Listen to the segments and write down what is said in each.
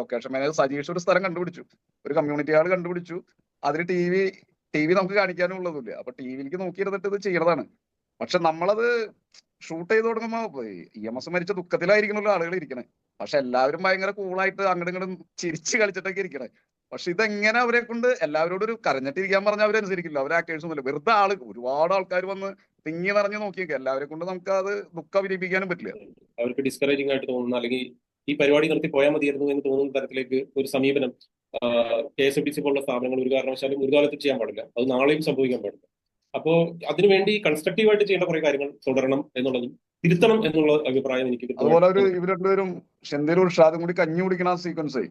Location manager Sajeesh ഒരു സ്ഥലം കണ്ടുപിടിച്ചു, ഒരു കമ്മ്യൂണിറ്റി ഹാൾ കണ്ടുപിടിച്ചു. അതിന് ടി വി നമുക്ക് കാണിക്കാനും ഉള്ളതില്ല. അപ്പൊ ടി വിയിലേക്ക് നോക്കിയിരുന്നിട്ട് ഇത് ചെയ്യണതാണ്. പക്ഷെ നമ്മളത് ഷൂട്ട് ചെയ്ത് തുടങ്ങുമ്പോ EMS മരിച്ച ദുഃഖത്തിലായിരിക്കണല്ലോ ആളുകൾ ഇരിക്കണേ. പക്ഷെ എല്ലാവരും ഭയങ്കര കൂളായിട്ട് അങ്ങോട്ടും ഇങ്ങോട്ടും ചിരിച്ച് കളിച്ചിട്ടൊക്കെ ഇരിക്കണേ. പക്ഷെ ഇതെങ്ങനെ അവരെ കൊണ്ട് എല്ലാവരോടും ഒരു കരഞ്ഞിട്ടിരിക്കാൻ പറഞ്ഞാൽ അവരനുസരിക്കില്ല. അവർ ആക്ടേഴ്സ് ഒന്നുമില്ല, വെറുതെ ഒരുപാട് ആൾക്കാർ വന്ന് തിങ്ങി നിറഞ്ഞ് നോക്കിയൊക്കെ എല്ലാവരെ കൊണ്ട് നമുക്ക് അത് ദുഃഖം അഭിനയിപ്പിക്കാനും പറ്റില്ല. അവർക്ക് ഡിസ്കറേജിംഗ് ആയിട്ട് തോന്നുന്ന, അല്ലെങ്കിൽ ഈ പരിപാടി നിർത്തി പോയാൽ മതിയായിരുന്നു എന്ന് തോന്നുന്ന തരത്തിലേക്ക് ഒരു സമീപനം KSFDC പോലുള്ള സ്ഥാപനങ്ങൾ ഒരു കാരണവശാലും ഒരു കാലത്ത് ചെയ്യാൻ പാടില്ല. അത് നാളെയും സംഭവിക്കാൻ പാടില്ല. അപ്പോ അതിനുവേണ്ടി കൺസ്ട്രക്റ്റീവായിട്ട് ചെയ്യേണ്ട കുറെ കാര്യങ്ങൾ തുടരണം എന്നുള്ളതും തിരുത്തണം എന്നുള്ള അഭിപ്രായം എനിക്ക്. അതുപോലെ ഇവർ രണ്ടുപേരും ഷെന്തേലും ഉഷാദും കൂടി കഞ്ഞി കുടിക്കണ സീക്വൻസ്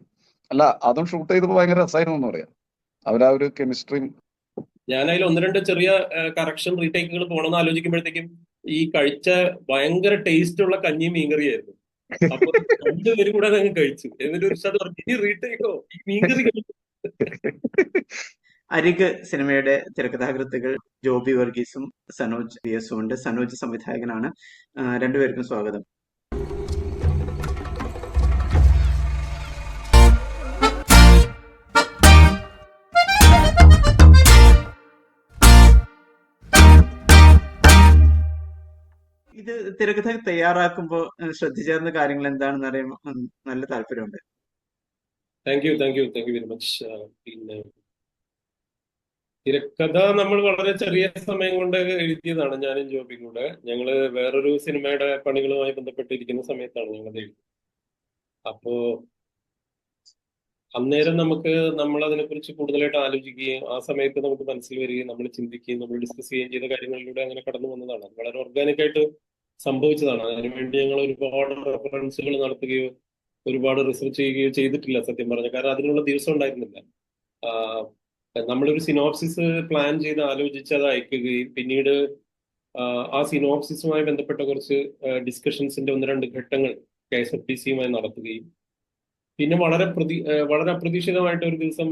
അല്ല, അതും ഷൂട്ട് ചെയ്തപ്പോൾ ഭയങ്കര രസമായിരുന്നു എന്ന് പറയാം. അവരാ ഒരു കെമിസ്ട്രിയും. ഞാൻ അതിൽ 1-2 ചെറിയ കറക്ഷൻ റീടേക്കുകൾ പോകണമെന്ന് ആലോചിക്കുമ്പോഴത്തേക്കും ഈ കഴിച്ച ഭയങ്കര ടേസ്റ്റ് ഉള്ള കഞ്ഞിയും മീൻകറിയായിരുന്നു. അപ്പൊ 2 പേരും കൂടെ അങ്ങ് കഴിച്ചു. എന്നിട്ട് ഒരു പറഞ്ഞു, റീടേക്കോ ഈ മീൻകറി കഴിച്ചു. അരിക് സിനിമയുടെ തിരക്കഥാകൃത്തുകൾ ജോബി വർഗീസും സനോജ് PS ഉണ്ട്. സനോജ് സംവിധായകനാണ്. രണ്ടുപേർക്കും സ്വാഗതം. ഇത് തിരക്കഥ തയ്യാറാക്കുമ്പോൾ ശ്രദ്ധിച്ചേർന്ന കാര്യങ്ങൾ എന്താണെന്ന് അറിയാൻ നല്ല താല്പര്യമുണ്ട്. Thank you very much. പിന്നെ തിരക്കഥ നമ്മൾ വളരെ ചെറിയ സമയം കൊണ്ട് എഴുതിയതാണ്, ഞാനും ജോബിയും കൂടെ. ഞങ്ങള് വേറൊരു സിനിമയുടെ പണികളുമായി ബന്ധപ്പെട്ടിരിക്കുന്ന സമയത്താണ് ഞങ്ങൾ എഴുതിയത്. അപ്പോ അന്നേരം നമ്മൾ അതിനെക്കുറിച്ച് കൂടുതലായിട്ട് ആലോചിക്കുകയും ആ സമയത്ത് നമുക്ക് മനസ്സിൽ വരികയും നമ്മൾ ചിന്തിക്കുകയും നമ്മൾ ഡിസ്കസ് ചെയ്യുകയും ചെയ്ത കാര്യങ്ങളിലൂടെ അങ്ങനെ കടന്നു വന്നതാണ്. അത് വളരെ ഓർഗാനിക്കായിട്ട് സംഭവിച്ചതാണ്. അതിനുവേണ്ടി ഞങ്ങൾ ഒരുപാട് റെഫറൻസുകൾ നടത്തുകയോ ഒരുപാട് റിസർച്ച് ചെയ്യുകയോ ചെയ്തിട്ടില്ല സത്യം പറഞ്ഞ. കാരണം അതിനുള്ള ദിവസം ഉണ്ടായിരുന്നില്ല. നമ്മളൊരു സിനോപ്സിസ് പ്ലാൻ ചെയ്ത് ആലോചിച്ച് അത് അയക്കുകയും പിന്നീട് ആ സിനോപ്സിസുമായി ബന്ധപ്പെട്ട കുറച്ച് ഡിസ്കഷൻസിന്റെ 1-2 ഘട്ടങ്ങൾ KSFDCയുമായി നടത്തുകയും പിന്നെ വളരെ അപ്രതീക്ഷിതമായിട്ട് ഒരു ദിവസം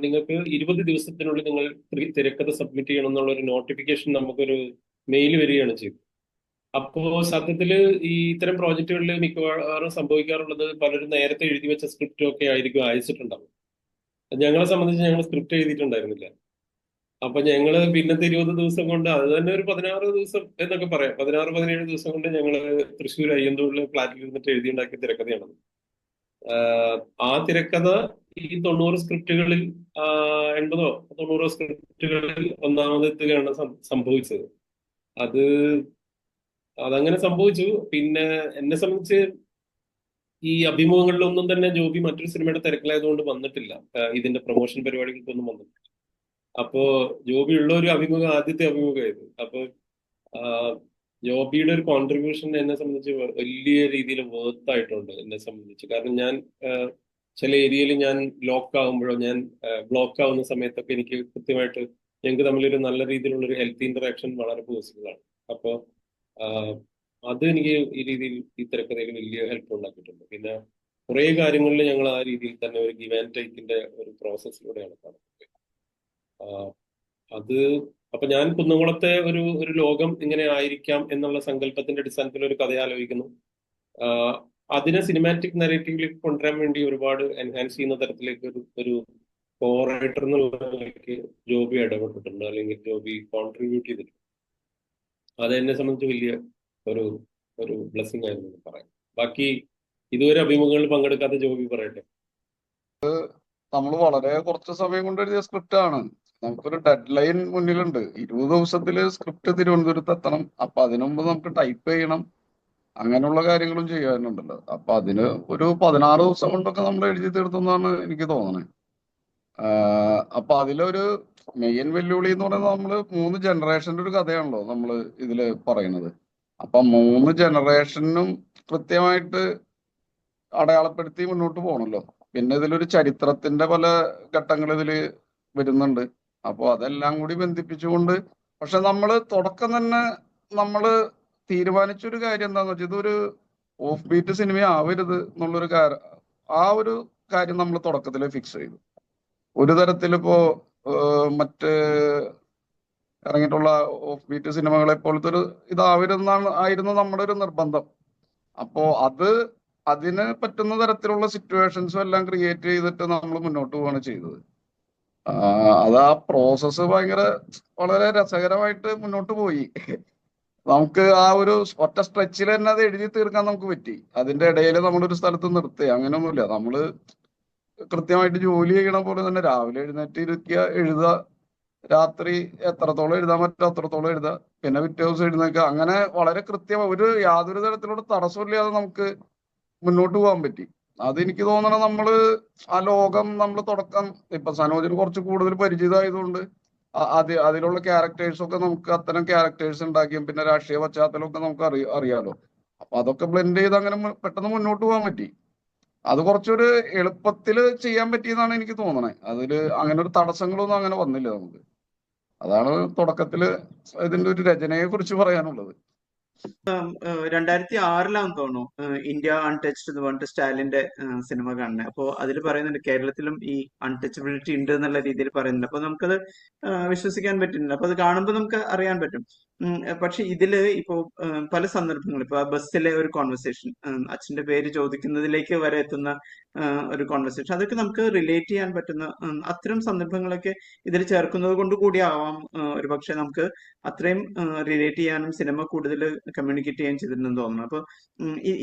നിങ്ങൾക്ക് 20 ദിവസത്തിനുള്ളിൽ നിങ്ങൾ തിരക്കഥ സബ്മിറ്റ് ചെയ്യണം എന്നുള്ള ഒരു നോട്ടിഫിക്കേഷൻ നമുക്കൊരു മെയിൽ വരികയാണ് ചെയ്തത്. അപ്പോ സത്യത്തില് ഈ ഇത്തരം പ്രോജക്റ്റുകളിൽ മിക്കവാറും സംഭവിക്കാറുള്ളത് പലരും നേരത്തെ എഴുതി വെച്ച സ്ക്രിപ്റ്റും ഒക്കെ ആയിരിക്കും അയച്ചിട്ടുണ്ടാവും. ഞങ്ങളെ സംബന്ധിച്ച് ഞങ്ങൾ സ്ക്രിപ്റ്റ് എഴുതിയിട്ടുണ്ടായിരുന്നില്ല. അപ്പൊ ഞങ്ങള് പിന്നത്തെ 20 ദിവസം കൊണ്ട്, അത് തന്നെ ഒരു 16 ദിവസം എന്നൊക്കെ പറയാം, 16-17 ദിവസം കൊണ്ട് ഞങ്ങള് തൃശ്ശൂർ അയ്യന്തോളിലെ ഫ്ലാറ്റിൽ ഇരുന്നിട്ട് എഴുതിയുണ്ടാക്കിയ തിരക്കഥയാണ്. ആ തിരക്കഥ ഈ 90 സ്ക്രിപ്റ്റുകളിൽ 80-90 സ്ക്രിപ്റ്റുകളിൽ ഒന്നാമതെത്തുകയാണ് സംഭവിച്ചത്. അതങ്ങനെ സംഭവിച്ചു. പിന്നെ എന്നെ സംബന്ധിച്ച് ഈ അഭിമുഖങ്ങളിലൊന്നും തന്നെ ജോബി മറ്റൊരു സിനിമയുടെ തിരക്കിലായതുകൊണ്ട് വന്നിട്ടില്ല, ഇതിന്റെ പ്രൊമോഷൻ പരിപാടികൾക്കൊന്നും വന്നിട്ടില്ല. അപ്പോ ജോബി ഉള്ള ഒരു ആദ്യത്തെ അഭിമുഖമായിരുന്നു. അപ്പൊ ജോബിയുടെ ഒരു കോൺട്രിബ്യൂഷൻ എന്നെ സംബന്ധിച്ച് വലിയ രീതിയിൽ വർത്ത് ആയിട്ടുണ്ട് എന്നെ സംബന്ധിച്ച്. കാരണം ഞാൻ ചില ഏരിയയിൽ ഞാൻ ബ്ലോക്ക് ആവുന്ന സമയത്തൊക്കെ എനിക്ക് കൃത്യമായിട്ട് ഞങ്ങൾക്ക് തമ്മിലൊരു നല്ല രീതിയിലുള്ള ഒരു ഹെൽത്തി ഇന്ററാക്ഷൻ വളരെ പോസിബിൾ ആണ്. അപ്പോ അത് എനിക്ക് ഈ രീതിയിൽ ഈ തിരക്കഥയിൽ വലിയ ഹെൽപ്പ് ഉണ്ടാക്കിയിട്ടുണ്ട്. പിന്നെ കുറെ കാര്യങ്ങളിൽ ഞങ്ങൾ ആ രീതിയിൽ തന്നെ ഒരു ഗിവ് ആൻഡ് ടേക്കിന്റെ ഒരു പ്രോസസ്സിലൂടെയാണ് കാണുന്നത്. അപ്പൊ ഞാൻ കുന്നംകുളത്തെ ഒരു ലോകം ഇങ്ങനെ ആയിരിക്കാം എന്നുള്ള സങ്കല്പത്തിന്റെ അടിസ്ഥാനത്തിൽ ഒരു കഥ ആലോചിക്കുന്നു. അതിനെ സിനിമാറ്റിക് നരേറ്റീവിലേക്ക് കൊണ്ടുവരാൻ വേണ്ടി ഒരുപാട് എൻഹാൻസ് ചെയ്യുന്ന തരത്തിലേക്ക് ഒരു കോറൈറ്റർ എന്നുള്ളതിലേക്ക് ജോബി ഇടപെട്ടിട്ടുണ്ട്, അല്ലെങ്കിൽ ജോബി കോൺട്രിബ്യൂട്ട് ചെയ്തിട്ടുണ്ട്. അത് എന്നെ സംബന്ധിച്ച് വലിയ ഒരു ബ്ലെസ്സിംഗ് ആയിരുന്നു പറയാം. ബാക്കി ഇതുവരെ അഭിമുഖങ്ങളിൽ പങ്കെടുക്കാത്ത ജോബി പറയട്ടെ. നമ്മൾ വളരെ കുറച്ച് സമയം കൊണ്ട് എഴുതിയ സ്ക്രിപ്റ്റ് ആണ്. നമുക്കൊരു ഡെഡ് ലൈൻ മുന്നിലുണ്ട്. 20 ദിവസത്തില് സ്ക്രിപ്റ്റ് തിരുവനന്തപുരത്ത് എത്തണം. അപ്പൊ അതിനുമുമ്പ് നമുക്ക് ടൈപ്പ് ചെയ്യണം, അങ്ങനെയുള്ള കാര്യങ്ങളും ചെയ്യാനുണ്ടല്ലോ. അപ്പൊ അതിന് ഒരു 16 ദിവസം കൊണ്ടൊക്കെ നമ്മൾ എഴുതി തീർത്തെന്നാണ് എനിക്ക് തോന്നുന്നത്. അപ്പൊ അതിലൊരു മെയിൻ വെല്ലുവിളി എന്ന് പറയുന്നത് നമ്മള് 3 ജനറേഷന്റെ ഒരു കഥയാണല്ലോ നമ്മൾ ഇതില് പറയുന്നത്. അപ്പൊ 3 ജനറേഷനും കൃത്യമായിട്ട് അടയാളപ്പെടുത്തി മുന്നോട്ട് പോകണല്ലോ. പിന്നെ ഇതിലൊരു ചരിത്രത്തിന്റെ പല ഘട്ടങ്ങൾ ഇതില് വരുന്നുണ്ട്. അപ്പൊ അതെല്ലാം കൂടി ബന്ധിപ്പിച്ചുകൊണ്ട്, പക്ഷെ നമ്മള് തുടക്കം തന്നെ നമ്മള് തീരുമാനിച്ചൊരു കാര്യം എന്താന്ന് വെച്ചാൽ ഇതൊരു ഓഫ് ബീറ്റ് സിനിമ ആവരുത് എന്നുള്ളൊരു ഒരു കാര്യം നമ്മൾ തുടക്കത്തിൽ ഫിക്സ് ചെയ്തു. ഒരു തരത്തിലിപ്പോ മറ്റ് ഇറങ്ങിയിട്ടുള്ള ഓഫ് ബീറ്റ് സിനിമകളെ പോലത്തെ ഒരു ആയിരുന്നു നമ്മുടെ ഒരു നിർബന്ധം. അപ്പോ അതിന് പറ്റുന്ന തരത്തിലുള്ള സിറ്റുവേഷൻസും എല്ലാം ക്രിയേറ്റ് ചെയ്തിട്ട് നമ്മൾ മുന്നോട്ട് പോവാണ് ചെയ്തത്. അത് ആ പ്രോസസ്സ് വളരെ രസകരമായിട്ട് മുന്നോട്ട് പോയി. നമുക്ക് ആ ഒരു ഒറ്റ സ്ട്രെച്ചിൽ തന്നെ അത് എഴുതി തീർക്കാൻ നമുക്ക് പറ്റി. അതിന്റെ ഇടയിൽ നമ്മളൊരു സ്ഥലത്ത് നിർത്തുക അങ്ങനെയൊന്നുമില്ല. നമ്മള് കൃത്യമായിട്ട് ജോലി ചെയ്യണ പോലെ തന്നെ രാവിലെ എഴുന്നേറ്റ് ഇരിക്കുക, എഴുതുക, രാത്രി എത്രത്തോളം എഴുതാൻ പറ്റുമോ അത്രത്തോളം എഴുതുക, പിന്നെ പിറ്റേ ദിവസം എഴുന്നേൽക്കുക. അങ്ങനെ വളരെ കൃത്യമായി യാതൊരു തരത്തിലുള്ള തടസ്സമില്ലാതെ നമുക്ക് മുന്നോട്ട് പോകാൻ പറ്റി. അതെനിക്ക് തോന്നണം ആ ലോകം തുടക്കം ഇപ്പൊ സനോജിന് കുറച്ച് കൂടുതൽ പരിചിതമായതുകൊണ്ട് അതിലുള്ള ക്യാരക്ടേഴ്സ് ഒക്കെ നമുക്ക് അത്തരം ക്യാരക്ടേഴ്സ് ഉണ്ടാക്കിയും പിന്നെ രാഷ്ട്രീയ പശ്ചാത്തലമൊക്കെ നമുക്ക് അറിയാലോ. അപ്പൊ അതൊക്കെ ബ്ലെൻഡ് ചെയ്ത് അങ്ങനെ പെട്ടെന്ന് മുന്നോട്ട് പോകാൻ പറ്റി. അത് കുറച്ചൊരു എളുപ്പത്തിൽ ചെയ്യാൻ പറ്റിയെന്നാണ് എനിക്ക് തോന്നണേ. അങ്ങനെ ഒരു തടസ്സങ്ങളൊന്നും അങ്ങനെ വന്നില്ല നമുക്ക്. അതാണ് തുടക്കത്തില് ഇതിന്റെ ഒരു രചനയെ കുറിച്ച് പറയാനുള്ളത്. 2006 തോന്നുന്നു ഇന്ത്യ അൺടച്ച്ഡ് എന്ന് പറഞ്ഞിട്ട് സ്റ്റാലിന്റെ സിനിമ കാണുന്നത്. അപ്പോൾ അതിൽ പറയുന്നുണ്ട് കേരളത്തിലും ഈ അൺടച്ചബിലിറ്റി ഉണ്ട് എന്നുള്ള രീതിയിൽ പറയുന്നുണ്ട്. അപ്പൊ നമുക്കത് വിശ്വസിക്കാൻ പറ്റുന്നില്ല. അപ്പൊ അത് കാണുമ്പോൾ നമുക്ക് അറിയാൻ പറ്റും. പക്ഷെ ഇതില് ഇപ്പോ പല സന്ദർഭങ്ങളിൽ ഇപ്പൊ ആ ബസ്സിലെ ഒരു കോൺവെർസേഷൻ, അച്ഛന്റെ പേര് ചോദിക്കുന്നതിലേക്ക് വരെ എത്തുന്ന ഒരു കോൺവെർസേഷൻ, അതൊക്കെ നമുക്ക് റിലേറ്റ് ചെയ്യാൻ പറ്റുന്ന അത്തരം സന്ദർഭങ്ങളൊക്കെ ഇതിൽ ചേർക്കുന്നത് കൊണ്ട് കൂടി ആവാം ഒരു പക്ഷെ നമുക്ക് അത്രയും റിലേറ്റ് ചെയ്യാനും സിനിമ കൂടുതൽ കമ്മ്യൂണിക്കേറ്റ് ചെയ്യാൻ ചെയ്തിട്ടുണ്ടെന്ന് തോന്നുന്നു. അപ്പൊ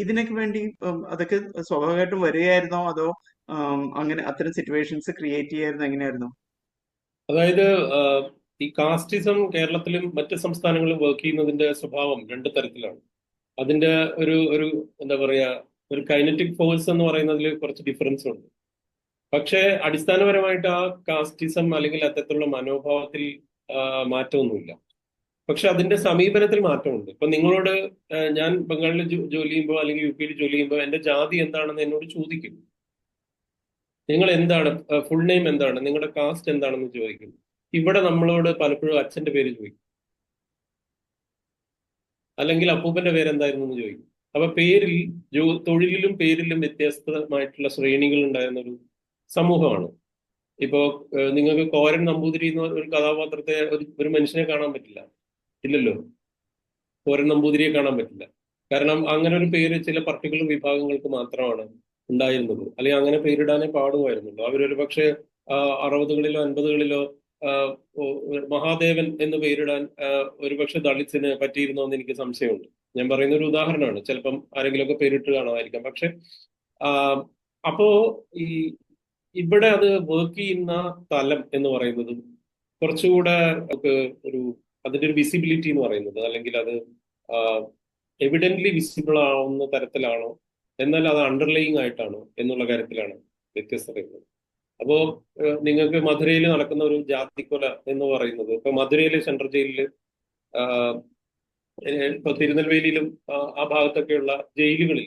ഇതിനൊക്കെ വേണ്ടി അതൊക്കെ സ്വാഭാവികമായിട്ടും വരികയായിരുന്നോ, അതോ അങ്ങനെ അത്തരം സിറ്റുവേഷൻസ് ക്രിയേറ്റ് ചെയ്യായിരുന്നു, എങ്ങനെയായിരുന്നു? അതായത് ഈ കാസ്റ്റിസം കേരളത്തിലും മറ്റ് സംസ്ഥാനങ്ങളിലും വർക്ക് ചെയ്യുന്നതിന്റെ സ്വഭാവം രണ്ട് തരത്തിലാണ്. അതിന്റെ ഒരു എന്താ പറയാ, ഒരു കൈനറ്റിക് ഫോഴ്സ് എന്ന് പറയുന്നതിൽ കുറച്ച് ഡിഫറൻസ് ഉണ്ട്. പക്ഷേ അടിസ്ഥാനപരമായിട്ട് ആ കാസ്റ്റിസം അല്ലെങ്കിൽ അത്തരത്തിലുള്ള മനോഭാവത്തിൽ മാറ്റമൊന്നുമില്ല. പക്ഷെ അതിന്റെ സമീപനത്തിൽ മാറ്റമുണ്ട്. ഇപ്പൊ നിങ്ങളോട് ഞാൻ ബംഗാളിൽ ജോലി ചെയ്യുമ്പോൾ അല്ലെങ്കിൽ യു പിയിൽ ജോലി ചെയ്യുമ്പോൾ എന്റെ ജാതി എന്താണെന്ന് എന്നോട് ചോദിക്കും. നിങ്ങൾ എന്താണ്, ഫുൾ നെയിം എന്താണ്, നിങ്ങളുടെ കാസ്റ്റ് എന്താണെന്ന് ചോദിക്കും. ഇവിടെ നമ്മളോട് പലപ്പോഴും അച്ഛന്റെ പേര് ചോദിക്കും, അല്ലെങ്കിൽ അപ്പൂപ്പന്റെ പേര് എന്തായിരുന്നു എന്ന് ചോദിക്കും. അപ്പൊ തൊഴിലിലും പേരിലും വ്യത്യസ്തമായിട്ടുള്ള ശ്രേണികൾ ഉണ്ടായിരുന്ന ഒരു സമൂഹമാണ്. ഇപ്പോ നിങ്ങൾക്ക് കോരൻ നമ്പൂതിരി എന്ന ഒരു കഥാപാത്രത്തെ ഒരു മനുഷ്യനെ കാണാൻ പറ്റില്ല, ഇല്ലല്ലോ. കോരൻ നമ്പൂതിരിയെ കാണാൻ പറ്റില്ല. കാരണം അങ്ങനെ ഒരു പേര് ചില പർട്ടിക്കുലർ വിഭാഗങ്ങൾക്ക് മാത്രമാണ് ഉണ്ടായിരുന്നത്, അല്ലെങ്കിൽ അങ്ങനെ പേരിടാനേ പാടുമായിരുന്നുള്ളൂ. അവരൊരു പക്ഷേ 60കളിലോ 50കളിലോ മഹാദേവൻ എന്ന് പേരിടാൻ ഒരുപക്ഷെ ദളിത്സിന് പറ്റിയിരുന്നോ എന്ന് എനിക്ക് സംശയമുണ്ട്. ഞാൻ പറയുന്ന ഒരു ഉദാഹരണമാണ്. ചിലപ്പം ആരെങ്കിലുമൊക്കെ പേരിട്ട് കാണാമായിരിക്കാം. പക്ഷെ അപ്പോ ഈ ഇവിടെ അത് വർക്ക് ചെയ്യുന്ന തലം എന്ന് പറയുന്നതും കുറച്ചുകൂടെ നമുക്ക് അതിന്റെ ഒരു വിസിബിലിറ്റി എന്ന് പറയുന്നത്, അല്ലെങ്കിൽ അത് എവിഡന്റ്ലി വിസിബിൾ ആവുന്ന തരത്തിലാണോ, എന്നാൽ അത് അണ്ടർലൈയിങ് ആയിട്ടാണോ എന്നുള്ള കാര്യത്തിലാണ് വ്യത്യസ്തത. അപ്പോ നിങ്ങൾക്ക് മധുരയിൽ നടക്കുന്ന ഒരു ജാതിക്കൊല എന്ന് പറയുന്നത്, ഇപ്പൊ മധുരയിലെ സെൻട്രൽ ജയിലില്, ഇപ്പൊ തിരുനെൽവേലിയിലും ആ ഭാഗത്തൊക്കെയുള്ള ജയിലുകളിൽ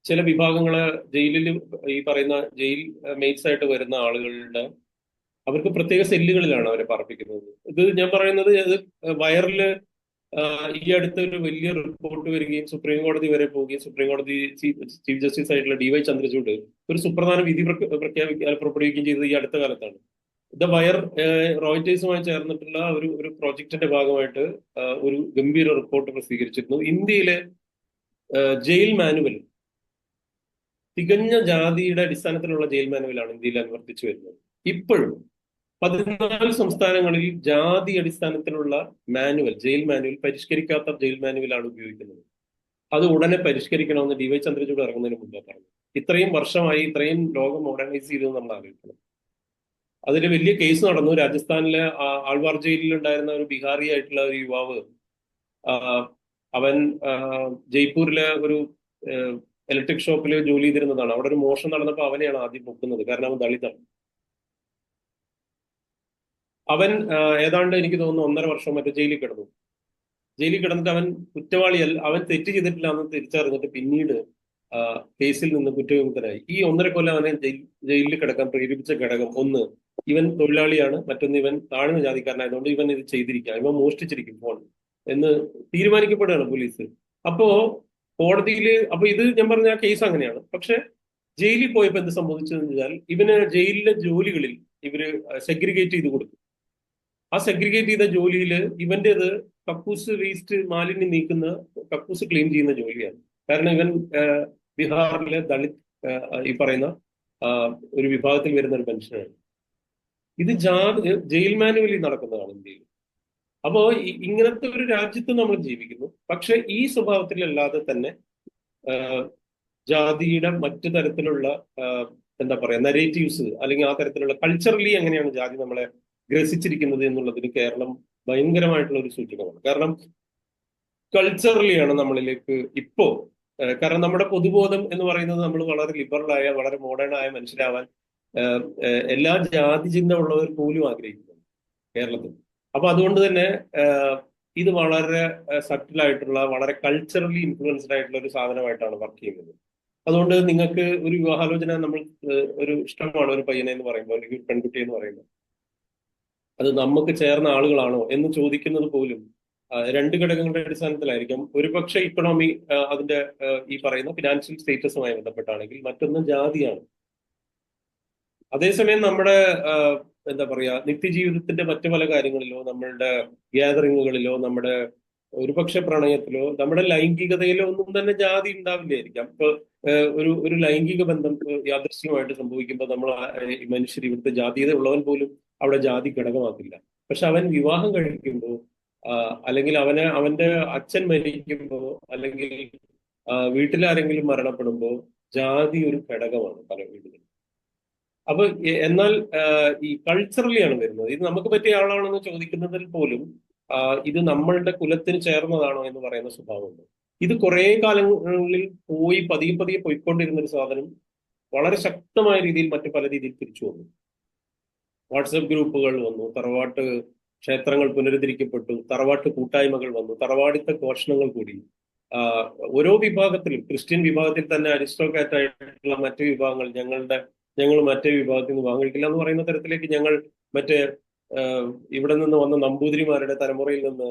ചില വിഭാഗങ്ങളെ ജയിലിൽ ഈ പറയുന്ന ജയിൽ മെയ്റ്റ്സ് ആയിട്ട് വരുന്ന ആളുകളുടെ അവർക്ക് പ്രത്യേക സെല്ലുകളിലാണ് അവരെ പാർപ്പിക്കുന്നത്. ഇത് ഞാൻ പറയുന്നത് അത് വയറില് ഈ അടുത്ത ഒരു വലിയ റിപ്പോർട്ട് വരികയും സുപ്രീം കോടതി വരെ പോവുകയും സുപ്രീം കോടതി ചീഫ് ജസ്റ്റിസ് ആയിട്ടുള്ള DY ചന്ദ്രചൂഡ് ഒരു സുപ്രധാന വിധി പുറപ്പെടുവിക്കുകയും ചെയ്തത് ഈ അടുത്ത കാലത്താണ്. ദ വയർ റോയിറ്റേഴ്സുമായി ചേർന്നിട്ടുള്ള ഒരു പ്രോജക്റ്റിന്റെ ഭാഗമായിട്ട് ഒരു ഗംഭീര റിപ്പോർട്ട് പ്രസിദ്ധീകരിച്ചിരുന്നു. ഇന്ത്യയിലെ ജയിൽ മാനുവൽ തികഞ്ഞ ജാതിയുടെ അടിസ്ഥാനത്തിലുള്ള ജയിൽ മാനുവലാണ് ഇന്ത്യയിൽ അനുവർത്തിച്ചു വരുന്നത്. ഇപ്പോഴും 14 സംസ്ഥാനങ്ങളിൽ ജാതി അടിസ്ഥാനത്തിലുള്ള ജയിൽ മാനുവൽ, പരിഷ്കരിക്കാത്ത ജയിൽ മാനുവലാണ് ഉപയോഗിക്കുന്നത്. അത് ഉടനെ പരിഷ്കരിക്കണമെന്ന് DY ചന്ദ്രചൂഡ് ഇറങ്ങുന്നതിന് മുമ്പ് പറഞ്ഞു. ഇത്രയും വർഷമായി ഇത്രയും ലോകം മോഡേണൈസ് ചെയ്തു നമ്മൾ ആലോചിക്കണം. അതിന് വലിയ കേസ് നടന്നു. രാജസ്ഥാനിലെ ആൾവാർ ജയിലിൽ ഉണ്ടായിരുന്ന ഒരു ബീഹാറി ആയിട്ടുള്ള ഒരു യുവാവ്, അവൻ ജയ്പൂരിലെ ഒരു ഇലക്ട്രിക് ഷോപ്പിൽ ജോലി ചെയ്തിരുന്നതാണ്. അവിടെ ഒരു മോഷണം നടന്നപ്പോൾ അവനെയാണ് ആദ്യം പൊക്കുന്നത്. കാരണം അവൻ ദളിതാണ്. അവൻ ഏതാണ്ട് എനിക്ക് തോന്നുന്നു 1.5 വർഷം മറ്റേ ജയിലിൽ കിടന്നു. ജയിലിൽ കിടന്നിട്ട് അവൻ കുറ്റവാളിയല്ല, അവൻ തെറ്റ് ചെയ്തിട്ടില്ല എന്ന് തിരിച്ചറിഞ്ഞിട്ട് പിന്നീട് കേസിൽ നിന്ന് കുറ്റവിമുക്തനായി. ഈ 1.5 കൊല്ലം അവനെ ജയിലിൽ കിടക്കാൻ പ്രേരിപ്പിച്ച ഘടകം, ഒന്ന് ഇവൻ തൊഴിലാളിയാണ്, മറ്റൊന്ന് ഇവൻ താഴ്ന്ന ജാതിക്കാരനായതുകൊണ്ട് ഇവൻ ഇത് ചെയ്തിരിക്കാം, ഇവൻ മോഷ്ടിച്ചിരിക്കും ഫോൺ എന്ന് തീരുമാനിക്കപ്പെടുകയാണ് പോലീസ്. അപ്പോ കോടതിയിൽ, അപ്പൊ ഇത് ഞാൻ പറഞ്ഞ ആ കേസ് അങ്ങനെയാണ്. പക്ഷെ ജയിലിൽ പോയപ്പോ എന്ത് സംഭവിച്ചതെന്ന് വെച്ചാൽ ഇവന് ജയിലിലെ ജോലികളിൽ ഇവര് സെഗ്രിഗേറ്റ് ചെയ്ത് കൊടുത്തു. ആ സെഗ്രിഗേറ്റ് ചെയ്ത ജോലിയിൽ ഇവന്റേത് കക്കൂസ് വേസ്റ്റ് മാലിന്യം നീക്കുന്ന, കക്കൂസ് ക്ലീൻ ചെയ്യുന്ന ജോലിയാണ്. കാരണം ഇവൻ ബീഹാറിലെ ദളിത് ഈ പറയുന്ന ആ, ഒരു വിഭാഗത്തിൽ വരുന്ന ഒരു മനുഷ്യനാണ്. ഇത് ജയിൽ മാനുവലി നടക്കുന്നതാണ് ഇന്ത്യയിൽ. അപ്പോ ഇങ്ങനത്തെ ഒരു രാജ്യത്ത് നമ്മൾ ജീവിക്കുന്നു. പക്ഷെ ഈ സ്വഭാവത്തിലല്ലാതെ തന്നെ ആ, ജാതിയുടെ മറ്റു തരത്തിലുള്ള ആ, എന്താ പറയാ നരേറ്റീവ്സ്, അല്ലെങ്കിൽ ആ തരത്തിലുള്ള കൾച്ചറലി എങ്ങനെയാണ് ജാതി നമ്മളെ ഗ്രസിച്ചിരിക്കുന്നത് എന്നുള്ളതിന് കേരളം ഭയങ്കരമായിട്ടുള്ള ഒരു സൂചകമാണ്. കാരണം കൾച്ചറലിയാണ് നമ്മളിലേക്ക് ഇപ്പോ കാരണം നമ്മുടെ പൊതുബോധം എന്ന് പറയുന്നത് നമ്മൾ വളരെ ലിബറലായ വളരെ മോഡേൺ ആയ മനുഷ്യരാവാൻ എല്ലാ ജാതി ചിന്ത ഉള്ളവർ പോലും ആഗ്രഹിക്കുന്നു കേരളത്തിൽ. അപ്പൊ അതുകൊണ്ട് തന്നെ ഇത് വളരെ സട്ടിലായിട്ടുള്ള വളരെ കൾച്ചറലി ഇൻഫ്ലുവൻസ്ഡ് ആയിട്ടുള്ള ഒരു സാധനമായിട്ടാണ് വർക്ക് ചെയ്യുന്നത്. അതുകൊണ്ട് നിങ്ങൾക്ക് ഒരു വിവാഹാലോചന നമ്മൾ ഒരു ഇഷ്ടമാണ് ഒരു പയ്യനെ എന്ന് പറയുമ്പോൾ അല്ലെങ്കിൽ ഒരു പെൺകുട്ടി എന്ന് പറയുമ്പോൾ അത് നമുക്ക് ചേർന്ന ആളുകളാണോ എന്ന് ചോദിക്കുന്നത് പോലും രണ്ട് ഘടകങ്ങളുടെ അടിസ്ഥാനത്തിലായിരിക്കും. ഒരുപക്ഷെ ഇക്കണോമി, അതിന്റെ ഈ പറയുന്ന ഫിനാൻഷ്യൽ സ്റ്റേറ്റസുമായി ബന്ധപ്പെട്ടാണെങ്കിൽ, മറ്റൊന്ന് ജാതിയാണ്. അതേസമയം നമ്മുടെ എന്താ പറയാ നിത്യജീവിതത്തിന്റെ മറ്റു പല കാര്യങ്ങളിലോ, നമ്മളുടെ ഗ്യാതറിങ്ങുകളിലോ, നമ്മുടെ ഒരുപക്ഷെ പ്രണയത്തിലോ, നമ്മുടെ ലൈംഗികതയിലോ ഒന്നും തന്നെ ജാതി ഉണ്ടാവില്ലായിരിക്കാം. ഇപ്പൊ ഒരു ലൈംഗിക ബന്ധം യാദൃശ്യമായിട്ട് സംഭവിക്കുമ്പോൾ നമ്മൾ മനുഷ്യർ ഇവിടുത്തെ ജാതീയത ഉള്ളവൻ പോലും അവിടെ ജാതി ഘടകമാക്കില്ല. പക്ഷെ അവൻ വിവാഹം കഴിക്കുമ്പോൾ അല്ലെങ്കിൽ അവന്റെ അച്ഛൻ മരിക്കുമ്പോൾ, അല്ലെങ്കിൽ വീട്ടിലാരെങ്കിലും മരണപ്പെടുമ്പോൾ ജാതി ഒരു ഘടകമാണ് പല വീടുകളിലും. അപ്പൊ എന്നാൽ ഈ കൾച്ചറലിയാണ് വരുന്നത്. ഇത് നമുക്ക് പറ്റിയ ആളാണെന്ന് ചോദിക്കുന്നതിൽ പോലും ഇത് നമ്മളുടെ കുലത്തിന് ചേർന്നതാണോ എന്ന് പറയുന്ന സ്വഭാവമുണ്ട്. ഇത് കുറെ കാലങ്ങളിൽ പോയി പതിയെ പതിയെ പോയിക്കൊണ്ടിരുന്ന ഒരു സാധനം വളരെ ശക്തമായ രീതിയിൽ മറ്റു പല രീതിയിൽ തിരിച്ചു വന്നു. വാട്സപ്പ് ഗ്രൂപ്പുകൾ വന്നു, തറവാട്ട് ക്ഷേത്രങ്ങൾ പുനരുദ്ധരിക്കപ്പെട്ടു, തറവാട്ട് കൂട്ടായ്മകൾ വന്നു, തറവാടിത്ത ഘോഷണങ്ങൾ കൂടി. ഓരോ വിഭാഗത്തിലും, ക്രിസ്ത്യൻ വിഭാഗത്തിൽ തന്നെ അരിസ്റ്റോക്രാറ്റ് ആയിട്ടുള്ള മറ്റു വിഭാഗങ്ങൾ ഞങ്ങൾ മറ്റേ വിഭാഗത്തിൽ നിന്ന് വിവാഹം കഴിക്കില്ല എന്ന് പറയുന്ന തരത്തിലേക്ക് ഞങ്ങൾ മറ്റേ ഇവിടെ നിന്ന് വന്ന നമ്പൂതിരിമാരുടെ തലമുറയിൽ നിന്ന്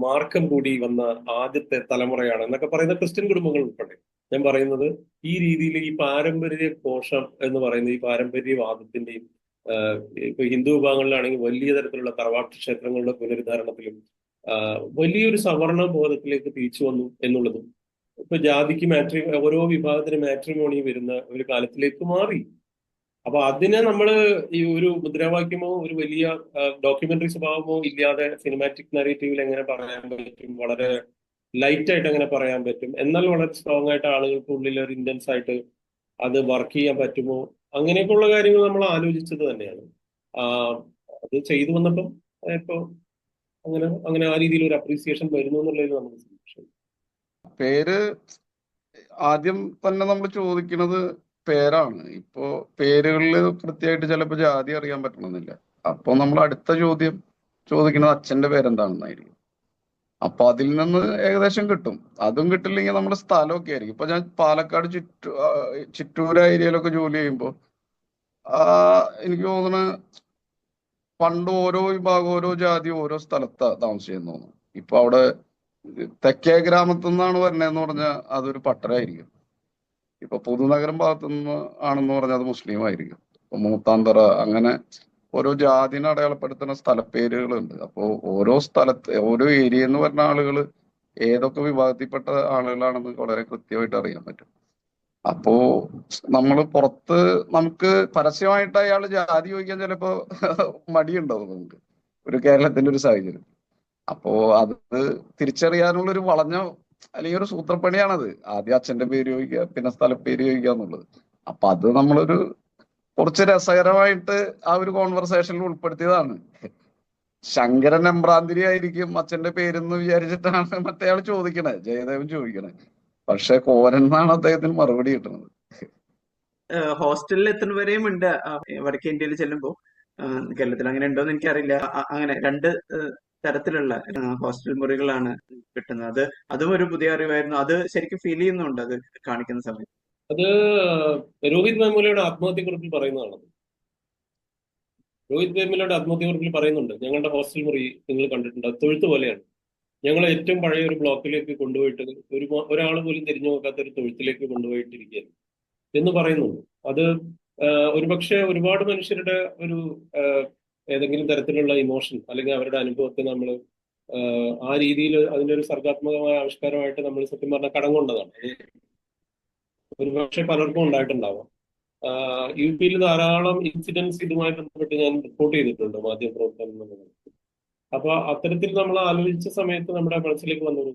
മാർക്കം കൂടി വന്ന ആദ്യത്തെ തലമുറയാണ് എന്നൊക്കെ പറയുന്ന ക്രിസ്ത്യൻ കുടുംബങ്ങൾ ഉൾപ്പെടെ. ഞാൻ പറയുന്നത് ഈ രീതിയിൽ ഈ പാരമ്പര്യ കോശം എന്ന് പറയുന്ന ഈ പാരമ്പര്യവാദത്തിന്റെയും ഇപ്പൊ ഹിന്ദു വിഭാഗങ്ങളിലാണെങ്കിൽ വലിയ തരത്തിലുള്ള തറവാട്ട് ക്ഷേത്രങ്ങളുടെ പുനരുദ്ധാരണത്തിലും വലിയൊരു സവർണ ബോധത്തിലേക്ക് തിരിച്ചു വന്നു എന്നുള്ളതും ഇപ്പൊ ജാതിക്ക് ഓരോ വിഭാഗത്തിന് മാട്രിമോണി വരുന്ന ഒരു കാലത്തിലേക്ക് മാറി. അപ്പൊ അതിനെ നമ്മൾ ഈ ഒരു മുദ്രാവാക്യമോ ഒരു വലിയ ഡോക്യുമെന്ററി സ്വഭാവമോ ഇല്ലാതെ സിനിമാറ്റിക് നറേറ്റീവിൽ എങ്ങനെ പറയാൻ പറ്റും, വളരെ ലൈറ്റ് ആയിട്ട് എങ്ങനെ പറയാൻ പറ്റും, എന്നാൽ വളരെ സ്ട്രോങ് ആയിട്ട് ആളുകൾക്ക് ഉള്ളിൽ ഒരു ഇന്റൻസ് ആയിട്ട് അത് വർക്ക് ചെയ്യാൻ പറ്റുമോ, അങ്ങനെയൊക്കെയുള്ള കാര്യങ്ങൾ നമ്മൾ ആലോചിച്ചത് തന്നെയാണ്. അത് ചെയ്തു വന്നപ്പം ഇപ്പൊ അങ്ങനെ ആ രീതിയിൽ ഒരു അപ്രീസിയേഷൻ വരുന്നു എന്നുള്ളതിൽ നമുക്ക് സന്തോഷം. പേര് ആദ്യം തന്നെ നമ്മൾ ചോദിക്കുന്നത് പേരാണ്. ഇപ്പോ പേരുകളിൽ കൃത്യമായിട്ട് ചിലപ്പോൾ ജാതി അറിയാൻ പറ്റണമെന്നില്ല. അപ്പൊ നമ്മൾ അടുത്ത ചോദ്യം ചോദിക്കുന്നത് അച്ഛന്റെ പേരെന്താണെന്നായിരിക്കും. അപ്പൊ അതിൽ നിന്ന് ഏകദേശം കിട്ടും. അതും കിട്ടില്ലെങ്കിൽ നമ്മുടെ സ്ഥലമൊക്കെ ആയിരിക്കും. ഇപ്പൊ ഞാൻ പാലക്കാട് ചിറ്റൂർ ഏരിയയിലൊക്കെ ജോലി ചെയ്യുമ്പോൾ എനിക്ക് തോന്നുന്നു പണ്ട് ഓരോ വിഭാഗം ഓരോ ജാതി ഓരോ സ്ഥലത്താ താമസിച്ചെന്ന് തോന്നുന്നു. ഇപ്പൊ അവിടെ തെക്കേ ഗ്രാമത്തിൽ നിന്നാണ് വരണേന്ന് പറഞ്ഞാൽ അതൊരു പട്ടരായിരിക്കും. ഇപ്പൊ പുതുനഗരം ഭാഗത്തു നിന്ന് ആണെന്ന് പറഞ്ഞാൽ അത് മുസ്ലിം ആയിരിക്കും. ഇപ്പൊ മൂത്താന്തറ, അങ്ങനെ ഓരോ ജാതിനെ അടയാളപ്പെടുത്തുന്ന സ്ഥലപ്പേരുകളുണ്ട്. അപ്പോ ഓരോ സ്ഥലത്ത് ഓരോ ഏരിയ എന്ന് പറഞ്ഞ ആളുകൾ ഏതൊക്കെ വിഭാഗത്തിൽപ്പെട്ട ആളുകളാണെന്ന് വളരെ കൃത്യമായിട്ട് അറിയാൻ പറ്റും. അപ്പോ നമ്മൾ പുറത്ത് നമുക്ക് പരസ്യമായിട്ട് അയാൾ ജാതി ചോദിക്കാൻ ചിലപ്പോ മടിയുണ്ടാവും നമുക്ക് ഒരു കേരളത്തിന്റെ ഒരു സാഹചര്യം. അപ്പോ അത് തിരിച്ചറിയാനുള്ള ഒരു വളഞ്ഞ അല്ലെങ്കിൽ ഒരു സൂത്രപ്പണിയാണത്. ആദ്യം അച്ഛന്റെ പേര് ചോദിക്കുക, പിന്നെ സ്ഥലപ്പേര് ചോദിക്കുക എന്നുള്ളത്. അപ്പൊ അത് നമ്മളൊരു കുറച്ച് രസകരമായിട്ട് ആ ഒരു കോൺവെർസേഷനിൽ ഉൾപ്പെടുത്തിയതാണ്. ശങ്കരൻ എമ്പ്രാന്തിരി ആയിരിക്കും അച്ഛന്റെ പേരെന്ന് വിചാരിച്ചിട്ടാണ് മറ്റേയാൾ ചോദിക്കണേ, ജയദേവൻ ചോദിക്കണേ. പക്ഷെ കോരൻ എന്നാണ് അദ്ദേഹത്തിന് മറുപടി കിട്ടുന്നത്. ഹോസ്റ്റലിൽ എത്തുന്നവരെയും ഉണ്ട് വടക്കേ ഇന്ത്യയിൽ ചെല്ലുമ്പോൾ. കേരളത്തിൽ അങ്ങനെ ഉണ്ടോ എന്ന് എനിക്കറിയില്ല. അങ്ങനെ രണ്ട് തരത്തിലുള്ള ഹോസ്റ്റൽ മുറികളാണ് കിട്ടുന്നത്. അതും ഒരു പുതിയ അറിവായിരുന്നു. അത് ശരിക്കും ഫീൽ ചെയ്യുന്നുണ്ട് അത് കാണിക്കുന്ന സമയത്ത്. അത് രോഹിത് വേമുലയുടെ ആത്മഹത്യക്കുറിപ്പിൽ പറയുന്നതാണ്. രോഹിത് വേമുലയുടെ ആത്മഹത്യക്കുറിപ്പിൽ പറയുന്നുണ്ട്, ഞങ്ങളുടെ ഹോസ്റ്റൽ മുറി നിങ്ങൾ കണ്ടിട്ടുണ്ട്, അത് തൊഴുത്ത് പോലെയാണ്. ഞങ്ങൾ ഏറ്റവും പഴയ ഒരു ബ്ലോക്കിലേക്ക് കൊണ്ടുപോയിട്ട് ഒരാൾ പോലും തിരിഞ്ഞു നോക്കാത്ത ഒരു തൊഴുത്തിലേക്ക് കൊണ്ടുപോയിട്ടിരിക്കുകയാണ് എന്ന് പറയുന്നുണ്ട്. അത് ഒരുപക്ഷെ ഒരുപാട് മനുഷ്യരുടെ ഒരു ഏതെങ്കിലും തരത്തിലുള്ള ഇമോഷൻ അല്ലെങ്കിൽ അവരുടെ അനുഭവത്തെ നമ്മൾ ആ രീതിയിൽ അതിന്റെ ഒരു സർഗാത്മകമായ ആവിഷ്കാരമായിട്ട് നമ്മൾ സത്യം പറഞ്ഞാൽ കടം കൊണ്ടതാണ്. അത് ഒരുപക്ഷെ പലർക്കും ഉണ്ടായിട്ടുണ്ടാവാം. യു പിയിൽ ധാരാളം ഇൻസിഡൻസ് ഇതുമായി ബന്ധപ്പെട്ട് ഞാൻ റിപ്പോർട്ട് ചെയ്തിട്ടുണ്ട് മാധ്യമപ്രവർത്തനം എന്നുള്ളത്. അപ്പൊ അത്തരത്തിൽ നമ്മൾ ആലോചിച്ച സമയത്ത് നമ്മുടെ മനസ്സിലേക്ക് വന്നൊരു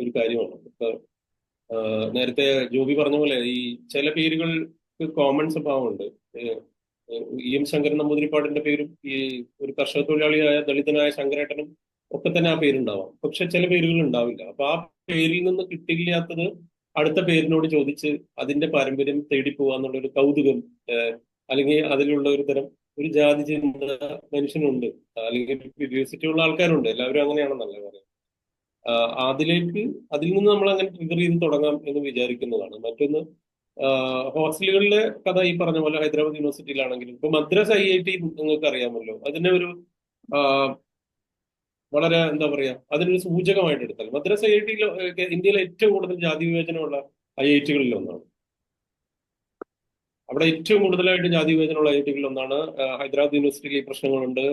ഒരു കാര്യമാണ്. ഇപ്പൊ നേരത്തെ ജോബി പറഞ്ഞ പോലെ ഈ ചില പേരുകൾക്ക് കോമൺ സ്വഭാവമുണ്ട്. എം ശങ്കരൻ നമ്പൂതിരിപ്പാടിന്റെ പേരും ഈ ഒരു കർഷക തൊഴിലാളിയായ ദളിതനായ ശങ്കരേട്ടനും ഒക്കെ തന്നെ ആ പേരുണ്ടാവാം. പക്ഷെ ചില പേരുകൾ ഉണ്ടാവില്ല. അപ്പൊ ആ പേരിൽ നിന്ന് കിട്ടില്ലാത്തത് അടുത്ത പേരിനോട് ചോദിച്ച് അതിന്റെ പാരമ്പര്യം തേടി പോവാന്നുള്ള ഒരു കൗതുകം, അല്ലെങ്കിൽ അതിലുള്ള ഒരു തരം ഒരു ജാതി ചിന്ത മനുഷ്യനുണ്ട്, അല്ലെങ്കിൽ ക്യൂരിയോസിറ്റി ഉള്ള ആൾക്കാരുണ്ട്. എല്ലാവരും അങ്ങനെയാണെന്നല്ല പറയാം. അതിലേക്ക് അതിൽ നിന്ന് നമ്മൾ അങ്ങനെ ട്രിഗർ ചെയ്ത് തുടങ്ങാം എന്ന് വിചാരിക്കുന്നതാണ്. മറ്റൊന്ന്, ഹോസ്റ്റലുകളിലെ കഥ ഈ പറഞ്ഞ പോലെ ഹൈദരാബാദ് യൂണിവേഴ്സിറ്റിയിലാണെങ്കിലും ഇപ്പൊ മദ്രാസ് IIT നിങ്ങൾക്ക് അറിയാമല്ലോ. അതിനെ ഒരു വളരെ എന്താ പറയാ, അതിനൊരു സൂചകമായിട്ട് എടുത്താൽ മദ്രാസ് IIT ഇന്ത്യയിലെ ഏറ്റവും കൂടുതൽ ജാതി വിവേചനമുള്ള IIT-കളിൽ ഒന്നാണ്. അവിടെ ഏറ്റവും കൂടുതലായിട്ട് ജാതി വിവേചനമുള്ള IIT-കളിൽ ഒന്നാണ്. ഹൈദരാബാദ് യൂണിവേഴ്സിറ്റിയിൽ ഈ പ്രശ്നങ്ങളുണ്ട്.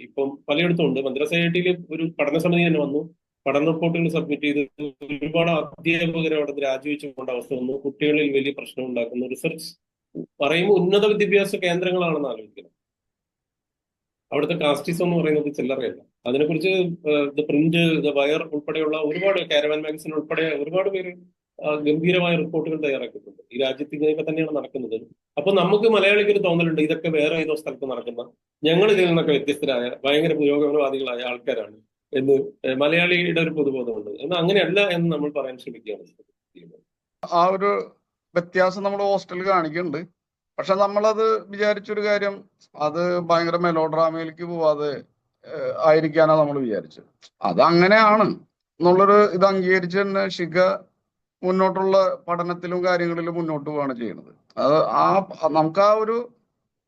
ഇപ്പം പലയിടത്തും ഉണ്ട്. മദ്രാസ് IIT-യിൽ ഒരു പഠന സമിതി തന്നെ വന്നു, പഠന റിപ്പോർട്ടുകൾ സബ്മിറ്റ് ചെയ്ത് ഒരുപാട് അധ്യാപകരെ അവിടെ രാജിവെച്ചു പോകേണ്ട അവസ്ഥ വന്നു. കുട്ടികളിൽ വലിയ പ്രശ്നം ഉണ്ടാക്കുന്നു. റിസർച്ച് പറയുമ്പോൾ ഉന്നത വിദ്യാഭ്യാസ കേന്ദ്രങ്ങളാണെന്ന് ആലോചിക്കണം. അവിടുത്തെ കാസ്റ്റിസം എന്ന് പറയുന്നത് ചില്ലറയല്ല. അതിനെക്കുറിച്ച് ദ പ്രിന്റ്, ദ വയർ ഉൾപ്പെടെയുള്ള ഒരുപാട്, കാരവാൻ മാഗസിൻ ഉൾപ്പെടെ ഒരുപാട് പേര് ഗംഭീരമായ റിപ്പോർട്ടുകൾ തയ്യാറാക്കിയിട്ടുണ്ട്. ഈ രാജ്യത്ത് ഇങ്ങനെയൊക്കെ തന്നെയാണ് നടക്കുന്നത്. അപ്പൊ നമുക്ക് മലയാളിക്ക് ഒരു തോന്നലുണ്ട് ഇതൊക്കെ വേറെ ഏതോ സ്ഥലത്ത് നടക്കുന്ന, ഞങ്ങൾ ഇതിൽ നിന്നൊക്കെ വ്യത്യസ്തരായ ഭയങ്കര പുരോഗമനവാദികളായ ആൾക്കാരാണ് എന്ന് മലയാളിയുടെ ഒരു പൊതുബോധമുണ്ട്. എന്നാൽ അങ്ങനെയല്ല എന്ന് നമ്മൾ പറയാൻ ശ്രമിക്കുകയാണ്. ആ ഒരു വ്യത്യാസം നമ്മൾ ഹോസ്റ്റലിൽ കാണിക്കുന്നുണ്ട്. പക്ഷെ നമ്മളത് വിചാരിച്ചൊരു കാര്യം, അത് ഭയങ്കര മെലോ ഡ്രാമയിലേക്ക് പോവാതെ ആയിരിക്കാനാണ് നമ്മൾ വിചാരിച്ചത്. അത് അങ്ങനെയാണ് എന്നുള്ളൊരു ഇത് അംഗീകരിച്ച് തന്നെ ശിഖ മുന്നോട്ടുള്ള പഠനത്തിലും കാര്യങ്ങളിലും മുന്നോട്ട് പോവുകയാണ് ചെയ്യുന്നത്. അത് നമുക്ക് ആ ഒരു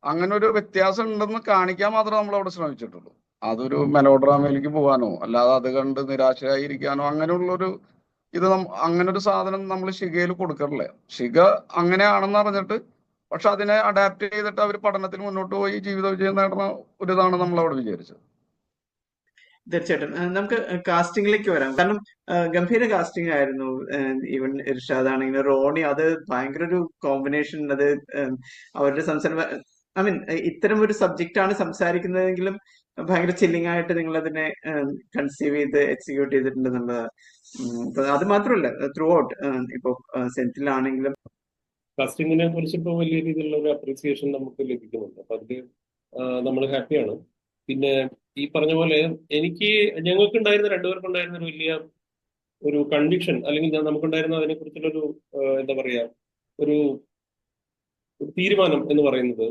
അങ്ങനെ ഒരു വ്യത്യാസം ഉണ്ടെന്ന് കാണിക്കാൻ മാത്രമേ നമ്മൾ അവിടെ ശ്രമിച്ചിട്ടുള്ളൂ. അതൊരു മെലോ ഡ്രാമയിലേക്ക് പോകാനോ അല്ലാതെ അത് കണ്ട് നിരാശയായിരിക്കാനോ അങ്ങനെയുള്ളൊരു ഇത് അങ്ങനെ ഒരു സാധനം നമ്മൾ ശിഖയിൽ കൊടുക്കാറില്ല. ശിഖ അങ്ങനെയാണെന്ന് അറിഞ്ഞിട്ട് പക്ഷെ അതിനെ അഡാപ്റ്റ് ചെയ്തിട്ട് അവർ പഠനത്തിൽ മുന്നോട്ട് പോയി ജീവിത വിജയം നേടുന്ന ഒരു ഇതാണ് നമ്മൾ അവിടെ വിചാരിച്ചത്. തീർച്ചയായിട്ടും നമുക്ക് കാസ്റ്റിംഗിലേക്ക് വരാം. കാരണം ഗംഭീര കാസ്റ്റിംഗ് ആയിരുന്നു. ഈവൻ ഇർഷാദ് ആണെങ്കിലും റോണി, അത് ഭയങ്കര ഒരു കോമ്പിനേഷൻ. അത് അവരുടെ സംസാരം, ഐ മീൻ ഇത്തരം ഒരു സബ്ജക്റ്റ് ആണ് സംസാരിക്കുന്നതെങ്കിലും ഭയങ്കര ചില്ലിങ് ആയിട്ട് നിങ്ങൾ അതിനെ കൺസീവ് ചെയ്ത് എക്സിക്യൂട്ട് ചെയ്തിട്ടുണ്ടെന്നുള്ളത്. അത് മാത്രമല്ല ത്രൂ ഔട്ട് ഇപ്പൊ സെന്റിലാണെങ്കിലും കാസ്റ്റിങ്ങിനെ കുറിച്ച് ഇപ്പോൾ വലിയ രീതിയിലുള്ള ഒരു അപ്രീസിയേഷൻ നമുക്ക് ലഭിക്കുന്നുണ്ട്. അപ്പൊ അതിൽ നമ്മൾ ഹാപ്പിയാണ്. പിന്നെ ഈ പറഞ്ഞ പോലെ ഞങ്ങൾക്കുണ്ടായിരുന്ന രണ്ടുപേർക്കുണ്ടായിരുന്ന ഒരു വലിയ ഒരു കൺവിക്ഷൻ, അല്ലെങ്കിൽ നമുക്കുണ്ടായിരുന്ന അതിനെക്കുറിച്ചുള്ളൊരു എന്താ പറയാ, ഒരു തീരുമാനം എന്ന് പറയുന്നത്,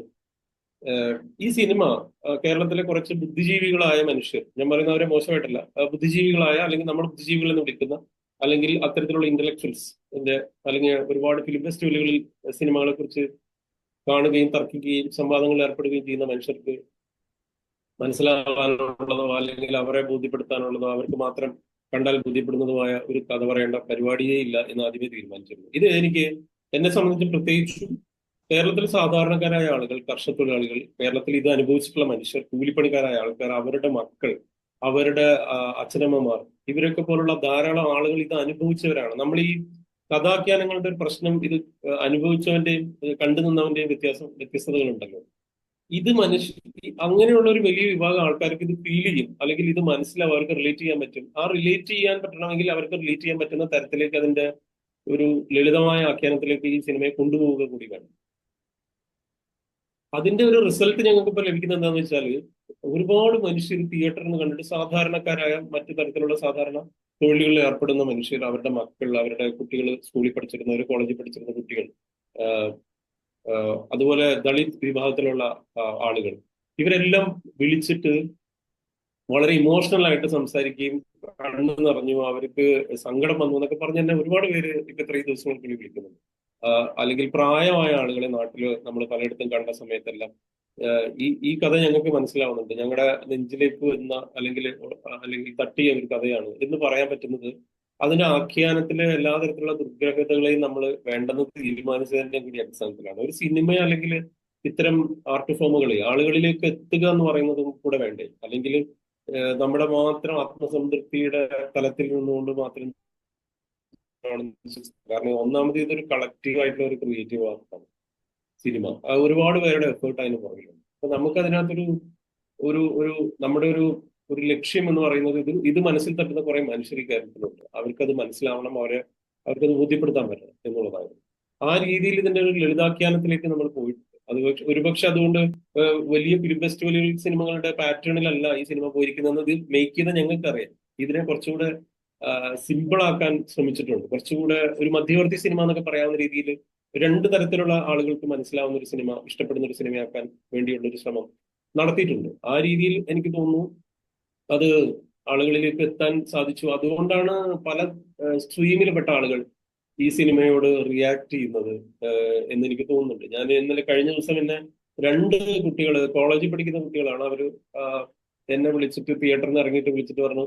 ഈ സിനിമ കേരളത്തിലെ കുറച്ച് ബുദ്ധിജീവികളായ മനുഷ്യർ, ഞാൻ പറയുന്നവരെ മോശമായിട്ടല്ല, ബുദ്ധിജീവികളായ അല്ലെങ്കിൽ നമ്മൾ ബുദ്ധിജീവികൾ എന്ന് വിളിക്കുന്ന അല്ലെങ്കിൽ അത്തരത്തിലുള്ള ഇന്റലക്ച്വൽസ് അല്ലെങ്കിൽ ഒരുപാട് ഫിലിം ഫെസ്റ്റിവലുകളിൽ സിനിമകളെ കുറിച്ച് കാണുകയും തർക്കിക്കുകയും സംവാദങ്ങളിൽ ഏർപ്പെടുകയും ചെയ്യുന്ന മനുഷ്യർക്ക് മനസ്സിലാവാനുള്ളതോ അല്ലെങ്കിൽ അവരെ ബോധ്യപ്പെടുത്താനുള്ളതോ അവർക്ക് മാത്രം കണ്ടാൽ ബോധ്യപ്പെടുന്നതുമായ ഒരു കഥ പറയേണ്ട പരിപാടിയേ ഇല്ല എന്ന് ആദ്യമേ തീരുമാനിച്ചിരുന്നു. ഇത് എന്നെ സംബന്ധിച്ച് പ്രത്യേകിച്ചും കേരളത്തിൽ സാധാരണക്കാരായ ആളുകൾ, കർഷക തൊഴിലാളികൾ, കേരളത്തിൽ ഇത് അനുഭവിച്ചിട്ടുള്ള മനുഷ്യർ, കൂലിപ്പണിക്കാരായ ആൾക്കാർ, അവരുടെ മക്കൾ, അവരുടെ അച്ഛനമ്മമാർ, ഇവരൊക്കെ പോലുള്ള ധാരാളം ആളുകൾ ഇത് അനുഭവിച്ചവരാണ്. നമ്മൾ ഈ കഥാഖ്യാനങ്ങളുടെ ഒരു പ്രശ്നം, ഇത് അനുഭവിച്ചവന്റെയും കണ്ടു നിന്നവന്റെയും വ്യത്യസ്തതകളുണ്ടല്ലോ. ഇത് അങ്ങനെയുള്ള ഒരു വലിയ വിഭാഗം ആൾക്കാർക്ക് ഇത് ഫീൽ ചെയ്യും, അല്ലെങ്കിൽ ഇത് മനസ്സിലാവും, അവർക്ക് റിലേറ്റ് ചെയ്യാൻ പറ്റും. ആ റിലേറ്റ് ചെയ്യാൻ പറ്റണമെങ്കിൽ അവർക്ക് റിലേറ്റ് ചെയ്യാൻ പറ്റുന്ന തരത്തിലേക്ക് അതിന്റെ ഒരു ലളിതമായ ആഖ്യാനത്തിലേക്ക് ഈ സിനിമയെ കൊണ്ടുപോവുക കൂടി വേണം. അതിന്റെ ഒരു റിസൾട്ട് ഞങ്ങൾക്ക് ഇപ്പൊ ലഭിക്കുന്നത് എന്താണെന്ന് വെച്ചാൽ, ഒരുപാട് മനുഷ്യർ തിയേറ്ററിൽ നിന്ന് കണ്ടിട്ട് സാധാരണക്കാരായ മറ്റു തരത്തിലുള്ള സാധാരണ തൊഴിലുകളിൽ ഏർപ്പെടുന്ന മനുഷ്യർ, അവരുടെ മക്കൾ, അവരുടെ കുട്ടികൾ, സ്കൂളിൽ പഠിച്ചിരുന്നവർ, കോളേജിൽ പഠിച്ചിരുന്ന കുട്ടികൾ, അതുപോലെ ദളിത് വിഭാഗത്തിലുള്ള ആളുകൾ, ഇവരെല്ലാം വിളിച്ചിട്ട് വളരെ ഇമോഷണൽ ആയിട്ട് സംസാരിക്കുകയും കണ്ണു നിറഞ്ഞു, അവർക്ക് സങ്കടം വന്നു എന്നൊക്കെ പറഞ്ഞ് തന്നെ ഒരുപാട് പേര് ഇപ്പൊ ഇത്രയും ദിവസങ്ങൾക്കുള്ളിൽ വിളിക്കുന്നുണ്ട്. അല്ലെങ്കിൽ പ്രായമായ ആളുകളെ നാട്ടിൽ നമ്മൾ പലയിടത്തും കണ്ട സമയത്തെല്ലാം ഈ കഥ ഞങ്ങൾക്ക് മനസ്സിലാവുന്നുണ്ട്, ഞങ്ങളുടെ നെഞ്ചിലേക്ക് വരുന്ന അല്ലെങ്കിൽ തട്ടിയ ഒരു കഥയാണ് എന്ന് പറയാൻ പറ്റുന്നത് അതിന്റെ ആഖ്യാനത്തിലെ എല്ലാ തരത്തിലുള്ള ദുർഗ്രഹതകളെയും നമ്മൾ വേണ്ടെന്ന് തീരുമാനിച്ചതിന്റെ കൂടി അടിസ്ഥാനത്തിലാണ്. ഒരു സിനിമ അല്ലെങ്കിൽ ഇത്തരം ആർട്ട് ഫോമുകളെ ആളുകളിലേക്ക് എത്തുക എന്ന് പറയുന്നതും കൂടെ വേണ്ടേ? അല്ലെങ്കിൽ നമ്മുടെ മാത്രം ആത്മസംതൃപ്തിയുടെ തലത്തിൽ നിന്നുകൊണ്ട് മാത്രം ആണെന്ന് വിശ്വസിക്കുന്നു. കാരണം ഒന്നാമത് ഇതൊരു കളക്റ്റീവ് ആയിട്ടുള്ള ഒരു ക്രിയേറ്റീവ് വർക്കാണ് സിനിമ. ഒരുപാട് പേരുടെ എഫേർട്ട് അതിന് പുറകിലുണ്ട്. അപ്പൊ നമുക്ക് അതിനകത്തൊരു ഒരു ഒരു നമ്മുടെ ഒരു ലക്ഷ്യം എന്ന് പറയുന്നത് ഇത് മനസ്സിൽ തട്ടുന്ന കുറെ മനുഷ്യർ ഈ കാര്യത്തിലുണ്ട്. അവർക്കത് മനസ്സിലാവണം, അവർക്കത് ബോധ്യപ്പെടുത്താൻ പറ്റണം എന്നുള്ളതായിരുന്നു. ആ രീതിയിൽ ഇതിന്റെ ഒരു ലളിതാഖ്യാനത്തിലേക്ക് നമ്മൾ പോയിട്ടുണ്ട്. അത് ഒരുപക്ഷെ അതുകൊണ്ട് വലിയ ഫിലിം ഫെസ്റ്റിവലുകൾ സിനിമകളുടെ പാറ്റേണിലല്ല ഈ സിനിമ പോയിരിക്കുന്നത്. ഇത് മേക്ക് ചെയ്ത ഞങ്ങൾക്കറിയാം. ഇതിനെ കുറച്ചുകൂടെ സിമ്പിൾ ആക്കാൻ ശ്രമിച്ചിട്ടുണ്ട്. കുറച്ചുകൂടെ ഒരു മധ്യവർത്തി സിനിമ എന്നൊക്കെ പറയാവുന്ന രീതിയിൽ രണ്ട് തരത്തിലുള്ള ആളുകൾക്ക് മനസ്സിലാവുന്ന ഒരു സിനിമ, ഇഷ്ടപ്പെടുന്ന ഒരു സിനിമയാക്കാൻ വേണ്ടിയുള്ള ഒരു ശ്രമം നടത്തിയിട്ടുണ്ട്. ആ രീതിയിൽ എനിക്ക് തോന്നുന്നു അത് ആളുകളിലേക്ക് എത്താൻ സാധിച്ചു. അതുകൊണ്ടാണ് പല സ്ട്രീമിൽപ്പെട്ട ആളുകൾ ഈ സിനിമയോട് റിയാക്ട് ചെയ്യുന്നത് എന്നെനിക്ക് തോന്നുന്നുണ്ട്. ഞാൻ ഇന്നലെ കഴിഞ്ഞ ദിവസം എന്നെ 2 കുട്ടികൾ, കോളേജിൽ പഠിക്കുന്ന കുട്ടികളാണ്. അവര് എന്നെ വിളിച്ചിട്ട് തിയേറ്ററിൽ നിന്ന് ഇറങ്ങിയിട്ട് വിളിച്ചിട്ട് പറഞ്ഞു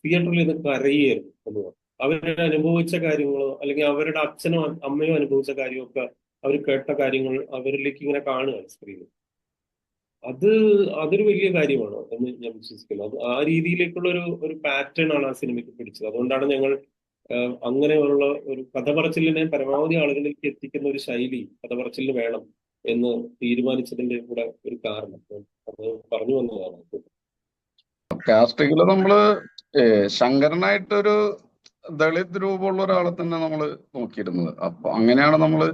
തിയേറ്ററിൽ ഇത് കരയായിരുന്നു എന്ന് പറഞ്ഞു. അവര് അനുഭവിച്ച കാര്യങ്ങളോ അല്ലെങ്കിൽ അവരുടെ അച്ഛനോ അമ്മയോ അനുഭവിച്ച കാര്യമൊക്കെ അവർ കേട്ട കാര്യങ്ങൾ അവരിലേക്ക് ഇങ്ങനെ കാണുകയാണ് സ്ക്രീനിൽ. അതൊരു വലിയ കാര്യമാണ് എന്ന് ഞാൻ വിശ്വസിക്കുന്നു. അത് ആ രീതിയിലേക്കുള്ള ഒരു പാറ്റേൺ ആണ് ആ സിനിമയ്ക്ക് പിടിച്ചത്. അതുകൊണ്ടാണ് ഞങ്ങൾ അങ്ങനെയുള്ള ഒരു കഥ പറച്ചിലിനെ പരമാവധി ആളുകളിലേക്ക് എത്തിക്കുന്ന ഒരു ശൈലി കഥ പറച്ചിലിന് വേണം എന്ന് തീരുമാനിച്ചതിന്റെ കൂടെ ഒരു കാരണം അത് പറഞ്ഞു വന്നതാണ്. കാസ്റ്റിംഗില് നമ്മള് ശങ്കരനായിട്ടൊരു ദളിത് രൂപമുള്ള ഒരാളെ തന്നെ നമ്മള് നോക്കിയിരുന്നത്. അപ്പൊ അങ്ങനെയാണ് നമ്മള്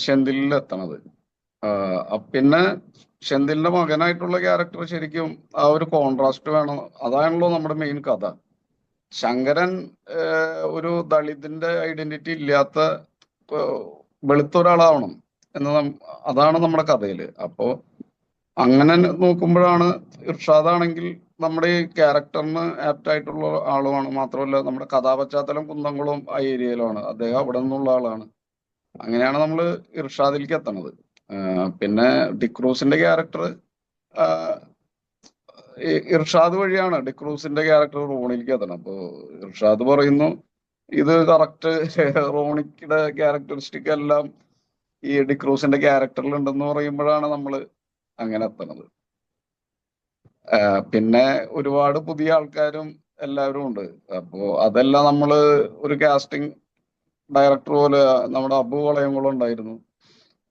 ഷെന്തിലിൽ എത്തണത്. പിന്നെ ഷെന്തിലിന്റെ മകനായിട്ടുള്ള ക്യാരക്ടർ ശരിക്കും ആ ഒരു കോൺട്രാസ്റ്റ് വേണം. അതാണല്ലോ നമ്മുടെ മെയിൻ കഥ. ശങ്കരൻ ഒരു ദളിതിന്റെ ഐഡന്റിറ്റി ഇല്ലാത്ത വെളുത്ത ഒരാളാവണം അതാണ് നമ്മുടെ കഥയില്. അപ്പോ അങ്ങനെ നോക്കുമ്പോഴാണ് ഇർഷാദാണെങ്കിൽ നമ്മുടെ ഈ ക്യാരക്ടറിന് ആപ്റ്റ് ആയിട്ടുള്ള ആളുമാണ്. മാത്രമല്ല നമ്മുടെ കഥാപശ്ചാത്തലം കുന്നംകുളം ആ ഏരിയയിലാണ്. അദ്ദേഹം അവിടെ നിന്നുള്ള ആളാണ്. അങ്ങനെയാണ് നമ്മൾ ഇർഷാദിലേക്ക് എത്തണത്. പിന്നെ ഡിക്രൂസിന്റെ ക്യാരക്ടർ ഇർഷാദ് വഴിയാണ് ഡിക്രൂസിന്റെ ക്യാരക്ടർ റോണിക്ക് എത്തണം. അപ്പൊ ഇർഷാദ് പറയുന്നു ഇത് കറക്റ്റ് റോണിക്കിയുടെ ക്യാരക്ടറിസ്റ്റിക് എല്ലാം ഈ ഡിക്രൂസിന്റെ ക്യാരക്ടറിൽ ഉണ്ടെന്ന് പറയുമ്പോഴാണ് നമ്മൾ അങ്ങനെ എത്തണത്. പിന്നെ ഒരുപാട് പുതിയ ആൾക്കാരും എല്ലാവരും ഉണ്ട്. അപ്പോ അതെല്ലാം നമ്മള് ഒരു കാസ്റ്റിംഗ് ഡയറക്ടർ പോലെ നമ്മുടെ അബു വളയംകുളം ഉണ്ടായിരുന്നു.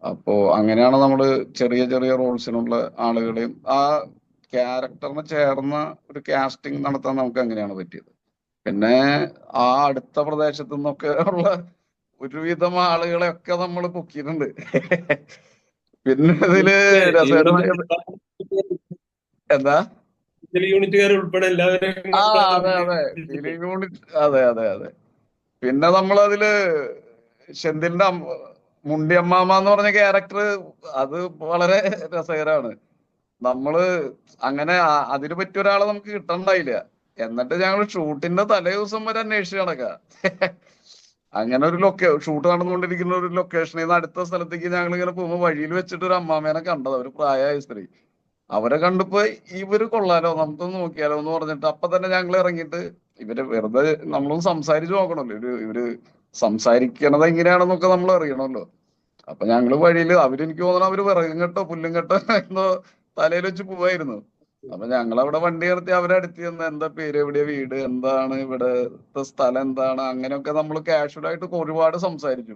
അപ്പോ അങ്ങനെയാണ് നമ്മള് ചെറിയ ചെറിയ റോൾസിനുള്ള ആളുകളെയും ആ ക്യാരക്ടറിന് ചേർന്ന ഒരു കാസ്റ്റിംഗ് നടത്താൻ നമുക്ക് അങ്ങനെയാണ് പറ്റിയത്. പിന്നെ ആ അടുത്ത പ്രദേശത്തു നിന്നൊക്കെ ഉള്ള ഒരുവിധം ആളുകളെയൊക്കെ നമ്മൾ പൊക്കിയിട്ടുണ്ട്. പിന്നെ ഇതില് രസകരമായ എന്താ യൂണിറ്റുകാർ ഉൾപ്പെടെ എല്ലാവരും അതെ അതെ അതെ അതെ. പിന്നെ നമ്മളതില് ഷെന്തിലിന്റെ മുണ്ടിയമ്മാമ എന്ന് പറഞ്ഞ ക്യാരക്ടർ അത് വളരെ രസകരമാണ്. നമ്മള് അങ്ങനെ അതിന് പറ്റിയ ഒരാളെ നമുക്ക് കിട്ടണ്ടായില്ല. എന്നിട്ട് ഞങ്ങൾ ഷൂട്ടിന്റെ തലേ ദിവസം വരെ അന്വേഷിച്ച് നടക്കാം. അങ്ങനെ ഒരു ഷൂട്ട് നടന്നുകൊണ്ടിരിക്കുന്ന ഒരു ലൊക്കേഷനിൽ നിന്ന് അടുത്ത സ്ഥലത്തേക്ക് ഞങ്ങൾ ഇങ്ങനെ പോകുമ്പോൾ വഴിയിൽ വെച്ചിട്ട് ഒരു അമ്മാമേനെ കണ്ടത്, ഒരു പ്രായമായ സ്ത്രീ. അവരെ കണ്ടപ്പോ ഇവര് കൊള്ളാലോ, നമുക്കൊന്ന് നോക്കിയാലോ എന്ന് പറഞ്ഞിട്ട് അപ്പൊ തന്നെ ഞങ്ങൾ ഇറങ്ങിയിട്ട് ഇവര് വെറുതെ നമ്മളൊന്ന് സംസാരിച്ചു നോക്കണല്ലോ. ഇവര് സംസാരിക്കണത് എങ്ങനെയാണെന്നൊക്കെ നമ്മൾ അറിയണമല്ലോ. അപ്പൊ ഞങ്ങള് വഴിയിൽ അവരെനിക്ക് തോന്നണം അവര് വിറകും കെട്ടോ പുല്ലും കെട്ടോ എന്തോ തലയിൽ വെച്ച് പോവായിരുന്നു. അപ്പൊ ഞങ്ങളവിടെ വണ്ടി നിർത്തി അവരെ അടുത്ത് ചെന്ന് എന്താ പേര്, എവിടെയാ വീട്, എന്താണ് ഇവിടത്തെ സ്ഥലം എന്താണ്, അങ്ങനെയൊക്കെ നമ്മൾ കാഷ്വൽ ആയിട്ട് ഒരുപാട് സംസാരിച്ചു.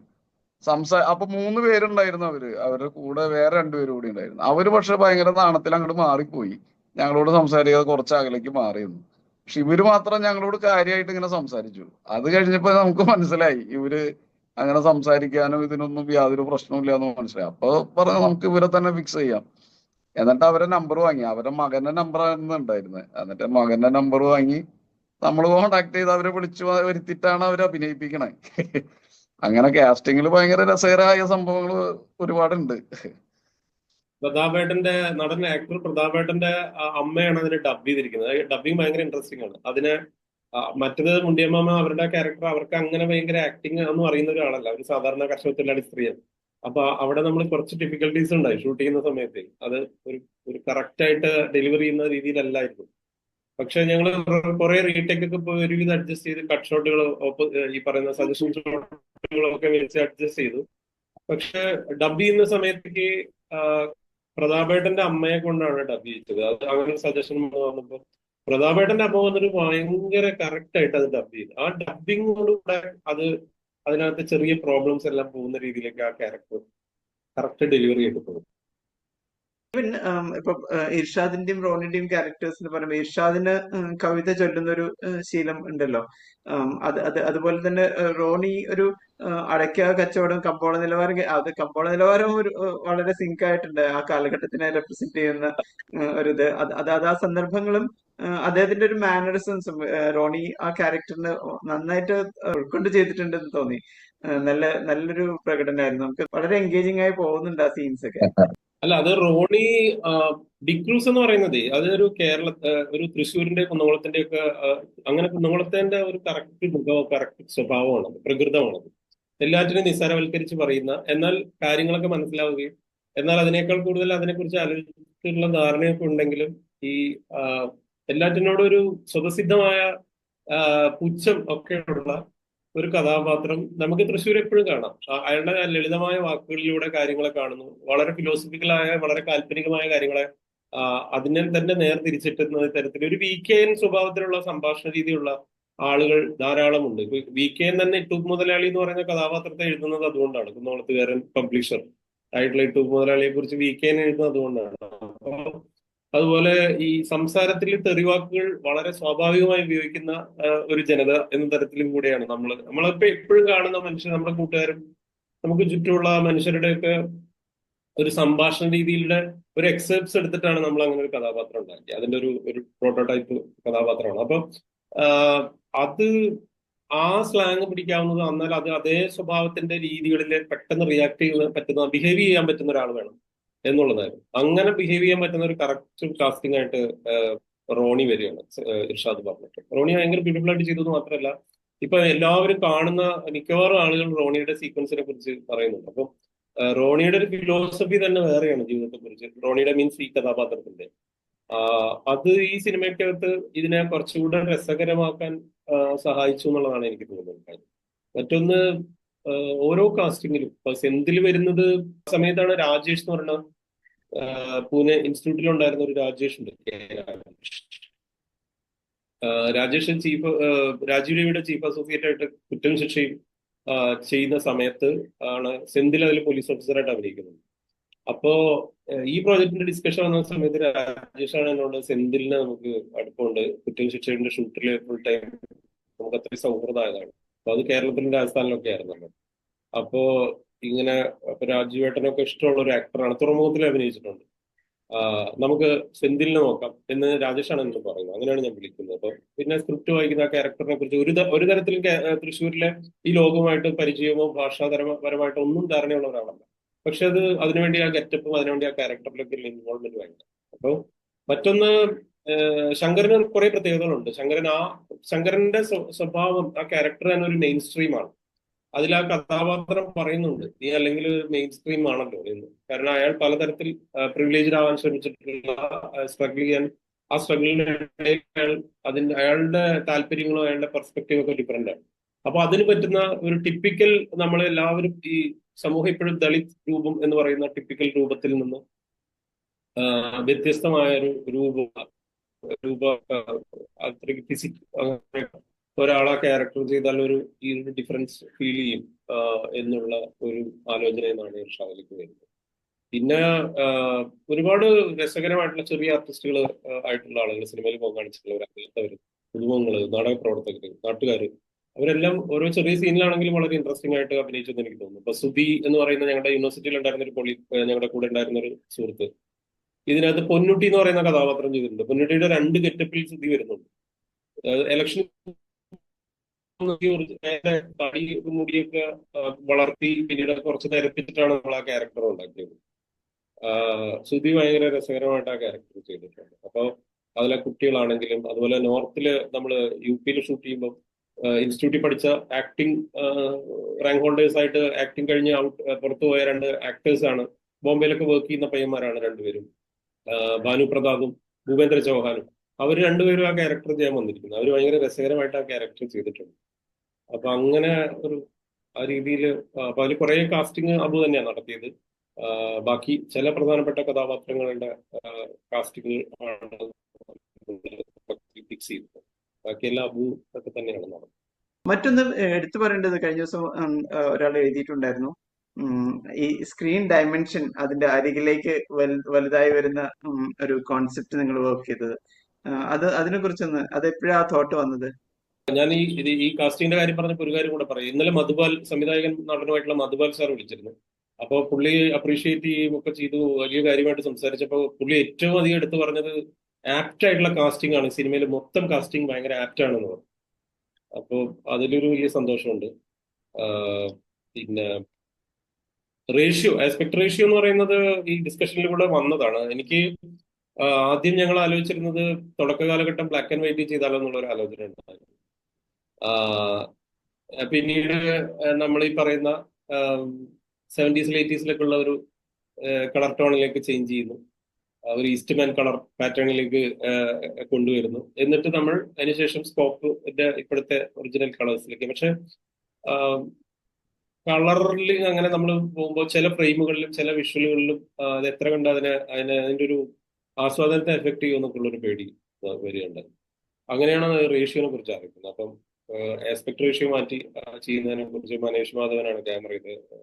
അപ്പൊ 3 പേരുണ്ടായിരുന്നു അവരുടെ കൂടെ വേറെ 2 പേരും കൂടി ഉണ്ടായിരുന്നു. അവര് പക്ഷെ ഭയങ്കര നാണത്തിൽ അങ്ങോട്ട് മാറിപ്പോയി, ഞങ്ങളോട് സംസാരിക്കാതെ കുറച്ച് അകലേക്ക് മാറിയിരുന്നു. പക്ഷെ ഇവര് മാത്രം ഞങ്ങളോട് കാര്യമായിട്ട് ഇങ്ങനെ സംസാരിച്ചു. അത് കഴിഞ്ഞപ്പോ നമുക്ക് മനസ്സിലായി ഇവര് അങ്ങനെ സംസാരിക്കാനും ഇതിനൊന്നും യാതൊരു പ്രശ്നമില്ല എന്ന് മനസ്സിലായി. അപ്പൊ പറഞ്ഞു നമുക്ക് ഇവരെ തന്നെ ഫിക്സ് ചെയ്യാം. എന്നിട്ട് അവരെ നമ്പർ വാങ്ങി. അവരുടെ മകന്റെ നമ്പറായിരുന്നു ഉണ്ടായിരുന്നത്. എന്നിട്ട് മകന്റെ നമ്പർ വാങ്ങി നമ്മൾ കോണ്ടാക്ട് ചെയ്ത് അവരെ വിളിച്ചു വരുത്തിയിട്ടാണ് അവരെ അഭിനയിപ്പിക്കണേ. അങ്ങനെ കാസ്റ്റിംഗിൽ ഭയങ്കര രസകരമായ സംഭവങ്ങൾ ഒരുപാടുണ്ട്. പ്രതാപേട്ടന്റെ ആക്ടർ പ്രതാപേട്ടന്റെ അമ്മയാണ് അതിനെ ഡബ് ചെയ്തിരിക്കുന്നത്. ഡബിങ് ഭയങ്കര ഇൻട്രസ്റ്റിംഗ് ആണ്. അതിനെ മറ്റത് മുണ്ടിയമ്മാമ അവരുടെ ക്യാരക്ടർ അവർക്ക് അങ്ങനെ ഭയങ്കര ആക്ടിങ് ഒന്നും അറിയുന്ന ഒരാളല്ല. ഒരു സാധാരണ കർഷകത്തൊഴിലാളി സ്ത്രീയാണ്. അപ്പൊ അവിടെ നമ്മൾ കുറച്ച് ഡിഫിക്കൽട്ടീസ് ഉണ്ടായി ഷൂട്ട് ചെയ്യുന്ന സമയത്ത്. അത് ഒരു കറക്റ്റ് ആയിട്ട് ഡെലിവറി ചെയ്യുന്ന രീതിയിലല്ലായിരുന്നു. പക്ഷെ ഞങ്ങൾ കുറെ റീടേക്ക് ഒക്കെ പോയി ഒരുവിധം അഡ്ജസ്റ്റ് ചെയ്ത് കട്ട് ഷോട്ടുകൾ ഈ പറയുന്ന സജഷൻ ഷോട്ടുകളൊക്കെ വെച്ച് അഡ്ജസ്റ്റ് ചെയ്തു. പക്ഷെ ഡബ് ചെയ്യുന്ന സമയത്തേക്ക് പ്രതാപേട്ടന്റെ അമ്മയെ കൊണ്ടാണ് ഡബ് ചെയ്തത്. അത് അങ്ങനെ സജഷൻ വന്നപ്പോ പ്രതാപേട്ടന്റെ അമ്മ വന്നിട്ട് ഭയങ്കര കറക്റ്റ് ആയിട്ട് അത് ഡബ് ചെയ്തു. ആ ഡബിങ്ങോടുകൂടെ അത് അതിനകത്ത് ചെറിയ പ്രോബ്ലംസ് എല്ലാം പോകുന്ന രീതിയിലേക്ക് ആ ക്യാരക്ടർ കറക്റ്റ് ഡെലിവറി ചെയ്ത് പോകും. ഇവൻ ഇപ്പൊ ഇർഷാദിന്റെയും റോണിന്റെയും ക്യാരക്ടേഴ്സ് എന്ന് പറയുമ്പോൾ ഇർഷാദിന് കവിത ചൊല്ലുന്ന ഒരു ശീലം ഉണ്ടല്ലോ. അതുപോലെ തന്നെ റോണി ഒരു അടയ്ക്ക കച്ചവടം കമ്പോള നിലവാരം അത് കമ്പോള നിലവാരം ഒരു വളരെ സിങ്ക് ആയിട്ടുണ്ട് ആ കാലഘട്ടത്തിനെ റെപ്രസെന്റ് ചെയ്യുന്ന ഒരു അത് ആ സന്ദർഭങ്ങളും അദ്ദേഹത്തിന്റെ ഒരു മാനറിസംസും റോണി ആ ക്യാരക്ടറിന് നന്നായിട്ട് ഉൾക്കൊണ്ട് ചെയ്തിട്ടുണ്ടെന്ന് തോന്നി. നല്ലൊരു പ്രകടനമായിരുന്നു. നമുക്ക് വളരെ എൻഗേജിങ് ആയി പോകുന്നുണ്ട് ആ സീൻസ് ഒക്കെ. അല്ല, അത് റോണി ബിഗ് ക്രൂസ് എന്ന് പറയുന്നത് അതൊരു ഒരു തൃശ്ശൂരിന്റെ കുന്നംകുളത്തിന്റെ ഒക്കെ അങ്ങനെ കുന്നംകുളത്തിന്റെ ഒരു കറക്റ്റ് മുഖം കറക്റ്റ് സ്വഭാവമാണത്, പ്രകൃതമാണത്. എല്ലാറ്റിനും നിസ്സാരവൽക്കരിച്ച് പറയുന്ന, എന്നാൽ കാര്യങ്ങളൊക്കെ മനസ്സിലാവുകയും എന്നാൽ അതിനേക്കാൾ കൂടുതൽ അതിനെക്കുറിച്ച് ആലോചിച്ചിട്ടുള്ള ധാരണയൊക്കെ ഉണ്ടെങ്കിലും ഈ എല്ലാറ്റിനോടും ഒരു സ്വതസിദ്ധമായ പുച്ഛം ഒക്കെ ഉള്ള ഒരു കഥാപാത്രം നമുക്ക് തൃശ്ശൂർ എപ്പോഴും കാണാം. അയാളുടെ ലളിതമായ വാക്കുകളിലൂടെ കാര്യങ്ങളെ കാണുന്നു. വളരെ ഫിലോസഫിക്കലായ വളരെ കാൽപ്പനികമായ കാര്യങ്ങളെ അതിനെ തന്നെ നേർതിരിച്ചിട്ടുന്ന തരത്തിൽ ഒരു VKN സ്വഭാവത്തിലുള്ള സംഭാഷണ രീതിയുള്ള ആളുകൾ ധാരാളമുണ്ട്. ഇപ്പൊ VKN തന്നെ ഇട്ടൂപ്പ് മുതലാളി എന്ന് പറയുന്ന കഥാപാത്രത്തെ എഴുതുന്നത് അതുകൊണ്ടാണ്. കുന്നോളത്തുകാരൻ പബ്ലിഷർ ആയിട്ടുള്ള ഇട്ടൂപ്പ് മുതലാളിയെ കുറിച്ച് VKN എഴുതുന്നത് അതുകൊണ്ടാണ്. അതുപോലെ ഈ സംസാരത്തിൽ തെറിവാക്കുകൾ വളരെ സ്വാഭാവികമായി ഉപയോഗിക്കുന്ന ഒരു ജനത എന്ന തരത്തിലും കൂടെയാണ് നമ്മളിപ്പോ എപ്പോഴും കാണുന്ന മനുഷ്യർ, നമ്മുടെ കൂട്ടുകാരും നമുക്ക് ചുറ്റുമുള്ള മനുഷ്യരുടെയൊക്കെ ഒരു സംഭാഷണ രീതിയിലുള്ള ഒരു എക്സെപ്റ്റ്സ് എടുത്തിട്ടാണ് നമ്മൾ അങ്ങനെ ഒരു കഥാപാത്രം ഉണ്ടാക്കിയത്. അതിന്റെ ഒരു പ്രോട്ടോടൈപ്പ് കഥാപാത്രമാണ്. അപ്പൊ അത് ആ സ്ലാങ് പിടിക്കാവുന്നത്, എന്നാൽ അത് അതേ സ്വഭാവത്തിന്റെ രീതികളിൽ പെട്ടെന്ന് റിയാക്ട് ചെയ്യാൻ പറ്റുന്ന, ബിഹേവ് ചെയ്യാൻ പറ്റുന്ന ഒരാൾ വേണം എന്നുള്ളതായിരുന്നു. അങ്ങനെ ബിഹേവ് ചെയ്യാൻ പറ്റുന്ന ഒരു കറക്റ്റ് കാസ്റ്റിംഗ് ആയിട്ട് റോണി വരികയാണ്. ഇർഷാദ് പറഞ്ഞിട്ട് റോണി ഭയങ്കര ബ്യൂട്ടിഫുൾ ആയിട്ട് ചെയ്തത് മാത്രമല്ല, ഇപ്പൊ എല്ലാവരും കാണുന്ന മിക്കവാറും ആളുകൾ റോണിയുടെ സീക്വൻസിനെ കുറിച്ച് പറയുന്നുണ്ട്. അപ്പം റോണിയുടെ ഒരു ഫിലോസഫി തന്നെ വേറെയാണ് ജീവിതത്തെ കുറിച്ച്. റോണിയുടെ മീൻസ് ഈ കഥാപാത്രത്തിന്റെ അത് ഈ സിനിമയ്ക്കകത്ത് ഇതിനെ കുറച്ചുകൂടെ രസകരമാക്കാൻ സഹായിച്ചു എന്നുള്ളതാണ് എനിക്ക് തോന്നുന്നത്. മറ്റൊന്ന്, ഓരോ കാസ്റ്റിംഗിലും ഇപ്പൊ സെന്തിൽ വരുന്നത് സമയത്താണ് രാജേഷ് എന്ന് പറയുന്ന പൂനെ ഇൻസ്റ്റിറ്റ്യൂട്ടിൽ ഉണ്ടായിരുന്ന ഒരു രാജേഷ് ഉണ്ട്. രാജേഷ് രാജീവ് രവിയുടെ ചീഫ് അസോസിയേറ്റ് ആയിട്ട് കുറ്റവും ശിക്ഷയും ചെയ്യുന്ന സമയത്ത് ആണ് സെന്തിൽ അതിൽ പോലീസ് ഓഫീസറായിട്ട് അഭിനയിക്കുന്നത്. അപ്പോ ഈ പ്രോജക്ടിന്റെ ഡിസ്കഷൻ വന്ന സമയത്ത് രാജേഷാണ് എന്നോട് സെന്തിലിനെ നമുക്ക് അടുപ്പമുണ്ട്, കുറ്റവും ശിക്ഷയുടെ ഷൂട്ടിൽ ഫുൾ ടൈം നമുക്ക് അത്രയും സൗഹൃദമായതാണ്. അപ്പൊ അത് കേരളത്തിലും രാജസ്ഥാനിലൊക്കെ ആയിരുന്നു. അപ്പോ ഇങ്ങനെ രാജീവേട്ടനൊക്കെ ഇഷ്ടമുള്ള ഒരു ആക്ടറാണ്, തുറമുഖത്തിൽ അഭിനയിച്ചിട്ടുണ്ട്, നമുക്ക് സെന്തിലിനെ നോക്കാം എന്ന് രാജേഷാണ് എന്നോട് പറയുന്നത്. അങ്ങനെയാണ് ഞാൻ വിളിക്കുന്നത്. അപ്പൊ പിന്നെ സ്ക്രിപ്റ്റ് വായിക്കുന്ന ആ ക്യാരക്ടറിനെ കുറിച്ച് ഒരു തരത്തിലും തൃശ്ശൂരിലെ ഈ ലോകവുമായിട്ട് പരിചയമോ ഭാഷാപരമായിട്ടോ ഒന്നും ധാരണയുള്ള ഒരാളല്ല. പക്ഷെ അതിനുവേണ്ടി ആ ഗെറ്റപ്പും അതിനുവേണ്ടി ആ ക്യാരക്ടറിലേക്ക് ഇൻവോൾവ്മെന്റ് വേണ്ട. അപ്പൊ മറ്റൊന്ന്, ശങ്കരന് കുറെ പ്രത്യേകതകളുണ്ട്. ശങ്കരന്റെ സ്വഭാവം, ആ ക്യാരക്ടർ തന്നെ ഒരു മെയിൻ സ്ട്രീമാണ്. അതിൽ ആ കഥാപാത്രം പറയുന്നുണ്ട്, നീ അല്ലെങ്കിൽ ഒരു മെയിൻ സ്ട്രീം ആണല്ലോ എന്ന്. കാരണം അയാൾ പലതരത്തിൽ പ്രിവിലേജ്ഡ് ആവാൻ ശ്രമിച്ചിട്ടുള്ള, സ്ട്രഗിൾ ചെയ്യാൻ, ആ സ്ട്രഗിളിനിടയിൽ അയാളുടെ താല്പര്യങ്ങളും അയാളുടെ പെർസ്പെക്റ്റീവ് ഒക്കെ ഡിഫറെന്റ് ആണ്. അപ്പൊ അതിന് പറ്റുന്ന ഒരു ടിപ്പിക്കൽ, നമ്മളെല്ലാവരും ഈ സമൂഹം ഇപ്പോഴും ദളിത് രൂപം എന്ന് പറയുന്ന ടിപ്പിക്കൽ രൂപത്തിൽ നിന്ന് വ്യത്യസ്തമായ ഒരു അത്രയ്ക്ക് ഫിസിക് ഒരാളെ ക്യാരക്ടർ ചെയ്താൽ ഈ ഒരു ഡിഫറൻസ് ഫീൽ ചെയ്യും എന്നുള്ള ഒരു ആലോചനയെന്നാണ് ഇർഷാദിലേക്ക് വരുന്നത്. പിന്നെ ഒരുപാട് രസകരമായിട്ടുള്ള ചെറിയ ആർട്ടിസ്റ്റുകൾ ആയിട്ടുള്ള ആളുകൾ സിനിമയിൽ പോകാൻ കാണിച്ചിട്ടുള്ളവർ, അല്ലാത്തവർ, പുതുമുഖങ്ങള്, നാടക പ്രവർത്തകര്, നാട്ടുകാര്, അവരെല്ലാം ഓരോ ചെറിയ സീനിലാണെങ്കിലും വളരെ ഇൻട്രസ്റ്റിംഗ് ആയിട്ട് അഭിനയിച്ചെന്ന് എനിക്ക് തോന്നുന്നു. ഇപ്പൊ സുധി എന്ന് പറയുന്ന ഞങ്ങളുടെ യൂണിവേഴ്സിറ്റിയിൽ ഉണ്ടായിരുന്ന ഒരു ഞങ്ങളുടെ കൂടെ ഉണ്ടായിരുന്ന ഒരു സുഹൃത്ത് ഇതിനകത്ത് പൊന്നുട്ടി എന്ന് പറയുന്ന കഥാപാത്രം ചെയ്തിട്ടുണ്ട്. പൊന്നുട്ടിയുടെ 2 ഗെറ്റപ്പിൽ സുധി വരുന്നുണ്ട്. ഇലക്ഷൻ തടി മുടിയൊക്കെ വളർത്തി പിന്നീട് കുറച്ച് നിരപ്പിച്ചിട്ടാണ് നമ്മൾ ആ ക്യാരക്ടർ ഉണ്ടാക്കിയത്. സുധി ഭയങ്കര രസകരമായിട്ട് ആ ക്യാരക്ടർ ചെയ്തിട്ടുണ്ട്. അപ്പോൾ അതിലെ കുട്ടികളാണെങ്കിലും, അതുപോലെ നോർത്തില് നമ്മൾ UP ഷൂട്ട് ചെയ്യുമ്പോൾ ഇൻസ്റ്റിറ്റ്യൂട്ടിൽ പഠിച്ച ആക്ടിങ് റാങ്ക് ഹോൾഡേഴ്സ് ആയിട്ട് ആക്ടിങ് കഴിഞ്ഞ് പുറത്തു പോയ 2 ആക്ടേഴ്സ് ആണ്. ബോംബെയിലൊക്കെ വർക്ക് ചെയ്യുന്ന പയ്യന്മാരാണ് രണ്ടുപേരും, ഭാനു പ്രതാപും ഭൂപേന്ദ്ര ചൗഹാനും. അവർ രണ്ടുപേരും ആ ക്യാരക്ടർ ചെയ്യാൻ വന്നിരിക്കുന്നത്. അവർ ഭയങ്കര രസകരമായിട്ട് ആ ക്യാരക്ടർ ചെയ്തിട്ടുണ്ട്. അപ്പൊ അങ്ങനെ ആ രീതിയിൽ അപ്പൊ അതിൽ കുറെ കാസ്റ്റിംഗ് അബു തന്നെയാണ് നടത്തിയത്. ബാക്കി ചില പ്രധാനപ്പെട്ട കഥാപാത്രങ്ങളുടെ കാസ്റ്റിംഗ് ആണ് ഫിക്സ് ചെയ്തത്. ബാക്കിയെല്ലാം അബു ഒക്കെ തന്നെയാണ് നടന്നത്. മറ്റൊന്ന് എടുത്തു പറയേണ്ടത്, കഴിഞ്ഞ ദിവസം ഒരാൾ എഴുതിയിട്ടുണ്ടായിരുന്നു, ഈ സ്ക്രീൻ ഡയമെൻഷൻ അതിന്റെ അരികിലേക്ക് വലുതായി വരുന്ന ഒരു കോൺസെപ്റ്റ് നിങ്ങൾ വർക്ക് ചെയ്തത്, അതിനെ കുറിച്ചൊന്ന്, അത് എപ്പോഴാ തോട്ട് വന്നത്? ഞാൻ ഈ കാസ്റ്റിംഗിന്റെ കാര്യം പറഞ്ഞപ്പോൾ ഒരു കാര്യം കൂടെ പറയാം. ഇന്നലെ മധുപാൽ, സംവിധായകൻ നടനുമായിട്ടുള്ള മധുപാൽ സാർ വിളിച്ചിരുന്നു. അപ്പോൾ പുള്ളി അപ്രീഷിയേറ്റ് ചെയ്യുകയൊക്കെ ചെയ്തു, വലിയ കാര്യമായിട്ട് സംസാരിച്ചപ്പോൾ പുള്ളി ഏറ്റവും അധികം എടുത്തു പറഞ്ഞത് ആപ്റ്റ് ആയിട്ടുള്ള കാസ്റ്റിംഗ് ആണ്, സിനിമയിൽ മൊത്തം കാസ്റ്റിംഗ് ഭയങ്കര ആപ്റ്റ് ആണെന്ന് പറഞ്ഞു. അപ്പോൾ അതിലൊരു വലിയ സന്തോഷമുണ്ട്. പിന്നെ റേഷ്യോ, ആസ്പെക്ട് റേഷ്യോ എന്ന് പറയുന്നത് ഈ ഡിസ്കഷനിലൂടെ വന്നതാണ്. എനിക്ക് ആദ്യം ഞങ്ങൾ ആലോചിച്ചിരുന്നത് തുടക്ക കാലഘട്ടം ബ്ലാക്ക് ആൻഡ് വൈറ്റ് ചെയ്താലോ എന്നുള്ള ഒരു ആലോചന ഉണ്ടായിരുന്നു. പിന്നീട് നമ്മൾ ഈ പറയുന്ന 70s 80s ഉള്ള ഒരു കളർ ടോണിലേക്ക് ചേഞ്ച് ചെയ്യുന്നു, ഒരു ഈസ്റ്റ്മാൻ കളർ പാറ്റേണിലേക്ക് കൊണ്ടുവരുന്നു. എന്നിട്ട് നമ്മൾ അതിനുശേഷം സ്കോപ്പിന്റെ ഇപ്പോഴത്തെ ഒറിജിനൽ കളേഴ്സിലേക്ക്. പക്ഷെ കളറിൽ അങ്ങനെ നമ്മൾ പോകുമ്പോൾ ചില ഫ്രെയിമുകളിലും ചില വിഷ്വലുകളിലും അത് എത്ര കണ്ട് അതിന്റെ ഒരു ആസ്വാദനത്തെ എഫക്ട് ചെയ്യുമെന്നൊക്കെയുള്ള ഒരു പേടി വരികയുണ്ടായി. അങ്ങനെയാണ് റേഷ്യോനെ കുറിച്ച് അറിയിക്കുന്നത്. അപ്പം ആസ്പെക്ട് റേഷ്യോ മാറ്റി ചെയ്യുന്നതിനെ കുറിച്ച് മനീഷ് മാധവനാണ് ക്യാമറ ചെയ്തത്.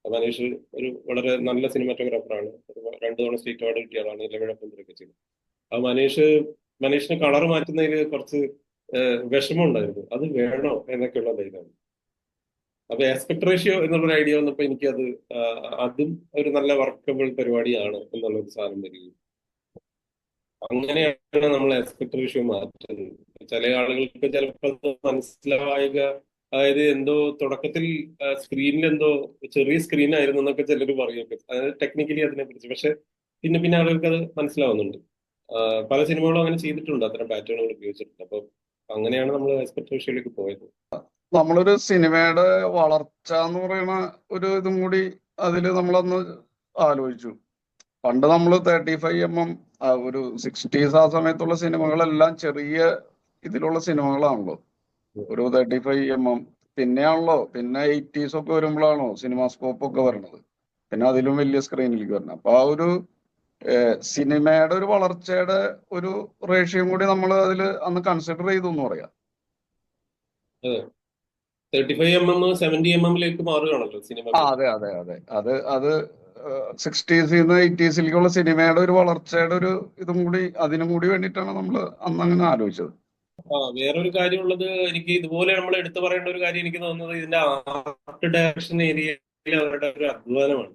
മനീഷ് ഒരു വളരെ നല്ല സിനിമാറ്റോഗ്രാഫറാണ്. 2 തവണ സ്റ്റേറ്റ് അവാർഡ് കിട്ടിയ ആളാണ്. ഇലവിഴപ്പന്തിരൊക്കെ ചെയ്തത്. അപ്പൊ മനീഷിന് കളർ മാറ്റുന്നതിൽ കുറച്ച് വിഷമം ഉണ്ടായിരുന്നു. അത് വേണോ എന്നൊക്കെയുള്ള ധൈര്യമാണ്. അപ്പൊ ആസ്പെക്ട് റേഷ്യോ എന്നുള്ളൊരു ഐഡിയ വന്നപ്പോ എനിക്കത് അതും ഒരു നല്ല വർക്കബിൾ പരിപാടിയാണ് എന്നുള്ളൊരു സാധനം വരികയും അങ്ങനെയാണ് നമ്മൾ ആസ്പെക്ട് റേഷ്യോ മാറ്റുന്നത്. ചില ആളുകൾക്ക് ചിലപ്പോൾ മനസ്സിലാവുക, അതായത് എന്തോ തുടക്കത്തിൽ സ്ക്രീനിൽ എന്തോ ചെറിയ സ്ക്രീൻ ആയിരുന്നു എന്നൊക്കെ ചിലർ പറയുമൊക്കെ, അതായത് ടെക്നിക്കലി അതിനെ കുറിച്ച്. പക്ഷെ പിന്നെ ആളുകൾക്ക് അത് മനസ്സിലാവുന്നുണ്ട്. പല സിനിമകളും അങ്ങനെ ചെയ്തിട്ടുണ്ട്, അത്തരം പാറ്റേണുകൾ ഉപയോഗിച്ചിട്ടുണ്ട്. അപ്പൊ അങ്ങനെയാണ് നമ്മൾ ആസ്പെക്ട് റേഷ്യോയിലേക്ക് പോയത്. നമ്മളൊരു സിനിമയുടെ വളർച്ച എന്ന് പറയുന്ന ഒരു ഇതും കൂടി അതില് നമ്മളൊന്ന് ആലോചിച്ചു. പണ്ട് നമ്മൾ 35mm ഒരു 60s ആ സമയത്തുള്ള സിനിമകളെല്ലാം ചെറിയ ഇതിലുള്ള സിനിമകളാണല്ലോ, ഒരു 35mm. പിന്നെ 80s ഒക്കെ വരുമ്പോഴാണോ സിനിമാ സ്കോപ്പ് ഒക്കെ വരണത്, പിന്നെ അതിലും വലിയ സ്ക്രീനിലേക്ക് വരണം. അപ്പൊ ആ ഒരു സിനിമയുടെ ഒരു വളർച്ചയുടെ ഒരു റേഷ്യം കൂടി നമ്മൾ അതിൽ അന്ന് കൺസിഡർ ചെയ്തു എന്ന് പറയാം. 35mm 70mm മാറുകയാണല്ലോ cinema. അതെ. അത് 60s 80s സിനിമയുടെ ഒരു വളർച്ചയുടെ ഒരു ഇതും കൂടി അതിനും കൂടി വേണ്ടിയിട്ടാണ് നമ്മൾ അന്ന് അങ്ങനെ ആലോചിച്ചത്. വേറൊരു കാര്യമുള്ളത്, എനിക്ക് ഇതുപോലെ നമ്മൾ എടുത്തു പറയേണ്ട ഒരു കാര്യം എനിക്ക് തോന്നുന്നത് ഇതിന്റെ ആർട്ട് ഡയറക്ഷൻ ഏരിയയിൽ അവരുടെ ഒരു അധ്വാനമാണ്.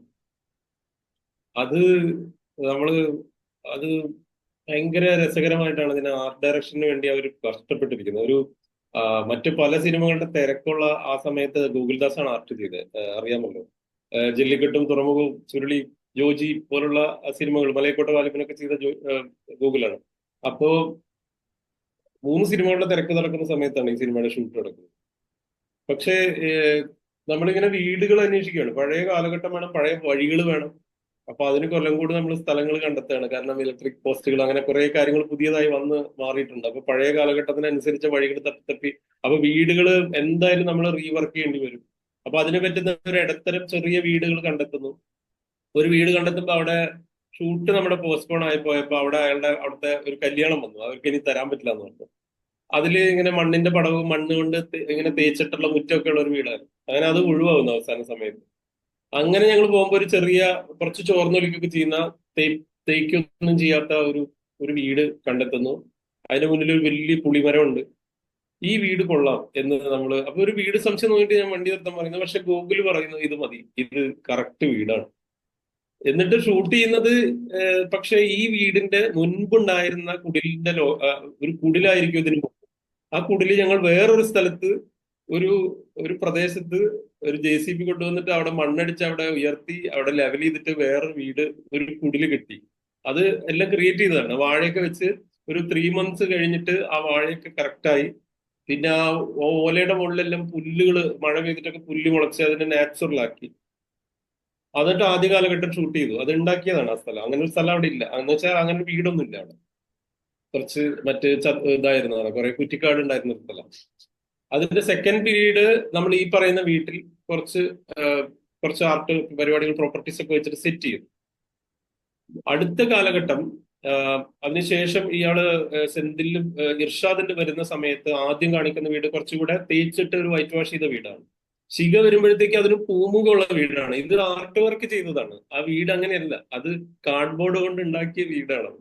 അത് ഭയങ്കര രസകരമായിട്ടാണ് ഇതിന് ആർട്ട് ഡയറക്ഷന് വേണ്ടി അവർ കഷ്ടപ്പെട്ടിരിക്കുന്നത്. മറ്റു പല സിനിമകളുടെ തിരക്കുള്ള ആ സമയത്ത് ഗൂഗിൾദാസാണ് ആർട്ട് ചെയ്തത്, അറിയാമല്ലോ. ജല്ലിക്കെട്ടും തുറമുഖവും ചുരുളി ജോജി പോലുള്ള സിനിമകൾ, മലയക്കോട്ട വാലിബനൊക്കെ ചെയ്ത ഗൂഗിളാണ്. അപ്പോ 3 സിനിമകളുടെ തിരക്ക് നടക്കുന്ന സമയത്താണ് ഈ സിനിമയുടെ ഷൂട്ട് നടക്കുന്നത്. പക്ഷേ നമ്മളിങ്ങനെ വീടുകൾ അന്വേഷിക്കുകയാണ്. പഴയ കാലഘട്ടം വേണം, പഴയ വഴികൾ വേണം. അപ്പൊ അതിന് കൊല്ലം കൂടി നമ്മൾ സ്ഥലങ്ങൾ കണ്ടെത്തുകയാണ്. കാരണം ഇലക്ട്രിക് പോസ്റ്റുകൾ അങ്ങനെ കുറെ കാര്യങ്ങൾ പുതിയതായി വന്ന് മാറിയിട്ടുണ്ട്. അപ്പൊ പഴയ കാലഘട്ടത്തിനനുസരിച്ച വഴികൾ തപ്പി അപ്പൊ വീടുകൾ എന്തായാലും നമ്മൾ റീവർക്ക് ചെയ്യേണ്ടി വരും. അപ്പൊ അതിനെ പറ്റുന്ന ഒരു ഇടത്തരം ചെറിയ വീടുകൾ കണ്ടെത്തുന്നു. ഒരു വീട് കണ്ടെത്തുമ്പോൾ അവിടെ ഷൂട്ട് നമ്മുടെ പോസ്റ്റ്പോൺ ആയി പോയപ്പോ അവിടുത്തെ ഒരു കല്യാണം വന്നു. അവർക്ക് ഇനി തരാൻ പറ്റില്ല എന്ന് പറഞ്ഞു. അതില് ഇങ്ങനെ മണ്ണിന്റെ പടവും മണ്ണ് കൊണ്ട് ഇങ്ങനെ തേച്ചിട്ടുള്ള മുറ്റമൊക്കെ ഉള്ള ഒരു വീടായിരുന്നു. അങ്ങനെ അത് ഒഴിവാകുന്നു അവസാന സമയത്ത്. അങ്ങനെ ഞങ്ങൾ പോകുമ്പോൾ ഒരു കുറച്ച് ചോർന്നൊലിക്കൊക്കെ ചെയ്യുന്ന തേക്കൊന്നും ചെയ്യാത്ത ഒരു വീട് കണ്ടെത്തുന്നു. അതിന്റെ മുന്നിൽ ഒരു വലിയ പുളിമരം ഉണ്ട്. ഈ വീട് കൊള്ളാം എന്ന് അപ്പൊ ഒരു വീട് സംശയം നോക്കിയിട്ട് ഞാൻ വണ്ടി നിർത്താൻ പറയുന്നു. പക്ഷെ ഗൂഗിൾ പറയുന്നു ഇത് മതി, ഇത് കറക്റ്റ് വീടാണ്. എന്നിട്ട് ഷൂട്ട് ചെയ്യുന്നത് പക്ഷെ ഈ വീടിന്റെ മുൻപുണ്ടായിരുന്ന കുടിലിന്റെ ഒരു കുടിലായിരിക്കും ഇതിന് മുമ്പ്. ആ കുടില് ഞങ്ങൾ വേറൊരു സ്ഥലത്ത് ഒരു പ്രദേശത്ത് ഒരു JCB കൊണ്ടുവന്നിട്ട് അവിടെ മണ്ണടിച്ച് അവിടെ ഉയർത്തി അവിടെ ലെവൽ ചെയ്തിട്ട് വേറൊരു വീട്, ഒരു കുടില് കെട്ടി. അത് എല്ലാം ക്രിയേറ്റ് ചെയ്തതാണ്. വാഴയൊക്കെ വെച്ച് ഒരു 3 months കഴിഞ്ഞിട്ട് ആ വാഴയൊക്കെ കറക്റ്റായി. പിന്നെ ആ ഓലയുടെ മുകളിലെല്ലാം പുല്ലുകൾ, മഴ പെയ്തിട്ടൊക്കെ പുല്ല് മുളച്ച് അതിനെ നാച്ചുറൽ ആക്കി. എന്നിട്ട് ആദ്യ കാലഘട്ടം ഷൂട്ട് ചെയ്തു. അത് ഉണ്ടാക്കിയതാണ് ആ സ്ഥലം. അങ്ങനെ ഒരു സ്ഥലം അവിടെ ഇല്ല. എന്ന് വെച്ചാൽ അങ്ങനെ ഒരു വീടൊന്നും ഇല്ല അവിടെ. കുറച്ച് ഇതായിരുന്നതാണ്, കുറെ കുറ്റിക്കാട് ഉണ്ടായിരുന്ന ഒരു സ്ഥലം. അതിന്റെ സെക്കൻഡ് പീരീഡ് നമ്മൾ ഈ പറയുന്ന വീട്ടിൽ കുറച്ച് കുറച്ച് ആർട്ട് പരിപാടികൾ പ്രോപ്പർട്ടീസ് ഒക്കെ വെച്ചിട്ട് സെറ്റ് ചെയ്യും. അടുത്ത കാലഘട്ടം അതിനുശേഷം ഇയാള് സെന്തിലും ഇർഷാദിന്റെ വരുന്ന സമയത്ത് ആദ്യം കാണിക്കുന്ന വീട് കുറച്ചുകൂടെ തേച്ചിട്ട് ഒരു വൈറ്റ് വാഷ് ചെയ്ത വീടാണ്. ശിഖ വരുമ്പോഴത്തേക്ക് അതിന് പൂമുഖമുള്ള വീടാണ്. ഇത് ആർട്ട് വർക്ക് ചെയ്തതാണ്. ആ വീട് അങ്ങനെയല്ല, അത് കാർഡ്ബോർഡ് കൊണ്ട് ഉണ്ടാക്കിയ വീടാണ്.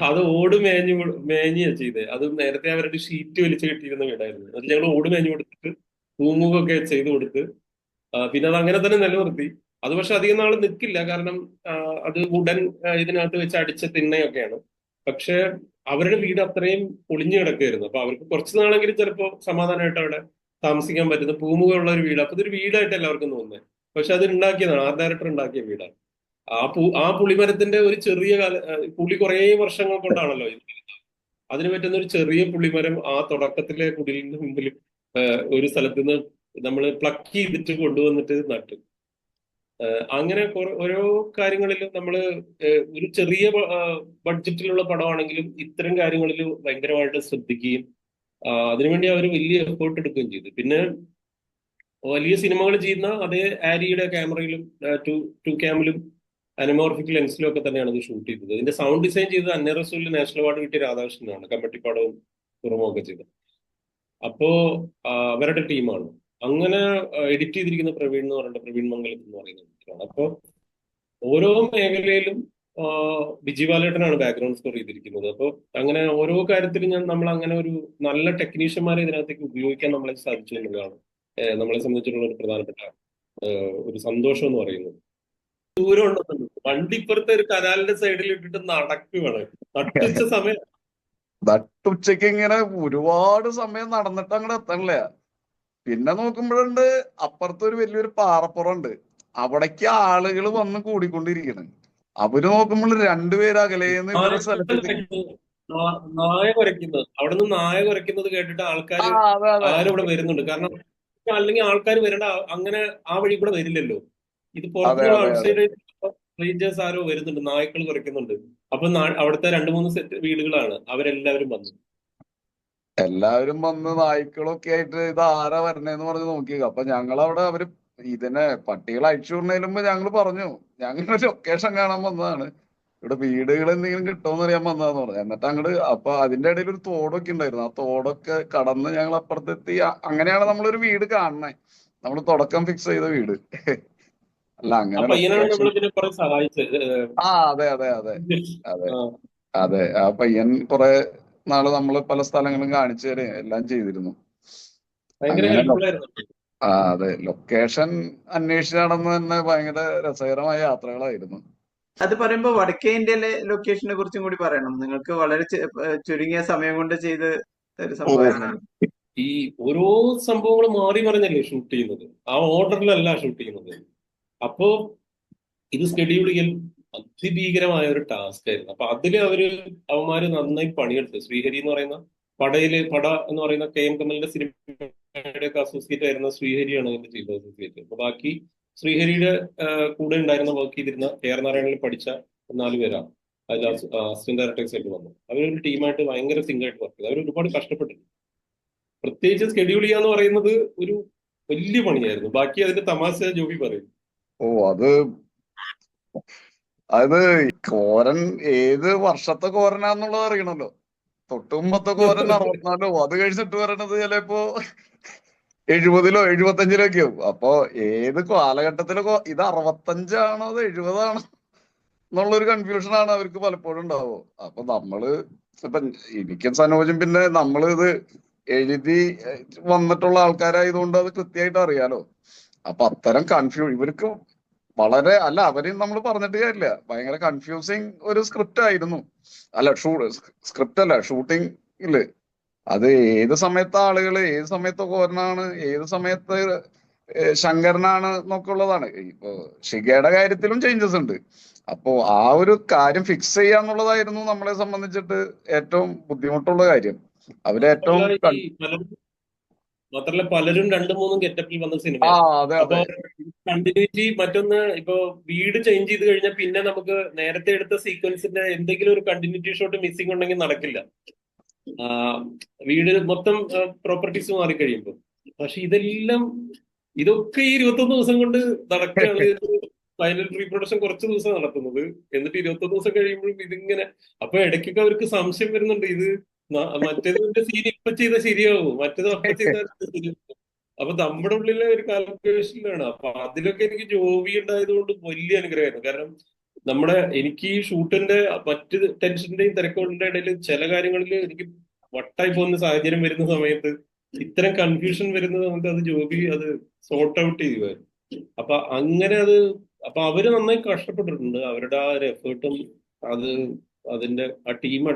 അത് ഓട് മേഞ്ഞാ ചെയ്തത്. അത് നേരത്തെ അവരുടെ ഷീറ്റ് വലിച്ചു കെട്ടിയിരുന്ന വീടായിരുന്നു. അത് ഞങ്ങൾ ഓട് മേഞ്ഞു കൊടുത്തിട്ട് പൂമുഖമൊക്കെ ചെയ്ത് കൊടുത്ത് പിന്നെ അത് അങ്ങനെ തന്നെ നിലനിർത്തി. അത് പക്ഷെ അധികം നാൾ നിൽക്കില്ല, കാരണം അത് വുഡൻ ഇതിനകത്ത് വെച്ച് അടിച്ച തിണ്ണയൊക്കെയാണ്. പക്ഷെ അവരുടെ വീട് അത്രയും പൊളിഞ്ഞു കിടക്കുകയായിരുന്നു. അപ്പൊ അവർക്ക് കുറച്ച് നാളെങ്കിലും ചിലപ്പോൾ സമാധാനമായിട്ട് അവിടെ താമസിക്കാൻ പറ്റുന്ന പൂമുഖമുള്ള ഒരു വീട്. അപ്പൊ ഇതൊരു വീടായിട്ട് എല്ലാവർക്കും തോന്നുന്നത്. പക്ഷെ അത് ഉണ്ടാക്കിയതാണ്, ആർട്ട് ഡയറക്ടർ ഉണ്ടാക്കിയ വീടാണ്. ആ പുളിമരത്തിന്റെ ഒരു ചെറിയ പുളി കുറേ വർഷങ്ങൾ കൊണ്ടാണല്ലോ ഇത്. അതിന് പറ്റുന്ന ഒരു ചെറിയ പുളിമരം ആ തുടക്കത്തിലെ കുടിലിന്റെ മുമ്പിൽ ഒരു സ്ഥലത്ത് നിന്ന് നമ്മൾ പ്ലക്ക് ചെയ്തിട്ട് കൊണ്ടുവന്നിട്ട് നട്ടു. അങ്ങനെ ഓരോ കാര്യങ്ങളിലും നമ്മൾ ഒരു ചെറിയ ബഡ്ജറ്റിലുള്ള പടമാണെങ്കിലും ഇത്തരം കാര്യങ്ങളിൽ ഭയങ്കരമായിട്ട് ശ്രദ്ധിക്കുകയും അതിനുവേണ്ടി അവർ വലിയ എഫേർട്ട് എടുക്കുകയും ചെയ്തു. പിന്നെ വലിയ സിനിമകൾ ചെയ്യുന്ന അതേ ആരിയുടെ ക്യാമറയിലും ടു ക്യാമിലും അനമോർഫിക് ലെൻസിലും ഒക്കെ തന്നെയാണ് ഇത് ഷൂട്ട് ചെയ്തത്. ഇതിന്റെ സൗണ്ട് ഡിസൈൻ ചെയ്തത് അന്ന റസൂലിന് നാഷണൽ അവാർഡ് കിട്ടിയ രാധാകൃഷ്ണനാണ്, കമ്മട്ടിപ്പാടവും തുറമുഖമൊക്കെ ചെയ്തത്. അപ്പോ അവരുടെ ടീമാണ്. അങ്ങനെ എഡിറ്റ് ചെയ്തിരിക്കുന്ന പ്രവീൺ എന്ന് പറയുന്നത് പ്രവീൺ മംഗലത്ത് എന്ന് പറയുന്ന വ്യക്തിയാണ്. അപ്പോ ഓരോ മേഖലയിലും ബിജി ബാലേട്ടനാണ് ബാക്ക്ഗ്രൗണ്ട് സ്കോർ ചെയ്തിരിക്കുന്നത്. അപ്പോൾ അങ്ങനെ ഓരോ കാര്യത്തിലും നമ്മൾ അങ്ങനെ ഒരു നല്ല ടെക്നീഷ്യന്മാരെ ഇതിനകത്തേക്ക് ഉപയോഗിക്കാൻ നമ്മളെ സാധിച്ചു എന്നുള്ളതാണ് നമ്മളെ സംബന്ധിച്ചിട്ടുള്ള ഒരു പ്രധാനപ്പെട്ട ഒരു സന്തോഷം എന്ന് പറയുന്നത്. ദൂരം ഉണ്ടെന്നുണ്ട്, വണ്ടി ഇപ്പുറത്തെ ഒരു കനാലിന്റെ സൈഡിൽ ഇട്ടിട്ട് നടക്കുകയാണ്. നട്ടുച്ച സമയം നട്ടുച്ചയ്ക്ക് ഇങ്ങനെ ഒരുപാട് സമയം നടന്നിട്ട് അങ്ങോട്ട് എത്തണില്ല. പിന്നെ നോക്കുമ്പോഴുണ്ട് അപ്പുറത്ത് ഒരു വലിയൊരു പാറപ്പുറമുണ്ട്, അവിടേക്ക് ആളുകൾ വന്ന് കൂടിക്കൊണ്ടിരിക്കണ്. അവര് നോക്കുമ്പോൾ രണ്ടുപേര് അകലേന്ന് ഇവരുടെ സ്ഥലത്തേക്ക് നായ കുരയ്ക്കുന്നത്, അവിടെ നിന്ന് നായ കുരയ്ക്കുന്നത് കേട്ടിട്ട് ആൾക്കാർ അതെ അതെ ആരും ഇവിടെ വരുന്നുണ്ട്. കാരണം അല്ലെങ്കിൽ ആൾക്കാർ വരേണ്ട അങ്ങനെ ആ വഴി കൂടെ വരില്ലല്ലോ. ഇത് പുറത്തുനിന്ന് അതെ ഔട്ട്സൈഡ് റേഞ്ചേഴ്സ് ആരോ വരുന്നുണ്ട്, നായ്ക്കൾ കുറയ്ക്കുന്നുണ്ട്. അപ്പൊ അവിടുത്തെ 2-3 സെറ്റ് വീടുകളാണ്, അവരെല്ലാവരും വന്നു. എല്ലാവരും വന്ന് നായ്ക്കളൊക്കെ ആയിട്ട് ഇത് ആരാ വരണേന്ന് പറഞ്ഞ് നോക്കിയത്. അപ്പൊ ഞങ്ങളവിടെ അവര് ഇതിനെ പട്ടികളെ അഴിച്ചു വിടുന്നതിന് മുമ്പ് ഞങ്ങൾ പറഞ്ഞു, ഞങ്ങൾ ലൊക്കേഷൻ കാണാൻ വന്നതാണ്, ഇവിടെ വീടുകൾ എന്തെങ്കിലും കിട്ടുമെന്ന് അറിയാൻ വന്നതാന്ന് പറഞ്ഞു. എന്നിട്ട് അങ്ങോട്ട് അപ്പൊ അതിന്റെ ഇടയിൽ ഒരു തോടൊക്കെ ഉണ്ടായിരുന്നു, ആ തോടൊക്കെ കടന്ന് ഞങ്ങൾ അപ്പുറത്തെത്തി. അങ്ങനെയാണ് നമ്മളൊരു വീട് കാണണേ, നമ്മൾ തുടക്കം ഫിക്സ് ചെയ്ത വീട്. അല്ല ആ അങ്ങനെ പയ്യനാണ് ലൊക്കേഷൻ. നമ്മൾ ഇതിനെ കുറെ സഹായിച്ചത്. അതെ അതെ അതെ അതെ അതെ. ആ പയ്യൻ കുറെ നാള് നമ്മള് പല സ്ഥലങ്ങളും കാണിച്ചു തരും എല്ലാം ചെയ്തിരുന്നു. ഭയങ്കര അങ്ങനെ ഹെൽപ്ഫുൾ ആയിരുന്നു. അതെ, ലൊക്കേഷൻ അന്വേഷിച്ച് നടന്ന് തന്നെ ഭയങ്കര രസകരമായ യാത്രകളായിരുന്നു. അത് പറയുമ്പോൾ വടക്കേ ഇന്ത്യയിലെ ലൊക്കേഷനെ കുറിച്ചും കൂടി പറയണം. നിങ്ങൾക്ക് വളരെ ചുരുങ്ങിയ സമയം കൊണ്ട് ചെയ്ത് ഒരു ഓ സംഭവമായിരുന്നു. ഈ ഓരോ സംഭവങ്ങൾ മാറി മറിഞ്ഞല്ലേ ഷൂട്ട് ചെയ്യുന്നത്, ആ ഓർഡറിലല്ല ഷൂട്ട് ചെയ്യുന്നത്. അപ്പോ ഇത് ഷെഡ്യൂൾ ചെയ്യാൻ അതിഭീകരമായ ഒരു ടാസ്ക് ആയിരുന്നു. അപ്പൊ അതില് അവന്മാര് നന്നായി പണിയെടുത്തു. ശ്രീഹരി എന്ന് പറയുന്ന പട എന്ന് പറയുന്ന KM കമലിന്റെ സിനിമയുടെ ഒക്കെ അസോസിയേറ്റ് ആയിരുന്ന ശ്രീഹരിയാണ് ഇതിന്റെ ചീഫ് അസോസിയേറ്റ്. അപ്പൊ ബാക്കി ശ്രീഹരിയുടെ കൂടെ ഉണ്ടായിരുന്ന വർക്ക് ചെയ്തിരുന്ന KR നാരായണനിൽ പഠിച്ച 4 പേരാണ് അതിൽ അസിസ്റ്റന്റ് ഡയറക്ടേഴ്സ് ആയിട്ട് വന്നു. അവരൊരു ടീമായിട്ട് ഭയങ്കര സിംഗായിട്ട് വർക്ക് ചെയ്തു. അവർ ഒരുപാട് കഷ്ടപ്പെട്ടിട്ടുണ്ട്. പ്രത്യേകിച്ച് ഷെഡ്യൂൾ ചെയ്യാന്ന് പറയുന്നത് ഒരു വലിയ പണിയായിരുന്നു. ബാക്കി അതിന്റെ തമാശ ജോബി പറയും. അത് അത് കോരൻ ഏത് വർഷത്തെ കോരനാന്നുള്ളത് അറിയണല്ലോ. തൊട്ടുമുമ്പത്തെ കോരൻ 64, അത് കഴിച്ചിട്ട് വരണത് ചിലപ്പോ 70-ലോ 75-ലോ ഒക്കെ ആവും. അപ്പൊ ഏത് കാലഘട്ടത്തിലെ ഇത് 65 അത് 70 എന്നുള്ളൊരു കൺഫ്യൂഷനാണ് അവർക്ക് പലപ്പോഴും ഉണ്ടാവുക. അപ്പൊ നമ്മള് ഇപ്പൊ എനിക്കും സനോജും പിന്നെ നമ്മള് ഇത് എഴുതി വന്നിട്ടുള്ള ആൾക്കാരായതുകൊണ്ട് അത് കൃത്യമായിട്ട് അറിയാലോ. അപ്പൊ അത്തരം ഇവർക്ക് വളരെ അവരെയും നമ്മൾ പറഞ്ഞിട്ട് കാര്യമില്ല, ഭയങ്കര കൺഫ്യൂസിങ് ഒരു സ്ക്രിപ്റ്റ് ആയിരുന്നു. സ്ക്രിപ്റ്റ് അല്ല, ഷൂട്ടിംഗ് ഇല്ലേ. അത് ഏത് സമയത്ത് ആളുകള്, ഏത് സമയത്ത് കോരനാണ്, ഏത് സമയത്ത് ശങ്കരനാണ് എന്നൊക്കെ ഉള്ളതാണ്. ഇപ്പൊ ഷിഗയുടെ കാര്യത്തിലും ചേഞ്ചസ് ഉണ്ട്. അപ്പോ ആ ഒരു കാര്യം ഫിക്സ് ചെയ്യാന്നുള്ളതായിരുന്നു നമ്മളെ സംബന്ധിച്ചിട്ട് ഏറ്റവും ബുദ്ധിമുട്ടുള്ള കാര്യം. അവരേറ്റവും മാത്രല്ല പലരും 2-3 ഗെറ്റപ്പിൽ വന്ന അതെ സിനിമയാണ്. അപ്പൊ അതെ കണ്ടിന്യൂറ്റി മറ്റൊന്ന്, ഇപ്പൊ വീട് ചേഞ്ച് ചെയ്ത് കഴിഞ്ഞാൽ പിന്നെ നമുക്ക് നേരത്തെ എടുത്ത സീക്വൻസിന്റെ എന്തെങ്കിലും ഒരു കണ്ടിന്യൂറ്റി ഷോട്ട് മിസ്സിംഗ് ഉണ്ടെങ്കിൽ നടക്കില്ല. വീട് മൊത്തം പ്രോപ്പർട്ടീസ് മാറിക്കഴിയുമ്പോൾ. പക്ഷെ ഇതെല്ലാം ഇതൊക്കെ ഈ 21 ദിവസം കൊണ്ട് നടക്കുകയാണ്. ഫൈനൽ പ്രീ പ്രൊഡക്ഷൻ കുറച്ച് ദിവസം നടത്തുന്നത്, എന്നിട്ട് 21 ദിവസം കഴിയുമ്പോഴും ഇതിങ്ങനെ. അപ്പൊ ഇടയ്ക്കൊക്കെ അവർക്ക് സംശയം വരുന്നുണ്ട്, ഇത് മറ്റേതിന്റെ സീൻ ഇപ്പൊ ചെയ്താൽ ശരിയാവും, മറ്റേത് അപ്പൊ ചെയ്താൽ ശരിയാവും. അപ്പൊ നമ്മുടെ ഉള്ളിലെ ഒരു കാൽക്കുലേഷനിലാണ്. അപ്പൊ അതിലൊക്കെ എനിക്ക് ജോബി ഉണ്ടായതുകൊണ്ട് വലിയ അനുഗ്രഹമായിരുന്നു. കാരണം എനിക്ക് ഈ ഷൂട്ടിന്റെ മറ്റ് ടെൻഷന്റെയും തിരക്കുകളുടെ ഇടയിൽ ചില കാര്യങ്ങളിൽ എനിക്ക് വട്ടായി പോകുന്ന സാഹചര്യം വരുന്ന സമയത്ത്, ഇത്തരം കൺഫ്യൂഷൻ വരുന്ന സമയത്ത് അത് ജോബി അത് സോർട്ട് ഔട്ട് ചെയ്യുമായിരുന്നു. അപ്പൊ അങ്ങനെ അപ്പൊ അവര് നന്നായി കഷ്ടപ്പെട്ടിട്ടുണ്ട്. അവരുടെ ആ ഒരു എഫേർട്ടും അത് ആ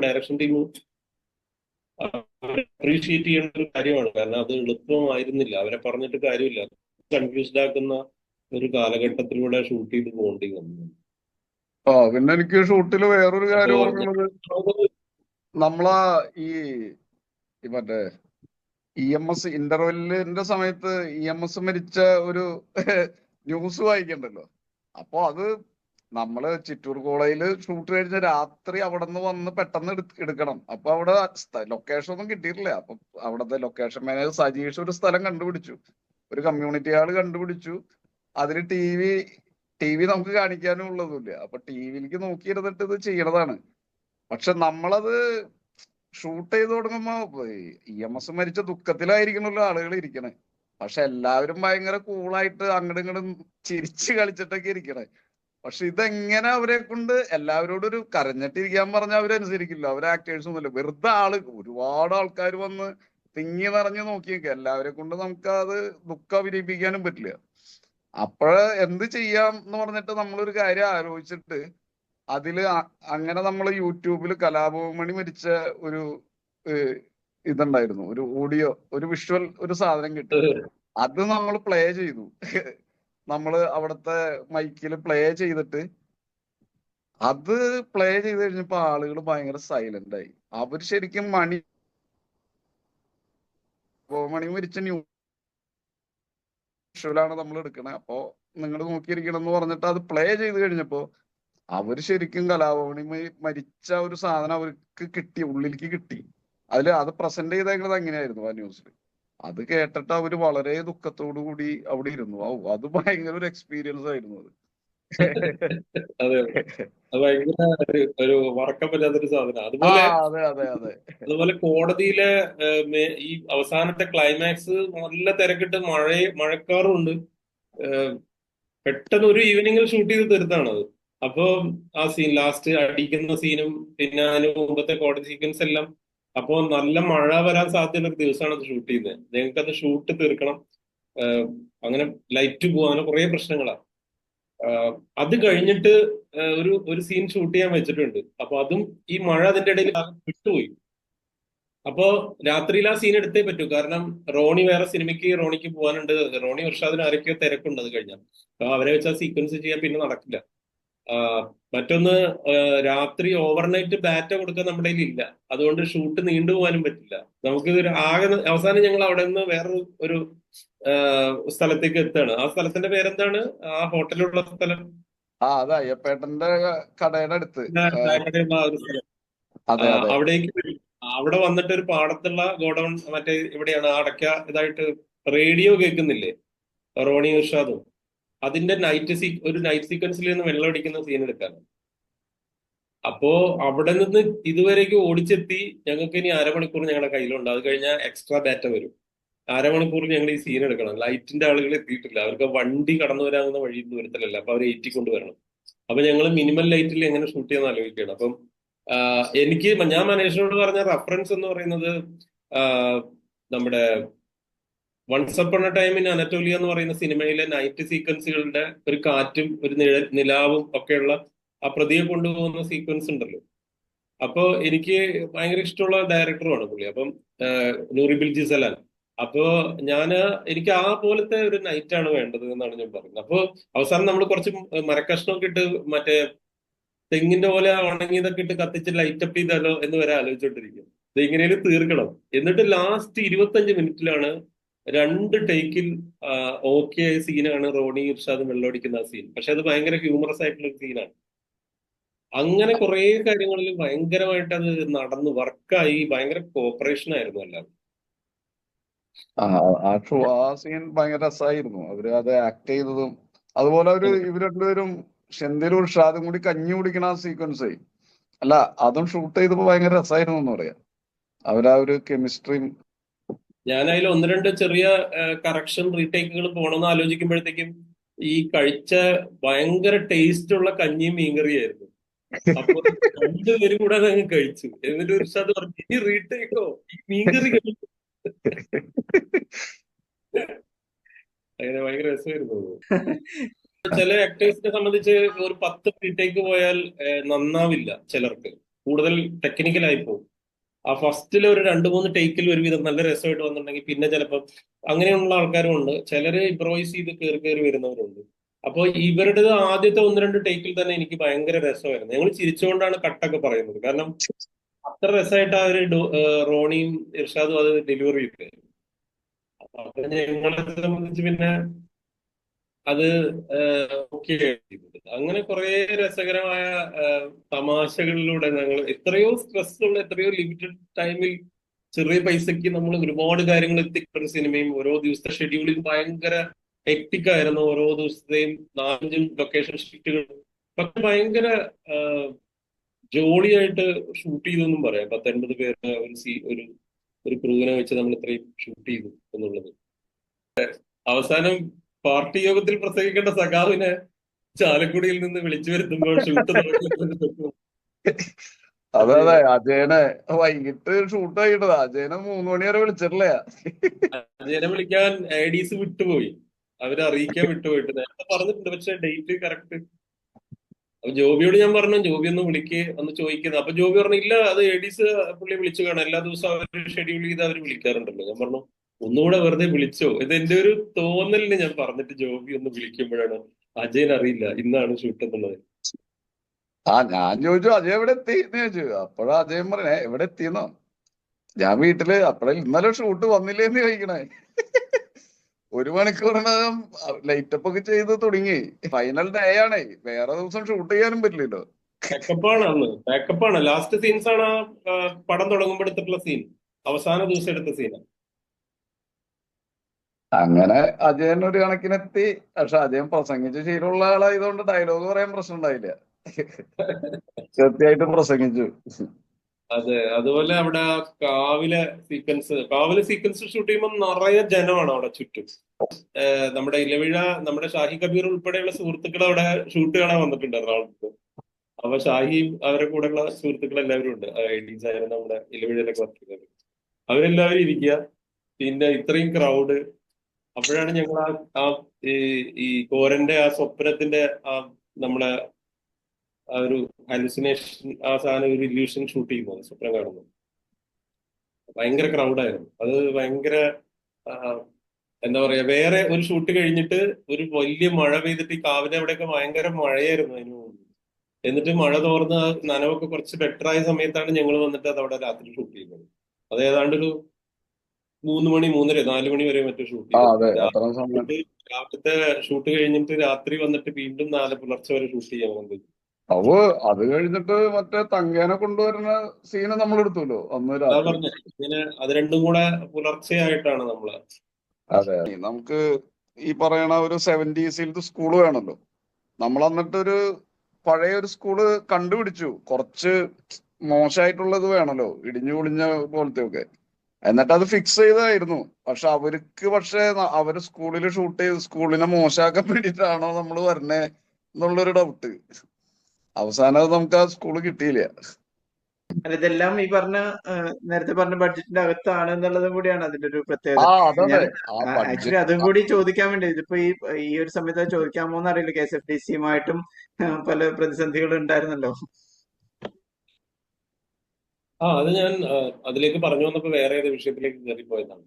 ഡയറക്ഷൻ ടീം അപ്രീഷിയേറ്റ് ചെയ്യേണ്ട ഒരു കാര്യമാണ്. കാരണം അത് എളുപ്പമായിരുന്നില്ല, അവരെ പറഞ്ഞിട്ട് കാര്യമില്ല. കൺഫ്യൂസ്ഡ് ആക്കുന്ന ഒരു കാലഘട്ടത്തിലൂടെ ഷൂട്ട് ചെയ്ത് പോകേണ്ടി വന്നു. പിന്നെ എനിക്ക് ഷൂട്ടില് വേറൊരു അപ്പോ കാര്യം ഓർമ്മയുള്ളത്, നമ്മളാ ഈ മറ്റേ EMS ഇന്റർവെല്ലിന്റെ സമയത്ത് EMS മരിച്ച ഒരു ന്യൂസ് വായിക്കണ്ടല്ലോ. അപ്പൊ അത് നമ്മള് ചിറ്റൂർ കോളേജില് ഷൂട്ട് കഴിഞ്ഞ രാത്രി അവിടെ നിന്ന് വന്ന് പെട്ടെന്ന് എടുക്കണം. അപ്പൊ അവിടെ ലൊക്കേഷൻ ഒന്നും കിട്ടിയിട്ടില്ല. അപ്പൊ അവിടുത്തെ ലൊക്കേഷൻ മാനേജർ സജീഷ് ഒരു സ്ഥലം കണ്ടുപിടിച്ചു, ഒരു കമ്മ്യൂണിറ്റി ഹാള് കണ്ടുപിടിച്ചു. അതില് ടി വി നമുക്ക് കാണിക്കാനും ഉള്ളതുമില്ല. അപ്പൊ ടിവിയിലേക്ക് നോക്കിയിരുന്നിട്ട് ഇത് ചെയ്യണതാണ്. പക്ഷെ നമ്മളത് ഷൂട്ട് ചെയ്ത് തുടങ്ങുമ്പോ EMS മരിച്ച ദുഃഖത്തിലായിരിക്കണല്ലോ ആളുകൾ ഇരിക്കണേ. പക്ഷെ എല്ലാവരും ഭയങ്കര കൂളായിട്ട് അങ്ങോട്ടും ഇങ്ങോട്ടും ചിരിച്ച് കളിച്ചിട്ടൊക്കെ ഇരിക്കണേ. പക്ഷെ ഇതെങ്ങനെ അവരെ കൊണ്ട് എല്ലാവരോടും ഒരു കരഞ്ഞിട്ടിരിക്കാൻ പറഞ്ഞാൽ അവരനുസരിക്കില്ല. അവർ ആക്ടേഴ്സ് ഒന്നുമില്ല, വെറുതെ ഒരുപാട് ആൾക്കാർ വന്ന് തിങ്ങി നിറഞ്ഞ് നോക്കി നിൽക്കുക. എല്ലാവരെ കൊണ്ട് നമുക്ക് അത് ദുഃഖം അഭിനയിപ്പിക്കാനും പറ്റില്ല. അപ്പോഴ് എന്ത് ചെയ്യാം എന്ന് പറഞ്ഞിട്ട് നമ്മളൊരു കാര്യം ആലോചിച്ചിട്ട് അതില് അങ്ങനെ നമ്മൾ യൂട്യൂബിൽ കലാഭവൻ മരിച്ച ഒരു ഇതുണ്ടായിരുന്നു, ഒരു ഓഡിയോ, ഒരു വിഷ്വൽ, ഒരു സാധനം കിട്ടി. അത് നമ്മൾ പ്ലേ ചെയ്തു. നമ്മള് അവിടുത്തെ മൈക്കിൽ പ്ലേ ചെയ്തിട്ട് അത് പ്ലേ ചെയ്ത് കഴിഞ്ഞപ്പോ ആളുകൾ ഭയങ്കര സൈലന്റ് ആയി. അവര് ശരിക്കും മണി മരിച്ച വിഷ്വലാണ് നമ്മൾ എടുക്കണേ. അപ്പോ നിങ്ങൾ നോക്കിയിരിക്കണം എന്ന് പറഞ്ഞിട്ട് അത് പ്ലേ ചെയ്ത് കഴിഞ്ഞപ്പോ അവര് ശരിക്കും കലാഭവനി മരിച്ച ഒരു സാധനം അവർക്ക് കിട്ടി, ഉള്ളിലേക്ക് കിട്ടി. അത് പ്രസന്റ് ചെയ്തേക്കുന്നത് അങ്ങനെയായിരുന്നു ആ ന്യൂസിൽ. അത് കേട്ടിട്ട് അവര് വളരെ ദുഃഖത്തോടു കൂടി അവിടെ ഇരുന്നു. അത് ഭയങ്കര ഒരു എക്സ്പീരിയൻസ് ആയിരുന്നു അത്. അതെ, അത് ഭയങ്കര ഒരു മറക്കാൻ പറ്റാത്തൊരു സാധനം. അതെ അതെ അതെ. അതുപോലെ കോടതിയിലെ ഈ അവസാനത്തെ ക്ലൈമാക്സ് നല്ല തിരക്കിട്ട് മഴക്കാറും ഉണ്ട്. പെട്ടെന്ന് ഒരു ഈവനിങ്ങിൽ ഷൂട്ട് ചെയ്ത് തീർത്താണ്. അപ്പോ ആ സീൻ, ലാസ്റ്റ് അടിക്കുന്ന സീനും പിന്നെ അതിന് മുമ്പത്തെ കോടതി സീക്വൻസ് എല്ലാം, അപ്പോ നല്ല മഴ വരാൻ സാധ്യതയുള്ള ഒരു ദിവസമാണ് അത് ഷൂട്ട് ചെയ്യുന്നത്. ഞങ്ങൾക്ക് അത് ഷൂട്ട് തീർക്കണം, അങ്ങനെ ലൈറ്റ് പോകാനോ കുറെ പ്രശ്നങ്ങളാണ്. അത് കഴിഞ്ഞിട്ട് ഒരു സീൻ ഷൂട്ട് ചെയ്യാൻ വെച്ചിട്ടുണ്ട്. അപ്പൊ അതും ഈ മഴ അതിന്റെ ഇടയിൽ വിട്ടുപോയി. അപ്പോ രാത്രിയിൽ ആ സീൻ എടുത്തേ പറ്റൂ. കാരണം റോണി വേറെ സിനിമയ്ക്ക് റോണിക്ക് പോകാനുണ്ട്, റോണി ഇർഷാദിന് ആരൊക്കെയോ തിരക്കുണ്ട് അത് കഴിഞ്ഞാൽ. അപ്പൊ അവരെ വെച്ച് ആ സീക്വൻസ് ചെയ്യാൻ പിന്നെ നടക്കില്ല. മറ്റൊന്ന്, രാത്രി ഓവർനൈറ്റ് ബാറ്റ കൊടുക്കാൻ നമ്മുടെ കയ്യിൽ ഇല്ല. അതുകൊണ്ട് ഷൂട്ട് നീണ്ടുപോകാനും പറ്റില്ല. നമുക്ക് ആകെ അവസാനം ഞങ്ങൾ അവിടെ നിന്ന് വേറൊരു ഒരു സ്ഥലത്തേക്ക് എത്താണ്. ആ സ്ഥലത്തിന്റെ പേരെന്താണ്, ആ ഹോട്ടലുള്ള സ്ഥലം? അത് അയ്യപ്പേട്ടന്റെ കടയുടെ അടുത്ത്. ചായക്കടയുള്ള ആ ഒരു സ്ഥലം. അതെ അതെ. അവിടെ വന്നിട്ട് ഒരു പാടത്തുള്ള ഗോഡൌൺ, മറ്റേ ഇവിടെയാണ് അടയ്ക്ക ഇതായിട്ട് റേഡിയോ കേൾക്കുന്നില്ലേ, റോണി ഇർഷാദും. അതിന്റെ ഒരു നൈറ്റ് സീക്വൻസിൽ നിന്ന് വെള്ളം അടിക്കുന്ന സീൻ എടുക്കാൻ. അപ്പോ അവിടെ നിന്ന് ഇതുവരേക്ക് ഓടിച്ചെത്തി ഞങ്ങൾക്ക് ഇനി അരമണിക്കൂർ ഞങ്ങളുടെ കയ്യിലുണ്ട്. അത് കഴിഞ്ഞാൽ എക്സ്ട്രാ ഡാറ്റ വരും. അരമണിക്കൂറിൽ ഞങ്ങൾ ഈ സീൻ എടുക്കണം. ലൈറ്റിന്റെ ആളുകൾ എത്തിയിട്ടില്ല, അവർക്ക് വണ്ടി കടന്നു വരാവുന്ന വഴി ദൂരത്തിലല്ല. അപ്പൊ അവരെ ഏറ്റിക്കൊണ്ട് വരണം. അപ്പൊ ഞങ്ങൾ മിനിമം ലൈറ്റിൽ എങ്ങനെ ഷൂട്ട് ചെയ്യാൻ ആലോചിക്കുകയാണ്. അപ്പം ഞാൻ മനേഷിനോട് പറഞ്ഞ റഫറൻസ് എന്ന് പറയുന്നത്, നമ്മുടെ once upon a time in Anatolia എന്ന് പറയുന്ന സിനിമയിലെ നൈറ്റ് സീക്വൻസുകളുടെ ഒരു കാറ്റും ഒരു നിലാവും ഒക്കെയുള്ള ആ പ്രതിയെ കൊണ്ടുപോകുന്ന സീക്വൻസ് ഉണ്ടല്ലോ. അപ്പോ എനിക്ക് ഭയങ്കര ഇഷ്ടമുള്ള ഡയറക്ടറുമാണ് പുള്ളി. അപ്പം നൂറി ബിൽജി സലാൻ. അപ്പോ എനിക്ക് ആ പോലത്തെ ഒരു നൈറ്റ് ആണ് വേണ്ടത് എന്നാണ് ഞാൻ പറയുന്നത്. അപ്പോ അവസാനം നമ്മൾ കുറച്ച് മരക്കഷ്ണമൊക്കെ ഇട്ട് മറ്റേ തെങ്ങിന്റെ പോലെ ഉണങ്ങിയതൊക്കെ ഇട്ട് കത്തിച്ച് ലൈറ്റ് അപ്പ് ചെയ്താലോ എന്ന് വരെ ആലോചിച്ചോണ്ടിരിക്കും. ഇത് എങ്ങനെയും തീർക്കണം. എന്നിട്ട് ലാസ്റ്റ് 25 മിനിറ്റിലാണ് 2 ടേക്കിൽ ഓക്കെ ആയ സീനാണ് റോണി ഇർഷാദ് വെള്ളമടിക്കുന്ന ആ സീൻ. പക്ഷെ അത് ഭയങ്കര ഹ്യൂമറസ് ആയിട്ടുള്ള ഒരു സീനാണ്. അങ്ങനെ കുറെ കാര്യങ്ങളിൽ ഭയങ്കരമായിട്ട് അത് നടന്നു വർക്കായി. ഭയങ്കര കോപ്പറേഷൻ ആയിരുന്നു എല്ലാം. ആ സീൻ ഭയങ്കര രസമായിരുന്നു. അവര് അത് ആക്ട് ചെയ്തതും അതുപോലെ ഇവർ രണ്ടുപേരും ഷെന്തിലും ഉഷാദും കൂടി കഞ്ഞി കുടിക്കണ ആ സീക്വൻസ് അല്ല അതും ഷൂട്ട് ചെയ്തപ്പോ ഭയങ്കര രസമായിരുന്നു എന്ന് പറയാം. അവരാ ഒരു കെമിസ്ട്രിയും. ഞാൻ അതിൽ ഒന്ന് രണ്ട് ചെറിയ കറക്ഷൻ റീടേക്കുകൾ പോകണമെന്ന് ആലോചിക്കുമ്പോഴത്തേക്കും ഈ കഴിച്ച ഭയങ്കര ടേസ്റ്റ് ഉള്ള കഞ്ഞിയും മീൻകറിയായിരുന്നു. അപ്പൊ രണ്ടുപേരും കൂടെ അതങ്ങ് കഴിച്ചു. എന്നിട്ട് ഒരു അത് പറഞ്ഞു ഇനി റീടേക്കോ ഈ മീൻകറി കഴിച്ചു. അങ്ങനെ ഭയങ്കര രസമായിരുന്നു അത്. ചില ആക്ടേഴ്സിനെ സംബന്ധിച്ച് ഒരു 10 റീടേക്ക് പോയാൽ നന്നാവില്ല. ചിലർക്ക് കൂടുതൽ ടെക്നിക്കലായി പോകും. ആ ഫസ്റ്റിൽ ഒരു 2-3 ടേക്കിൽ ഒരുവിധം നല്ല രസമായിട്ട് വന്നിട്ടുണ്ടെങ്കിൽ പിന്നെ ചിലപ്പോൾ അങ്ങനെയുള്ള ആൾക്കാരും ഉണ്ട്. ചിലര് ഇംപ്രവൈസ് ചെയ്ത് കയറി കയറി വരുന്നവരുണ്ട്. അപ്പോൾ ഇവരുടെ ആദ്യത്തെ 1-2 ടേക്കിൽ തന്നെ എനിക്ക് ഭയങ്കര രസമായിരുന്നു. ഞങ്ങൾ ചിരിച്ചുകൊണ്ടാണ് കട്ടൊക്കെ പറയുന്നത്. കാരണം അത്ര രസമായിട്ട് ആ ഒരു റോണിയും ഇർഷാദും അത് ഡെലിവറി ചെയ്തത്. അപ്പൊ ഞങ്ങളെ സംബന്ധിച്ച് പിന്നെ അത് ഓക്കെ ചെയ്തത്. അങ്ങനെ കുറെ രസകരമായ തമാശകളിലൂടെ ഞങ്ങൾ എത്രയോ സ്ട്രെസ് ഉള്ള എത്രയോ ലിമിറ്റഡ് ടൈമിൽ ചെറിയ പൈസക്ക് നമ്മൾ ഒരുപാട് കാര്യങ്ങൾ എത്തിക്കുന്ന ഒരു സിനിമയും ഓരോ ദിവസത്തെ ഷെഡ്യൂളിൽ ഭയങ്കര ഹെക്ടിക് ആയിരുന്നു. ഓരോ ദിവസത്തെയും 4-5 ലൊക്കേഷൻ ഷിഫ്റ്റുകൾ പക്ഷെ ഭയങ്കര ജോളിയായിട്ട് ഷൂട്ട് ചെയ്തെന്നും പറയാം. 10-80 പേര് ഒരു ഒരു ക്രൂവിനെ വെച്ച് നമ്മൾ ഇത്രയും ഷൂട്ട് ചെയ്തു എന്നുള്ളത്. അവസാനം പാർട്ടി യോഗത്തിൽ പ്രസംഗിക്കേണ്ട സഖാവിനെ ചാലക്കുടിയിൽ നിന്ന് വിളിച്ചു വരുത്തുമ്പോൾ ഷൂട്ട് തുടങ്ങി. അതെ അതെ, അജയനെ വൈകിട്ട് ഷൂട്ട് ആയിട്ടത്. അജയനെ 3 മണി വരെ വിളിച്ചിട്ടില്ല. അജയനെ വിളിക്കാൻ ഐഡീസ് വിട്ടുപോയി. അവരെ അറിയിക്കാൻ വിട്ടുപോയിട്ട് നേരത്തെ പറഞ്ഞിട്ടുണ്ട്. പക്ഷെ ഡേറ്റ് കറക്റ്റ്. അപ്പൊ ജോബിയോട് ഞാൻ പറഞ്ഞു ജോബി ഒന്ന് ഒന്ന് ചോദിക്കുന്നത്. അപ്പൊ ജോബി പറഞ്ഞു ഇല്ല അത് എഡീസ് പുള്ളി വിളിച്ചു കാണാം. എല്ലാ ദിവസവും അവർ ഷെഡ്യൂൾ ചെയ്ത് അവർ വിളിക്കാറുണ്ടല്ലോ. ഞാൻ പറഞ്ഞു ഒന്നുകൂടെ വെറുതെ വിളിച്ചോ. ഇത് എന്റെ ഒരു തോന്നലിന് ഞാൻ പറഞ്ഞിട്ട് ജോബി ഒന്ന് വിളിക്കുമ്പോഴാണ് അജയൻ അറിയില്ല ഇന്നാണ് ഷൂട്ട് എന്നുള്ളത്. ഞാൻ ചോദിച്ചു അജയ് എവിടെ എത്തി എന്ന് ചോദിച്ചു. അപ്പോഴാ അജയൻ പറഞ്ഞേ എവിടെ എത്തിയെന്നോ. ഞാൻ വീട്ടില് അപ്പഴേ ഇന്നലെ ഷൂട്ട് വന്നില്ലേന്ന് ചോദിക്കണേ. 1 മണിക്കൂറിനകം ലൈറ്റപ്പ് ഒക്കെ ചെയ്ത് തുടങ്ങി. ഫൈനൽ ഡേ ആണേ, വേറെ ദിവസം ഷൂട്ട് ചെയ്യാനും പറ്റില്ലല്ലോ. പാക്കപ്പാണ് അന്ന്. പാക്കപ്പാണ്. ലാസ്റ്റ് സീൻസ് ആണ് ആ പടം തുടങ്ങുമ്പോൾ എടുത്തിട്ടുള്ള സീൻ. അവസാന ദിവസം എടുത്ത സീനാണ്. അങ്ങനെ അജയൻ ഒരു കണക്കിനെത്തി. പക്ഷെ അജയൻ പ്രസംഗിച്ച് ശീലമുള്ള ആളായതുകൊണ്ട് ഡയലോഗ് പറയാൻ പ്രശ്നം ഉണ്ടായില്ല. കൃത്യമായിട്ട് പ്രസംഗിച്ചു. അതെ, അതുപോലെ അവിടെ ആ കാവിലെ സീക്വൻസ് ഷൂട്ട് ചെയ്യുമ്പോൾ നിറയെ ജനമാണ് അവിടെ ചുറ്റും. നമ്മുടെ ഇലവിഴ നമ്മുടെ ഷാഹി കബീർ ഉൾപ്പെടെയുള്ള സുഹൃത്തുക്കൾ അവിടെ ഷൂട്ട് കാണാൻ വന്നിട്ടുണ്ട് എറണാകുളത്ത്. അപ്പൊ ഷാഹിയും അവരുടെ കൂടെയുള്ള സുഹൃത്തുക്കൾ എല്ലാവരും ഉണ്ട്. ഐഡീസ് ആയാലും നമ്മുടെ ഇലവിഴയിലൊക്കെ വർക്ക് ചെയ്തത് അവരെല്ലാവരും ഇരിക്കുക. പിന്നെ ഇത്രയും ക്രൗഡ്. അപ്പോഴാണ് ഞങ്ങൾ ആ ഈ ഈ കോരന്റെ ആ സ്വപ്നത്തിന്റെ ആ നമ്മളെ ആ ഒരു ഹാലുസിനേഷൻ ആ സാധനം ഒരു ഇല്യൂഷൻ ഷൂട്ട് ചെയ്യുന്നത് സ്വപ്നം കാണുന്നത്. ഭയങ്കര ക്രൗഡായിരുന്നു അത്. ഭയങ്കര ആ, എന്താ പറയാ വേറെ ഒരു ഷൂട്ട് കഴിഞ്ഞിട്ട് ഒരു വലിയ മഴ പെയ്തിട്ട് ഈ കാവിലെ അവിടെയൊക്കെ ഭയങ്കര മഴയായിരുന്നു അതിന് മുമ്പ്. എന്നിട്ട് മഴ തോർന്ന് ആ നനവൊക്കെ കുറച്ച് ബെറ്റർ ആയ സമയത്താണ് ഞങ്ങൾ വന്നിട്ട് അത് അവിടെ രാത്രി ഷൂട്ട് ചെയ്യുന്നത്. അത് ഏതാണ്ട് ഒരു 3 മണി 3:30 4 മണി വരെ മറ്റോ ഷൂട്ട് ചെയ്തത്. അതെ, അത്ര സമയം. രാവിലത്തെ ഷൂട്ട് കഴിഞ്ഞിട്ട് രാത്രി വന്നിട്ട് വീണ്ടും പുലർച്ചെ വരെ ഷൂട്ട് ചെയ്യാൻ വന്നത്. അത് കഴിഞ്ഞിട്ട് മറ്റേ തങ്കേനെ കൊണ്ടുവരുന്ന സീന് നമ്മൾ എടുത്തുല്ലോ അന്ന് അതാ രാത്രി. പറഞ്ഞ ഇങ്ങനെ അത് രണ്ടും കൂടെ പുലർച്ചെയായിട്ടാണ് നമ്മള്. അതെ, നമുക്ക് ഈ പറയണ ഒരു 70s സ്കൂള് വേണല്ലോ. നമ്മൾ എന്നിട്ട് ഒരു പഴയ ഒരു സ്കൂള് കണ്ടുപിടിച്ചു. കുറച്ച് മോശമായിട്ടുള്ളത് വേണല്ലോ, ഇടിഞ്ഞു പൊളിഞ്ഞ പോലത്തെ ഒക്കെ. എന്നിട്ട് അത് ഫിക്സ് ചെയ്തായിരുന്നു. പക്ഷെ അവര് സ്കൂളിൽ ഷൂട്ട് ചെയ്ത് സ്കൂളിനെ മോശമാക്കാൻ വേണ്ടിയിട്ടാണോ നമ്മൾ വരണേ എന്നുള്ളൊരു ഡൗട്ട്. അവസാനം അത് നമുക്ക് ആ സ്കൂള് കിട്ടിയില്ല. അല്ല ഇതെല്ലാം ഈ പറഞ്ഞ നേരത്തെ പറഞ്ഞ ബഡ്ജറ്റിന്റെ അകത്താണ് എന്നുള്ളതും കൂടിയാണ് അതിന്റെ ഒരു പ്രത്യേകത. ഞാൻ അതെ, ആ ആക്ച്വലി അതും ബഡ്ജറ്റ്. കൂടി ചോദിക്കാൻ വേണ്ടി ഇതിപ്പോ ഈ ഒരു സമയത്ത് അത് ചോദിക്കാമോ എന്ന് അറിയില്ല. KSFDC-യുമായിട്ടും പല പ്രതിസന്ധികളും ഉണ്ടായിരുന്നല്ലോ. അത് ഞാൻ അതിലേക്ക് പറഞ്ഞു വന്നപ്പോ വേറെ ഏത് വിഷയത്തിലേക്ക് കയറിപ്പോയതാണ്.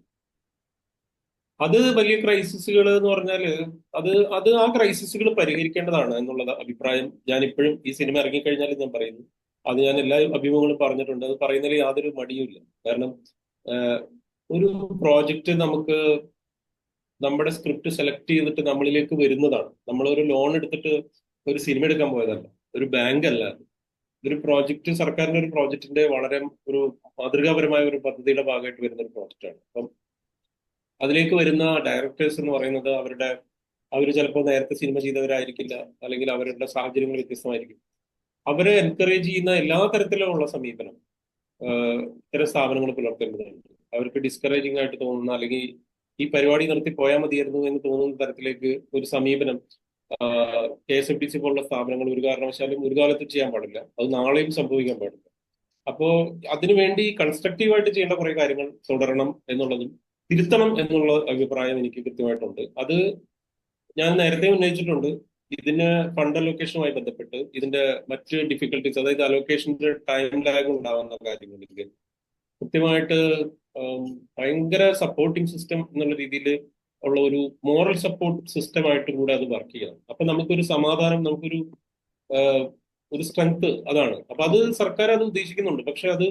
അത് വലിയ ക്രൈസിസുകൾ എന്ന് പറഞ്ഞാല് അത് അത് ആ ക്രൈസിസുകൾ പരിഹരിക്കേണ്ടതാണ് എന്നുള്ള അഭിപ്രായം ഞാൻ ഇപ്പോഴും ഈ സിനിമ ഇറങ്ങിക്കഴിഞ്ഞാലും ഞാൻ പറയുന്നു. അത് ഞാൻ എല്ലാ അഭിമുഖങ്ങളും പറഞ്ഞിട്ടുണ്ട്. അത് പറയുന്നതിൽ യാതൊരു മടിയുമില്ല. കാരണം ആഹ്, ഒരു പ്രോജക്റ്റ് നമുക്ക് നമ്മുടെ സ്ക്രിപ്റ്റ് സെലക്ട് ചെയ്തിട്ട് നമ്മളിലേക്ക് വരുന്നതാണ്. നമ്മളൊരു ലോൺ എടുത്തിട്ട് ഒരു സിനിമ എടുക്കാൻ പോയതല്ല, ഒരു ബാങ്ക് അല്ല. ഇതൊരു പ്രോജക്റ്റ്, സർക്കാരിന്റെ ഒരു പ്രോജക്റ്റിന്റെ വളരെ ഒരു മാതൃകാപരമായ ഒരു പദ്ധതിയുടെ ഭാഗമായിട്ട് വരുന്ന ഒരു പ്രോജക്റ്റാണ്. അപ്പം അതിലേക്ക് വരുന്ന ഡയറക്ടേഴ്സ് എന്ന് പറയുന്നത് അവർ ചിലപ്പോൾ നേരത്തെ സിനിമ ചെയ്തവരായിരിക്കില്ല, അല്ലെങ്കിൽ അവരുടെ സാഹചര്യങ്ങൾ വ്യത്യസ്തമായിരിക്കും. അവരെ എൻകറേജ് ചെയ്യുന്ന എല്ലാ തരത്തിലുമുള്ള സമീപനം ഇത്തരം സ്ഥാപനങ്ങൾ പുലർത്തേണ്ടതുണ്ട്. അവർക്ക് ഡിസ്കറേജിംഗ് ആയിട്ട് തോന്നുന്ന, അല്ലെങ്കിൽ ഈ പരിപാടി നിർത്തി പോയാൽ മതിയായിരുന്നു എന്ന് തോന്നുന്ന തരത്തിലേക്ക് ഒരു സമീപനം KSFDC പോലുള്ള സ്ഥാപനങ്ങൾ ഒരു കാരണവശാലും ഒരു കാലത്തും ചെയ്യാൻ പാടില്ല. അത് നാളെയും സംഭവിക്കാൻ പാടില്ല. അപ്പോ അതിനുവേണ്ടി കൺസ്ട്രക്റ്റീവായിട്ട് ചെയ്യേണ്ട കുറെ കാര്യങ്ങൾ തുടരണം എന്നുള്ളതും തിരുത്തണം എന്നുള്ള അഭിപ്രായം എനിക്ക് കൃത്യമായിട്ടുണ്ട്. അത് ഞാൻ നേരത്തെ ഉന്നയിച്ചിട്ടുണ്ട്. ഇതിന് ഫണ്ട് അലോക്കേഷനുമായി ബന്ധപ്പെട്ട് ഇതിന്റെ മറ്റ് ഡിഫിക്കൽട്ടീസ്, അതായത് അലോക്കേഷന്റെ ടൈം ലാഗ് ഉണ്ടാവുന്ന കാര്യങ്ങളിൽ കൃത്യമായിട്ട് ഭയങ്കര സപ്പോർട്ടിംഗ് സിസ്റ്റം എന്നുള്ള രീതിയിൽ ഉള്ള ഒരു മോറൽ സപ്പോർട്ട് സിസ്റ്റമായിട്ട് കൂടെ അത് വർക്ക് ചെയ്യണം. അപ്പൊ നമുക്കൊരു സമാധാനം, നമുക്കൊരു ഒരു സ്ട്രെങ്ത് അതാണ്. അപ്പൊ അത് സർക്കാർ അത് ഉദ്ദേശിക്കുന്നുണ്ട്. പക്ഷെ അത്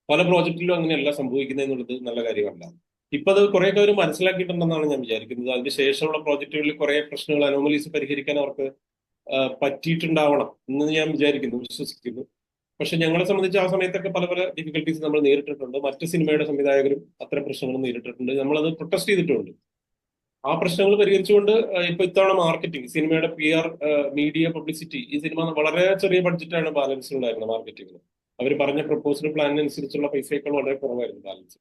പല പ്രോജക്റ്റിലും അങ്ങനെയല്ല സംഭവിക്കുന്നത് എന്നുള്ളത് നല്ല കാര്യമല്ല. ഇപ്പൊ അത് കുറെയൊക്കെ അവർ മനസ്സിലാക്കിയിട്ടുണ്ടെന്നാണ് ഞാൻ വിചാരിക്കുന്നത്. അതിനുശേഷമുള്ള പ്രോജക്റ്റുകളിൽ കുറെ പ്രശ്നങ്ങൾ, അനോമലീസ് പരിഹരിക്കാൻ അവർക്ക് പറ്റിയിട്ടുണ്ടാവണം എന്ന് ഞാൻ വിചാരിക്കുന്നു, വിശ്വസിക്കുന്നു. പക്ഷെ ഞങ്ങളെ സംബന്ധിച്ച് ആ സമയത്തൊക്കെ പല പല ഡിഫിക്കൽട്ടീസ് നമ്മൾ നേരിട്ടിട്ടുണ്ട്. മറ്റ് സിനിമയുടെ സംവിധായകരും അത്തരം പ്രശ്നങ്ങൾ നേരിട്ടിട്ടുണ്ട്. നമ്മളത് പ്രൊട്ടസ്റ്റ് ചെയ്തിട്ടുണ്ട്. ആ പ്രശ്നങ്ങൾ പരിഹരിച്ചുകൊണ്ട് ഇപ്പൊ ഇത്തവണ മാർക്കറ്റിംഗ്, സിനിമയുടെ PR, മീഡിയ പബ്ലിസിറ്റി, ഈ സിനിമ വളരെ ചെറിയ ബഡ്ജറ്റാണ് ബാലൻസ് ഉണ്ടായിരുന്നത് മാർക്കറ്റിംഗിന്. അവർ പറഞ്ഞ പ്രപ്പോസൽ പ്ലാനിനനുസരിച്ചുള്ള പൈസയേക്കാൾ വളരെ കുറവായിരുന്നു ബാലൻസ്.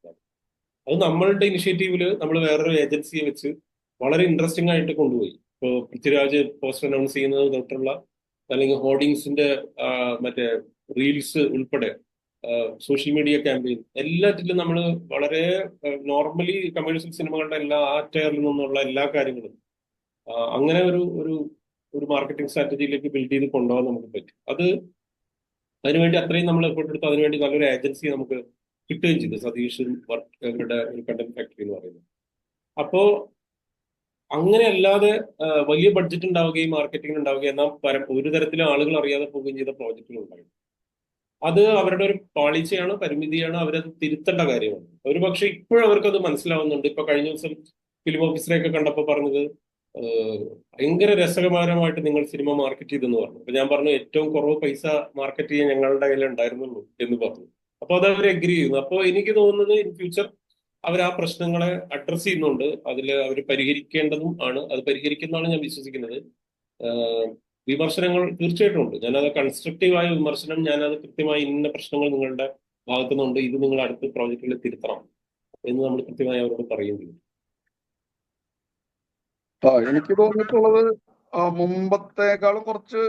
അത് നമ്മളുടെ ഇനിഷ്യേറ്റീവില് നമ്മൾ വേറൊരു ഏജൻസിയെ വെച്ച് വളരെ ഇൻട്രസ്റ്റിംഗ് ആയിട്ട് കൊണ്ടുപോയി. ഇപ്പോൾ പൃഥ്വിരാജ് പോസ്റ്റർ അനൗൺസ് ചെയ്യുന്നത് തൊട്ടുള്ള, അല്ലെങ്കിൽ ഹോർഡിങ്സിന്റെ മറ്റേ റീൽസ് ഉൾപ്പെടെ സോഷ്യൽ മീഡിയ ക്യാമ്പയിൻ, എല്ലാറ്റിലും നമ്മൾ വളരെ നോർമലി കമേഴ്ഷ്യൽ സിനിമകളുടെ എല്ലാ ടയറിൽ നിന്നുള്ള എല്ലാ കാര്യങ്ങളും അങ്ങനെ ഒരു മാർക്കറ്റിംഗ് സ്ട്രാറ്റജിയിലേക്ക് ബിൽഡ് ചെയ്ത് കൊണ്ടുപോകാൻ നമുക്ക് പറ്റും. അതിനുവേണ്ടി അത്രയും നമ്മൾ എഫേർട്ട് എടുത്ത് അതിനുവേണ്ടി നല്ലൊരു ഏജൻസി നമുക്ക് കിട്ടുകയും ചെയ്തു, സതീഷ് അവരുടെ ഒരു കണ്ടന്റ് ഫാക്ടറി എന്ന് പറയുന്നത്. അപ്പോ അങ്ങനെ അല്ലാതെ വലിയ ബഡ്ജറ്റ് ഉണ്ടാവുകയും മാർക്കറ്റിംഗ് ഉണ്ടാവുകയും എന്നാൽ ഒരു തരത്തിലും ആളുകൾ അറിയാതെ പോവുകയും ചെയ്ത പ്രോജക്റ്റുകൾ ഉണ്ടായിരുന്നു. അത് അവരുടെ ഒരു പാളിച്ചയാണ്, പരിമിതിയാണ്. അവരത് തിരുത്തേണ്ട കാര്യമാണ്. ഒരു പക്ഷെ ഇപ്പോഴും അവർക്കത് മനസ്സിലാവുന്നുണ്ട്. ഇപ്പൊ കഴിഞ്ഞ ദിവസം ഫിലിം ഓഫീസറെയൊക്കെ കണ്ടപ്പോൾ പറഞ്ഞത് ഭയങ്കര രസകരമായിട്ട് നിങ്ങൾ സിനിമ മാർക്കറ്റ് ചെയ്തെന്ന് പറഞ്ഞു. അപ്പൊ ഞാൻ പറഞ്ഞു ഏറ്റവും കുറവ് പൈസ മാർക്കറ്റ് ചെയ്യാൻ ഞങ്ങളുടെ കയ്യിൽ ഉണ്ടായിരുന്നുള്ളൂ എന്ന് പറഞ്ഞു. അപ്പൊ അത് അവർ എഗ്രി ചെയ്യുന്നു. അപ്പോൾ എനിക്ക് തോന്നുന്നത് ഇൻ ഫ്യൂച്ചർ അവർ ആ പ്രശ്നങ്ങളെ അഡ്രസ് ചെയ്യുന്നുണ്ട്. അതിൽ അവർ പരിഹരിക്കേണ്ടതും ആണ്. അത് പരിഹരിക്കുന്നതാണ് ഞാൻ വിശ്വസിക്കുന്നത്. വിമർശനങ്ങൾ തീർച്ചയായിട്ടും ഉണ്ട്. ഞാനത് കൺസ്ട്രക്റ്റീവായ വിമർശനം, ഞാനത് കൃത്യമായി ഇന്ന പ്രശ്നങ്ങൾ നിങ്ങളുടെ ഭാഗത്തുനിന്നുണ്ട്, ഇത് നിങ്ങൾ അടുത്ത പ്രോജക്റ്റിൽ തിരുത്തണം എന്ന് നമ്മൾ കൃത്യമായി അവരോട് പറയുകയും ചെയ്യും. എനിക്ക് തോന്നിയിട്ടുള്ളത് മുമ്പത്തേക്കാളും കുറച്ച്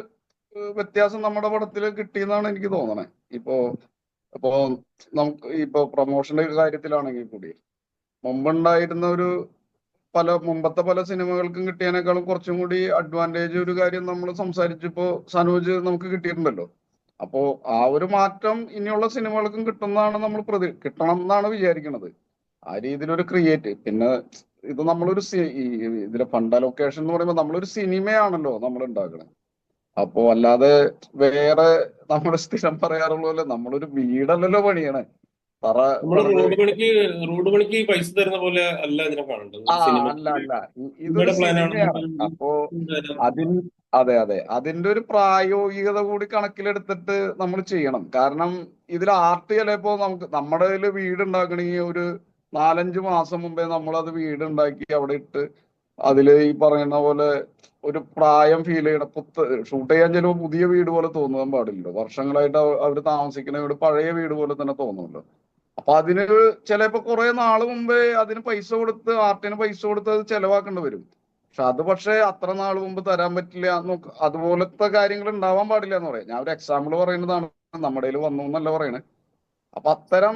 വ്യത്യാസം നമ്മുടെ പടത്തിൽ കിട്ടിയെന്നാണ് എനിക്ക് തോന്നണേ. ഇപ്പോ നമുക്ക് ഇപ്പൊ പ്രൊമോഷന്റെ കാര്യത്തിലാണെങ്കിൽ കൂടി മുമ്പുണ്ടായിരുന്ന മുമ്പത്തെ പല സിനിമകൾക്കും കിട്ടിയതിനേക്കാളും കുറച്ചും കൂടി അഡ്വാൻറ്റേജ് ഒരു കാര്യം നമ്മൾ സംസാരിച്ചപ്പോ സനോജ് നമുക്ക് കിട്ടിയിട്ടുണ്ടല്ലോ. അപ്പോ ആ ഒരു മാറ്റം ഇനിയുള്ള സിനിമകൾക്കും കിട്ടുന്നതാണ് നമ്മൾ കിട്ടണം എന്നാണ് വിചാരിക്കുന്നത്. ആ രീതിയിലൊരു പിന്നെ ഇത് ഇതിലെ ഫണ്ട് അലോക്കേഷൻ എന്ന് പറയുമ്പോൾ നമ്മളൊരു സിനിമയാണല്ലോ നമ്മൾ ഉണ്ടാക്കണത്. അപ്പോ അല്ലാതെ വേറെ നമ്മൾ സ്ഥിരം പറയാറുള്ള പോലെ നമ്മളൊരു വീടല്ലല്ലോ പണിയണേ. റോഡ് പണിക്ക് പൈസ തരുന്ന പോലെ അല്ല ഇതിനെ കാണേണ്ടത്. അല്ല ഇതൊരു സിനിമയാണ്. അപ്പോ അതെ അതിന്റെ ഒരു പ്രായോഗികത കൂടി കണക്കിലെടുത്തിട്ട് നമ്മൾ ചെയ്യണം. കാരണം ഇതിൽ ആർട്ട് ചിലപ്പോ നമ്മുടെ കയ്യിൽ വീട് ഉണ്ടാക്കണമെങ്കിൽ ഒരു 4-5 മാസം മുമ്പേ നമ്മളത് വീട് ഉണ്ടാക്കി അവിടെ ഇട്ട് അതില് ഈ പറയുന്ന പോലെ ഒരു പ്രായം ഫീൽ ചെയ്യണം. ഷൂട്ട് ചെയ്യാൻ ചിലപ്പോൾ പുതിയ വീട് പോലെ തോന്നാൻ പാടില്ലല്ലോ. വർഷങ്ങളായിട്ട് അവർ താമസിക്കുന്ന വീട് പഴയ വീട് പോലെ തന്നെ തോന്നുമല്ലോ. അപ്പൊ അതിന് ചിലപ്പോ കുറെ നാള് മുമ്പേ അതിന് പൈസ കൊടുത്ത്, ആർട്ടിന് പൈസ കൊടുത്ത് അത് ചെലവാക്കേണ്ടി വരും. പക്ഷെ അത്ര നാൾ മുമ്പ് തരാൻ പറ്റില്ല. അതുപോലത്തെ കാര്യങ്ങൾ ഉണ്ടാവാൻ പാടില്ല എന്ന് പറയാം. ഞാൻ ഒരു എക്സാമ്പിൾ പറയുന്നതാണ്, നമ്മുടെ കയ്യിൽ വന്നു എന്നല്ല പറയണേ. അപ്പൊ അത്തരം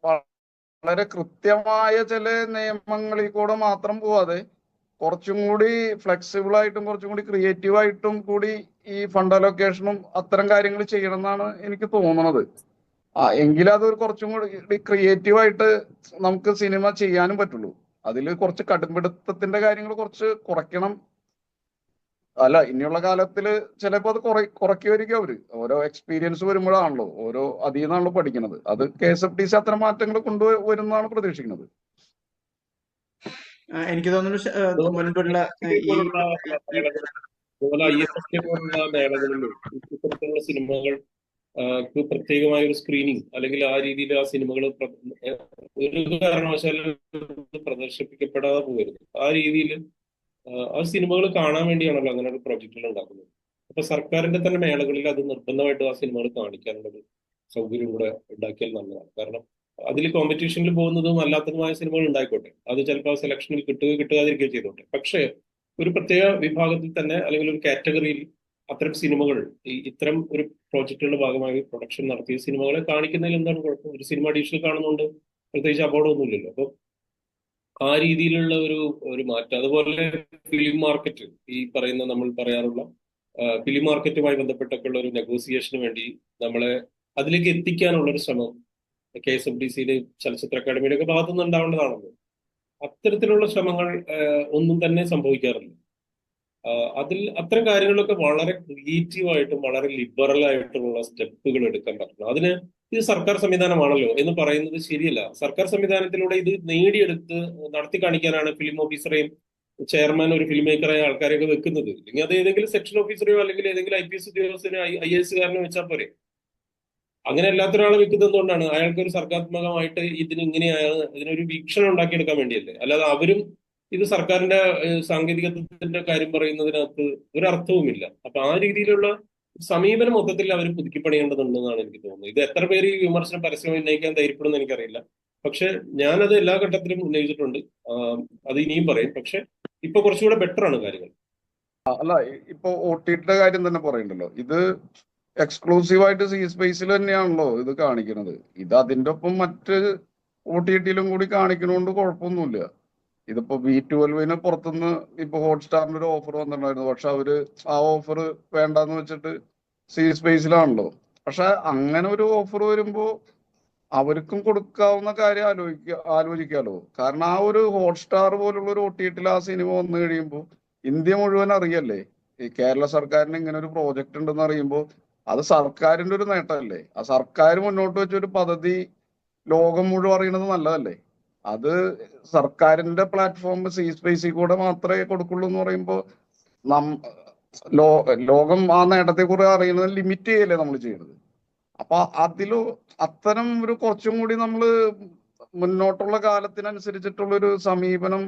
വളരെ കൃത്യമായ ചില നിയമങ്ങളിൽ കൂടെ മാത്രം പോവാതെ കുറച്ചും കൂടി ഫ്ലെക്സിബിൾ ആയിട്ടും കുറച്ചും കൂടി ക്രിയേറ്റീവ് ആയിട്ടും കൂടി ഈ ഫണ്ട് അലോക്കേഷനും അത്തരം കാര്യങ്ങൾ ചെയ്യണം എന്നാണ് എനിക്ക് തോന്നുന്നത്. എങ്കിലും അത് കുറച്ചും കൂടി ക്രിയേറ്റീവ് ആയിട്ട് നമുക്ക് സിനിമ ചെയ്യാനും പറ്റുള്ളൂ. അതിൽ കുറച്ച് കടുംപിടുത്തത്തിന്റെ കാര്യങ്ങൾ കുറച്ച് കുറയ്ക്കണം. അല്ല, ഇനിയുള്ള കാലത്തില് ചിലപ്പോ അത് കുറയ്ക്കുമായിരിക്കും അവര്. ഓരോ എക്സ്പീരിയൻസ് വരുമ്പോഴാണല്ലോ അതിൽ നിന്നാണല്ലോ പഠിക്കുന്നത്. അത് KSFDC അത്തരം മാറ്റങ്ങൾ കൊണ്ടുവരുന്നതാണ് പ്രതീക്ഷിക്കുന്നത്. എനിക്ക് തോന്നുന്നു മുൻപുള്ള IFFK പോലുള്ള മേളകളിലും ഇത്തരത്തിലുള്ള സിനിമകൾ പ്രത്യേകമായ ഒരു സ്ക്രീനിങ് അല്ലെങ്കിൽ ആ രീതിയിൽ ആ സിനിമകൾ ഒരു കാരണവശാലും പ്രദർശിപ്പിക്കപ്പെടാതെ പോകരുത്. ആ രീതിയിൽ ആ സിനിമകൾ കാണാൻ വേണ്ടിയാണല്ലോ അങ്ങനെ ഒരു പ്രൊജക്ടുകൾ ഉണ്ടാക്കുന്നത്. അപ്പൊ സർക്കാരിന്റെ തന്നെ മേളകളിൽ അത് നിർബന്ധമായിട്ടും ആ സിനിമകൾ കാണിക്കാനുള്ള ഒരു സൗകര്യം കൂടെ ഉണ്ടാക്കിയാൽ നല്ലതാണ്. കാരണം അതിൽ കോമ്പറ്റീഷനിൽ പോകുന്നതും അല്ലാത്തതുമായ സിനിമകൾ ഉണ്ടായിക്കോട്ടെ, അത് ചിലപ്പോൾ സെലക്ഷനിൽ കിട്ടുകയോ കിട്ടാതിരിക്കുകയോ ചെയ്തോട്ടെ. പക്ഷേ ഒരു പ്രത്യേക വിഭാഗത്തിൽ തന്നെ അല്ലെങ്കിൽ ഒരു കാറ്റഗറിയിൽ അത്തരം സിനിമകൾ ഇത്തരം ഒരു പ്രോജക്റ്റുകളുടെ ഭാഗമായി പ്രൊഡക്ഷൻ നടത്തിയ സിനിമകളെ കാണിക്കുന്നതിൽ എന്താണ് കുഴപ്പം? ഒരു സിനിമ ഡിജിറ്റൽ കാണുന്നതുകൊണ്ട് പ്രത്യേകിച്ച് അപകടമൊന്നുമില്ലല്ലോ. അപ്പൊ ആ രീതിയിലുള്ള ഒരു മാറ്റം. അതുപോലെ ഫിലിം മാർക്കറ്റ്, ഈ പറയുന്ന നമ്മൾ പറയാറുള്ള ഫിലിം മാർക്കറ്റുമായി ബന്ധപ്പെട്ടൊക്കെയുള്ള ഒരു നെഗോസിയേഷന് വേണ്ടി നമ്മളെ അതിലേക്ക് എത്തിക്കാനുള്ള ഒരു ശ്രമം KSFDCയുടെ ചലച്ചിത്ര അക്കാദമിയുടെ ഒക്കെ ഭാഗത്തുനിന്ന് ഉണ്ടാവേണ്ടതാണല്ലോ. അത്തരത്തിലുള്ള ശ്രമങ്ങൾ ഒന്നും തന്നെ സംഭവിക്കാറില്ല. അത്തരം കാര്യങ്ങളൊക്കെ വളരെ ക്രിയേറ്റീവ് ആയിട്ടും വളരെ ലിബറൽ ആയിട്ടുള്ള സ്റ്റെപ്പുകൾ എടുക്കാൻ പറ്റണം. അതിന് ഇത് സർക്കാർ സംവിധാനമാണല്ലോ എന്ന് പറയുന്നത് ശരിയല്ല. സർക്കാർ സംവിധാനത്തിലൂടെ ഇത് നേടിയെടുത്ത് നടത്തി കാണിക്കാനാണ് ഫിലിം ഓഫീസറെയും ചെയർമാൻ ഒരു ഫിലിം മേക്കറായ ആൾക്കാരെയൊക്കെ വെക്കുന്നത്. അല്ലെങ്കിൽ അത് ഏതെങ്കിലും സെക്ഷൻ ഓഫീസറെയോ അല്ലെങ്കിൽ ഏതെങ്കിലും IPS ഉദ്യോഗസ്ഥനോ IAS കാരനോ വെച്ചാൽ പോരെ. അങ്ങനെ അല്ലാത്തൊരാളെ വെക്കുന്നത് എന്തുകൊണ്ടാണ്? അയാൾക്ക് ഒരു സർഗാത്മകമായിട്ട് ഇങ്ങനെയാണ് ഇതിനൊരു വീക്ഷണം ഉണ്ടാക്കിയെടുക്കാൻ വേണ്ടിയല്ലേ. അല്ലാതെ അവരും ഇത് സർക്കാരിന്റെ സാങ്കേതികത്വത്തിന്റെ കാര്യം പറയുന്നതിനകത്ത് ഒരർത്ഥവുമില്ല. അപ്പൊ ആ രീതിയിലുള്ള സമീപനം മൊത്തത്തിൽ അവർ പുതുക്കിപ്പണിയേണ്ടതുണ്ടെന്നാണ് എനിക്ക് തോന്നുന്നത്. ഇത് എത്ര പേര് ഈ വിമർശനം പരസ്യമായി ഉന്നയിക്കാൻ ധൈര്യപ്പെടുമെന്ന് എനിക്കറിയില്ല. പക്ഷെ ഞാനത് എല്ലാ ഘട്ടത്തിലും ഉന്നയിച്ചിട്ടുണ്ട്. അത് ഇനിയും പറയും. പക്ഷെ ഇപ്പൊ കുറച്ചുകൂടെ ബെറ്റർ ആണ് കാര്യങ്ങൾ. അല്ല, ഇപ്പൊ OTTയുടെ കാര്യം തന്നെ പറയണ്ടല്ലോ. ഇത് എക്സ്ക്ലൂസീവായിട്ട് സ്പേസിൽ തന്നെയാണല്ലോ ഇത് കാണിക്കുന്നത്. ഇത് അതിന്റെ ഒപ്പം മറ്റ് OTTയിലും കൂടി കാണിക്കണോണ്ട് കുഴപ്പമൊന്നുമില്ല. ഇതിപ്പോ V12 പുറത്തുനിന്ന് ഇപ്പൊ ഹോട്ട്സ്റ്റാറിന്റെ ഒരു ഓഫർ വന്നിട്ടുണ്ടായിരുന്നു. പക്ഷെ അവര് ആ ഓഫർ വേണ്ടാന്ന് വെച്ചിട്ട് സ്പേസിലാണല്ലോ. പക്ഷെ അങ്ങനെ ഒരു ഓഫർ വരുമ്പോ അവർക്കും കൊടുക്കാവുന്ന കാര്യം ആലോചിക്കാലോ. കാരണം ആ ഒരു ഹോട്ട്സ്റ്റാർ പോലുള്ള ഒരു OTTയിൽ ആ സിനിമ വന്നു കഴിയുമ്പോൾ ഇന്ത്യ മുഴുവൻ അറിയല്ലേ. ഈ കേരള സർക്കാരിന് ഇങ്ങനെ ഒരു പ്രോജക്റ്റ് ഉണ്ടെന്ന് അറിയുമ്പോൾ അത് സർക്കാരിന്റെ ഒരു നേട്ടമല്ലേ. ആ സർക്കാർ മുന്നോട്ട് വെച്ച ഒരു പദ്ധതി ലോകം മുഴുവൻ അറിയണത് നല്ലതല്ലേ. അത് സർക്കാരിന്റെ പ്ലാറ്റ്ഫോം സ്പേസിൽ കൂടെ മാത്രമേ കൊടുക്കുള്ളൂ എന്ന് പറയുമ്പോൾ ലോകം ആ നേട്ടത്തെ കുറിച്ച് അറിയുന്നത് ലിമിറ്റ് ചെയ്യല്ലേ നമ്മൾ ചെയ്യുന്നത്. അപ്പൊ അത്തരം ഒരു കുറച്ചും കൂടി നമ്മള് മുന്നോട്ടുള്ള കാലത്തിനനുസരിച്ചിട്ടുള്ള ഒരു സമീപനം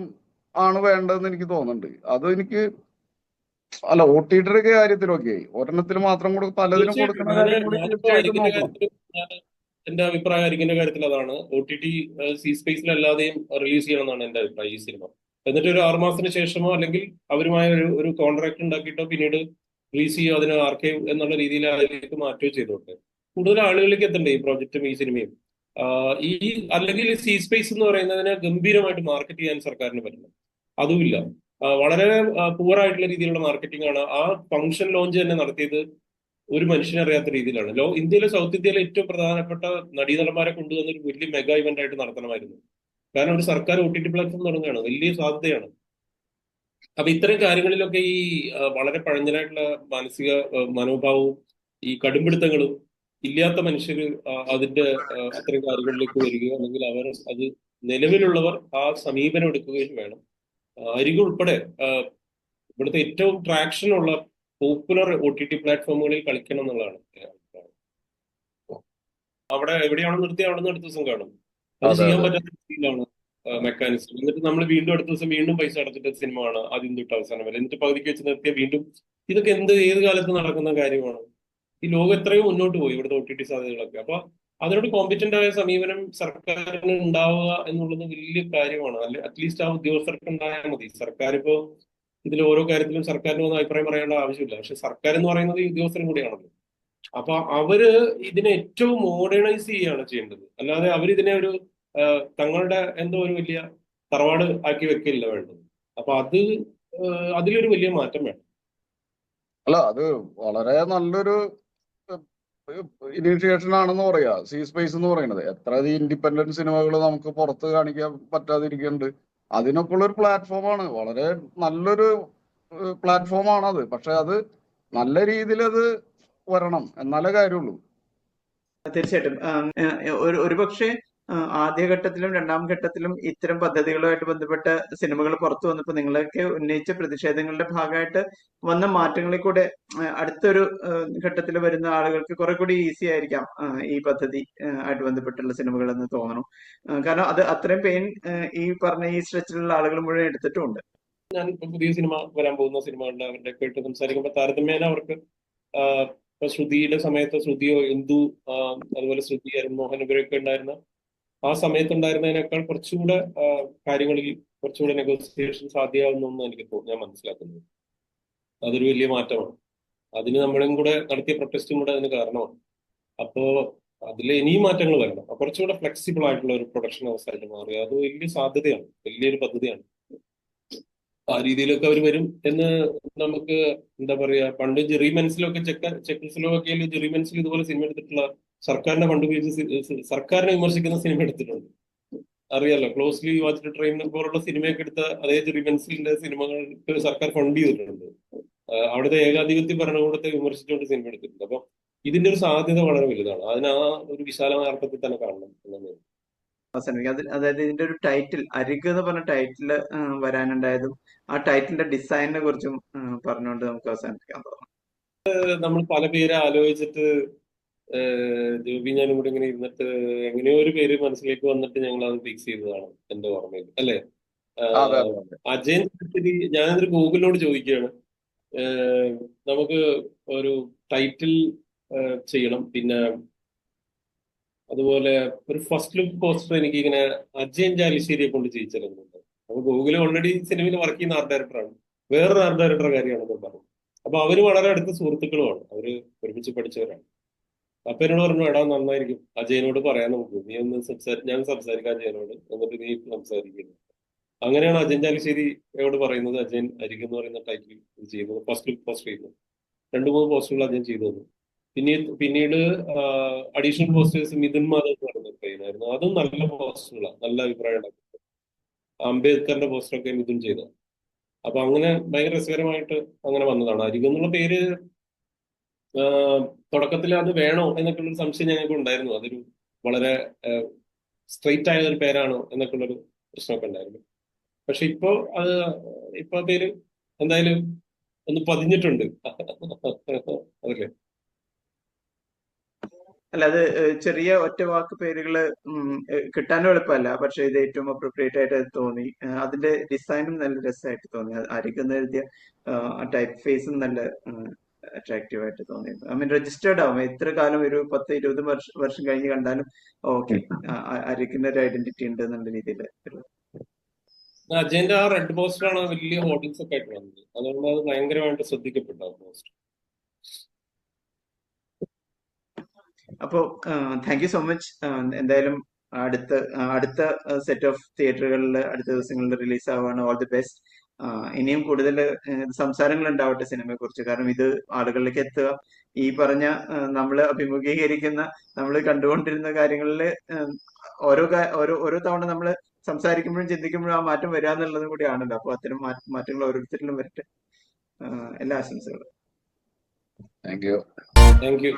ആണ് വേണ്ടതെന്ന് എനിക്ക് തോന്നുന്നുണ്ട്. അത് എനിക്ക് അല്ല, OTTയുടെ കാര്യത്തിലൊക്കെ ഒരെണ്ണത്തിൽ മാത്രം പലതിനും തീർച്ചയായിട്ടും കൊടുക്കുന്ന കാര്യം കൂടി ഞാനിപ്പോ തീർച്ചയായിട്ടും അരികിന്റെ നോക്കണം. കാര്യത്തിൽ എന്റെ അഭിപ്രായം അരികിന്റെ കാര്യത്തിൽ അതാണ്. OTT സ്പേസിലല്ലാതെയും റിലീസ് ചെയ്യണമെന്നാണ് എന്റെ അഭിപ്രായം ഈ സിനിമ. എന്നിട്ട് ഒരു 6 മാസത്തിന് ശേഷമോ അല്ലെങ്കിൽ അവരുമായ ഒരു കോൺട്രാക്ട് ഉണ്ടാക്കിയിട്ടോ പിന്നീട് റിലീസ് ചെയ്യുക, അതിന് ആർക്കൈവ് എന്നുള്ള രീതിയിൽ അതിലേക്ക് മാറ്റുകയോ ചെയ്തോട്ടെ. കൂടുതൽ ആളുകളിലേക്ക് എത്തണ്ടേ ഈ പ്രോജക്റ്റും ഈ സിനിമയും. ഈ അല്ലെങ്കിൽ സ്പേസ് എന്ന് പറയുന്നതിനെ ഗംഭീരമായിട്ട് മാർക്കറ്റ് ചെയ്യാൻ സർക്കാരിന് പറ്റണം. അതുമില്ല. വളരെ പുവർ ആയിട്ടുള്ള രീതിയിലുള്ള മാർക്കറ്റിംഗ് ആണ്. ആ ഫംഗ്ഷൻ ലോഞ്ച് തന്നെ നടത്തിയത് ഒരു മനുഷ്യനെ അറിയാത്ത രീതിയിലാണ്. ഇന്ത്യയിലെ സൗത്ത് ഇന്ത്യയിലെ ഏറ്റവും പ്രധാനപ്പെട്ട നടീനടന്മാരെ കൊണ്ടുവന്ന ഒരു വലിയ മെഗാ ഇവന്റ് ആയിട്ട് നടത്തണമായിരുന്നു. കാരണം ഒരു സർക്കാർ OTT പ്ലാറ്റ്ഫോം തുടങ്ങുകയാണ്, വലിയ സാധ്യതയാണ്. അപ്പൊ ഇത്തരം കാര്യങ്ങളിലൊക്കെ ഈ വളരെ പഴഞ്ചനായിട്ടുള്ള മാനസിക മനോഭാവവും ഈ കടുംപിടുത്തങ്ങളും ഇല്ലാത്ത മനുഷ്യര് അതിന്റെ അത്തരം കാര്യങ്ങളിലേക്ക് വരികയോ അല്ലെങ്കിൽ അവർ അത് നിലവിലുള്ളവർ ആ സമീപനം എടുക്കുകയും വേണം. അരികെ ഉൾപ്പെടെ ഇവിടുത്തെ ഏറ്റവും ട്രാക്ഷൻ ഉള്ള പോപ്പുലർ OTT പ്ലാറ്റ്ഫോമുകളിൽ കളിക്കണം എന്നുള്ളതാണ് എൻ്റെ അഭിപ്രായം. അവിടെ എവിടെയാണോ നിർത്തി അവിടെ നിന്ന് അടുത്ത ദിവസം കാണും. അത് അതെ, ചെയ്യാൻ അതെ. പറ്റാത്ത രീതിയിലാണ് മെക്കാനിസം. എന്നിട്ട് നമ്മൾ വീണ്ടും അടുത്ത ദിവസം വീണ്ടും പൈസ അടച്ചിട്ട് സിനിമ ആണ് ആദ്യം തൊട്ട് അവസാനം വരെ. എന്നിട്ട് പകുതിക്ക് വെച്ച് നിർത്തിയ വീണ്ടും ഇതൊക്കെ ഏത് കാലത്ത് നടക്കുന്ന കാര്യമാണ്? ഈ ലോകം എത്രയോ മുന്നോട്ട് പോയി ഇവിടുത്തെ OTT സാധ്യതകളൊക്കെ. അപ്പൊ അതിനോട് കോമ്പറ്റന്റ് ആയ സമീപനം സർക്കാരിന് ഉണ്ടാവുക എന്നുള്ളത് വലിയ കാര്യമാണ്. അല്ലെ അറ്റ്ലീസ്റ്റ് ആ ഉദ്യോഗസ്ഥർക്ക് ഉണ്ടായാൽ മതി. സർക്കാർ ഇപ്പോ ഇതിൽ ഓരോ കാര്യത്തിലും സർക്കാരിന് വന്ന് അഭിപ്രായം പറയേണ്ട ആവശ്യമില്ല. പക്ഷെ സർക്കാർ എന്ന് പറയുന്നത് ഈ ഉദ്യോഗസ്ഥരും കൂടിയാണല്ലോ. അപ്പൊ അവര് ഇതിനെ ഏറ്റവും മോഡേണൈസ് ചെയ്യുകയാണ് ചെയ്യേണ്ടത്. അല്ലാതെ അവരിതിനെ ഒരു തങ്ങളുടെ എന്തോ ഒരു വലിയ തറവാട് ആക്കി വെക്കില്ല വേണ്ടത്. അപ്പൊ അതിലൊരു വലിയ മാറ്റം വേണം. അല്ല, അത് വളരെ നല്ലൊരു ഇനീഷ്യേഷൻ ആണെന്ന് പറയാ സ്പേസ് എന്ന് പറയുന്നത്. എത്ര ഇൻഡിപെൻഡന്റ് സിനിമകൾ നമുക്ക് പുറത്ത് കാണിക്കാൻ പറ്റാതിരിക്കുന്നുണ്ട്. അതിനൊക്കെ ഉള്ള ഒരു പ്ലാറ്റ്ഫോമാണ്. വളരെ നല്ലൊരു പ്ലാറ്റ്ഫോമാണ് അത്. പക്ഷെ അത് നല്ല രീതിയിൽ അത് വരണം, എന്നാലേ കാര്യമുള്ളൂ. തീർച്ചയായിട്ടും ഒരുപക്ഷെ ആദ്യഘട്ടത്തിലും രണ്ടാം ഘട്ടത്തിലും ഇത്തരം പദ്ധതികളുമായിട്ട് ബന്ധപ്പെട്ട സിനിമകൾ പുറത്തു വന്നപ്പോൾ നിങ്ങളൊക്കെ ഉന്നയിച്ച പ്രതിഷേധങ്ങളുടെ ഭാഗമായിട്ട് വന്ന മാറ്റങ്ങളിൽ കൂടെ അടുത്തൊരു ഘട്ടത്തിൽ വരുന്ന ആളുകൾക്ക് കുറെ കൂടി ഈസി ആയിരിക്കാം ഈ പദ്ധതി ആയിട്ട് ബന്ധപ്പെട്ടുള്ള സിനിമകൾ എന്ന് തോന്നണം. കാരണം അത് അത്രയും പെയിൻ ഈ പറഞ്ഞ ഈ സ്ട്രെച്ചിലുള്ള ആളുകൾ മുഴുവൻ എടുത്തിട്ടുമുണ്ട്. ഞാൻ ഇപ്പൊ പുതിയ സിനിമ വരാൻ പോകുന്ന സിനിമകളുടെ അവരുടെ ഒക്കെ ആയിട്ട് സംസാരിക്കുമ്പോൾ താരതമ്യേന അവർക്ക് ഇപ്പൊ ശ്രുതിയുടെ സമയത്ത് ശ്രുതിയോ എന്തു അതുപോലെ ശ്രുതി അരുൺ മോഹൻ ഇവരൊക്കെ ഉണ്ടായിരുന്ന ആ സമയത്തുണ്ടായിരുന്നതിനേക്കാൾ കുറച്ചുകൂടെ കാര്യങ്ങളിൽ കുറച്ചുകൂടെ നെഗോസിയേഷൻ സാധ്യമാകുന്നു എനിക്ക് ഞാൻ മനസ്സിലാക്കുന്നത്. അതൊരു വലിയ മാറ്റമാണ്. അതിന് നമ്മളും കൂടെ നടത്തിയ പ്രൊട്ടസ്റ്റും കൂടെ അതിന് കാരണമാണ്. അപ്പോ അതിൽ ഇനിയും മാറ്റങ്ങൾ വരണം. കുറച്ചുകൂടെ ഫ്ലെക്സിബിൾ ആയിട്ടുള്ള ഒരു പ്രൊഡക്ഷൻ ഹൗസായിട്ട് മാറുക അത് വലിയ സാധ്യതയാണ്, വലിയൊരു പദ്ധതിയാണ്. ആ രീതിയിലൊക്കെ അവർ വരും എന്ന് നമുക്ക് എന്താ പറയാ, പണ്ട് ജെറി മെൻസിലൊക്കെ ചെക്കോസ്ലോവാക്യയിൽ ജെറി മെൻസിൽ ഇതുപോലെ സിനിമ എടുത്തിട്ടുള്ള സർക്കാരിനെ ഫണ്ട് ഉപയോഗിച്ച് സർക്കാരിനെ വിമർശിക്കുന്ന സിനിമ എടുത്തിട്ടുണ്ട്. അറിയാലോ, ക്ലോസ്ലി വാച്ച്ഡ് ട്രെയിൻ പോലുള്ള സിനിമയൊക്കെ എടുത്ത അതേ ജെറി മെൻസിലിന്റെ സിനിമകൾക്ക് സർക്കാർ ഫണ്ട് ചെയ്തിട്ടുണ്ട്. അവിടുത്തെ ഏകാധിപത്യ ഭരണകൂടത്തെ വിമർശിച്ചുകൊണ്ട് സിനിമ എടുത്തിട്ടുണ്ട്. അപ്പൊ ഇതിന്റെ ഒരു സാധ്യത വളരെ വലുതാണ്. അതിന് ആ ഒരു വിശാലമായ അർത്ഥത്തിൽ തന്നെ കാണണം എന്നുള്ളത്. അവസാനിപ്പിക്കും. അതായത് ഇതിന്റെ ഒരു ടൈറ്റിൽ അരിക് എന്ന് പറഞ്ഞ ടൈറ്റില് വരാനുണ്ടായതും ആ ടൈറ്റിലിന്റെ ഡിസൈനിനെ കുറിച്ചും പറഞ്ഞുകൊണ്ട് നമുക്ക് അവസാനിപ്പിക്കാൻ തോന്നുന്നു. നമ്മൾ പല പേരെ ആലോചിച്ചിട്ട് ജോബി ഞാനും കൂടെ ഇങ്ങനെ ഇരുന്നിട്ട് എങ്ങനെയോ ഒരു പേര് മനസ്സിലേക്ക് വന്നിട്ട് ഞങ്ങൾ അത് ഫിക്സ് ചെയ്തതാണ് എന്റെ ഓർമ്മയിൽ, അല്ലെ? അതെ അതെ അതെ. അജയൻ ഞാനൊരു ഗൂഗിളിനോട് ചോദിക്കുകയാണ്, നമുക്ക് ഒരു ടൈറ്റിൽ ചെയ്യണം, പിന്നെ അതുപോലെ ഒരു ഫസ്റ്റ് ലുക്ക് പോസ്റ്റർ എനിക്ക് ഇങ്ങനെ അജയൻ ചാലിശ്ശേരിയെ കൊണ്ട് ചെയ്യിച്ചിരുന്നുണ്ട്. അപ്പൊ ഗൂഗിൾ ഓൾറെഡി സിനിമയിൽ വർക്ക് ചെയ്യുന്ന ആർട്ട് ഡയറക്ടറാണ്, വേറൊരു ആർട്ട് ഡയറക്ടറുടെ കാര്യമാണെന്ന് പറഞ്ഞു. അപ്പൊ അവര് വളരെ അടുത്ത സുഹൃത്തുക്കളുമാണ്, അവര് ഒരുമിച്ച് പഠിച്ചവരാണ്. അപ്പൊ എന്നോട് പറഞ്ഞു, എടാ നന്നായിരിക്കും, അജയനോട് പറയാൻ നമുക്ക്, നീ ഒന്ന് ഞാൻ സംസാരിക്കാം അജയനോട്, എന്നിട്ട് നീ സംസാരിക്കുന്നു. അങ്ങനെയാണ് അജയൻ ചാലിശ്ശേരിയോട് പറയുന്നത് അജയൻ അരിക് എന്ന് പറയുന്ന ടൈറ്റിൽ ചെയ്യുന്നത്, ഫസ്റ്റ് ലുക്ക് പോസ്റ്റർ ചെയ്യുന്നത്. 2-3 പോസ്റ്ററുകൾ അജയൻ ചെയ്തു തന്നു. പിന്നീട് അഡീഷണൽ പോസ്റ്റേഴ്സ് മിഥുൻ മാധവ് എന്ന് പറയുന്ന പയ്യനായിരുന്നു. അതും നല്ല പോസ്റ്ററുകളാണ്, നല്ല അഭിപ്രായം ഉണ്ടാക്കുന്നത്. അംബേദ്കറിന്റെ പോസ്റ്ററൊക്കെ മിഥുൻ ചെയ്തത്. അപ്പൊ അങ്ങനെ ഭയങ്കര രസകരമായിട്ട് അങ്ങനെ വന്നതാണ്. അരിക് എന്നുള്ള പേര് തുടക്കത്തിൽ അത് വേണോ എന്നൊക്കെ ഉള്ളൊരു സംശയം ഞങ്ങൾക്ക് ഉണ്ടായിരുന്നു. അതൊരു വളരെ സ്ട്രെയിറ്റ് ആയ ഒരു പേരാണോ എന്നൊക്കെ ഉള്ളൊരു പ്രശ്നമൊക്കെ ഉണ്ടായിരുന്നു. പക്ഷെ ഇപ്പൊ ആ പേര് എന്തായാലും ഒന്ന് പതിഞ്ഞിട്ടുണ്ട്. അതല്ലേ? അല്ല, അത് ചെറിയ ഒറ്റ വാക്ക് പേരുകള് കിട്ടാനും എളുപ്പമല്ല. പക്ഷെ ഇത് ഏറ്റവും അപ്രോപ്രിയേറ്റ് ആയിട്ട് തോന്നി. അതിന്റെ ഡിസൈനും നല്ല രസമായിട്ട് തോന്നി. അരികെന്ന് എഴുതിയ ടൈപ്പ് ഫേസും നല്ല അട്രാക്റ്റീവ് ആയിട്ട് തോന്നി. ഐ മീൻ രജിസ്റ്റേർഡ് ആവും. എത്ര കാലം, ഒരു 10-20 വർഷം കഴിഞ്ഞ് കണ്ടാലും ഓക്കെ, അരികിന്റെ ഒരു ഐഡന്റിറ്റി ഉണ്ട് എന്നുള്ള രീതിയിൽ. അജയന്റെ ആ റെഡ് പോസ്റ്ററാണ് വലിയ ഹോർഡിങ്സ് ഒക്കെ ആയിട്ട് വന്നത്. അതുകൊണ്ട് അത് ഭയങ്കരമായിട്ട് ശ്രദ്ധിക്കപ്പെട്ടു ആ പോസ്റ്റർ. അപ്പോ താങ്ക് യു സോ മച്ച്. എന്തായാലും അടുത്ത സെറ്റ് ഓഫ് തിയേറ്ററുകളിൽ അടുത്ത ദിവസങ്ങളിൽ റിലീസ് ആവുകയാണ്. All the best. ഇനിയും കൂടുതൽ സംസാരങ്ങൾ ഉണ്ടാവട്ടെ സിനിമയെ കുറിച്ച്. കാരണം ഇത് ആളുകളിലേക്ക് എത്തുക, ഈ പറഞ്ഞ നമ്മൾ അഭിമുഖീകരിക്കുന്ന, നമ്മൾ കണ്ടുകൊണ്ടിരുന്ന കാര്യങ്ങളിൽ ഓരോ തവണ നമ്മൾ സംസാരിക്കുമ്പോഴും ചിന്തിക്കുമ്പോഴും ആ മാറ്റം വരിക എന്നുള്ളതും കൂടിയാണല്ലോ. അപ്പൊ അത്തരം മാറ്റങ്ങൾ ഓരോരുത്തരിലും വരട്ടെ. എല്ലാ ആശംസകളും. Thank you. Thank you.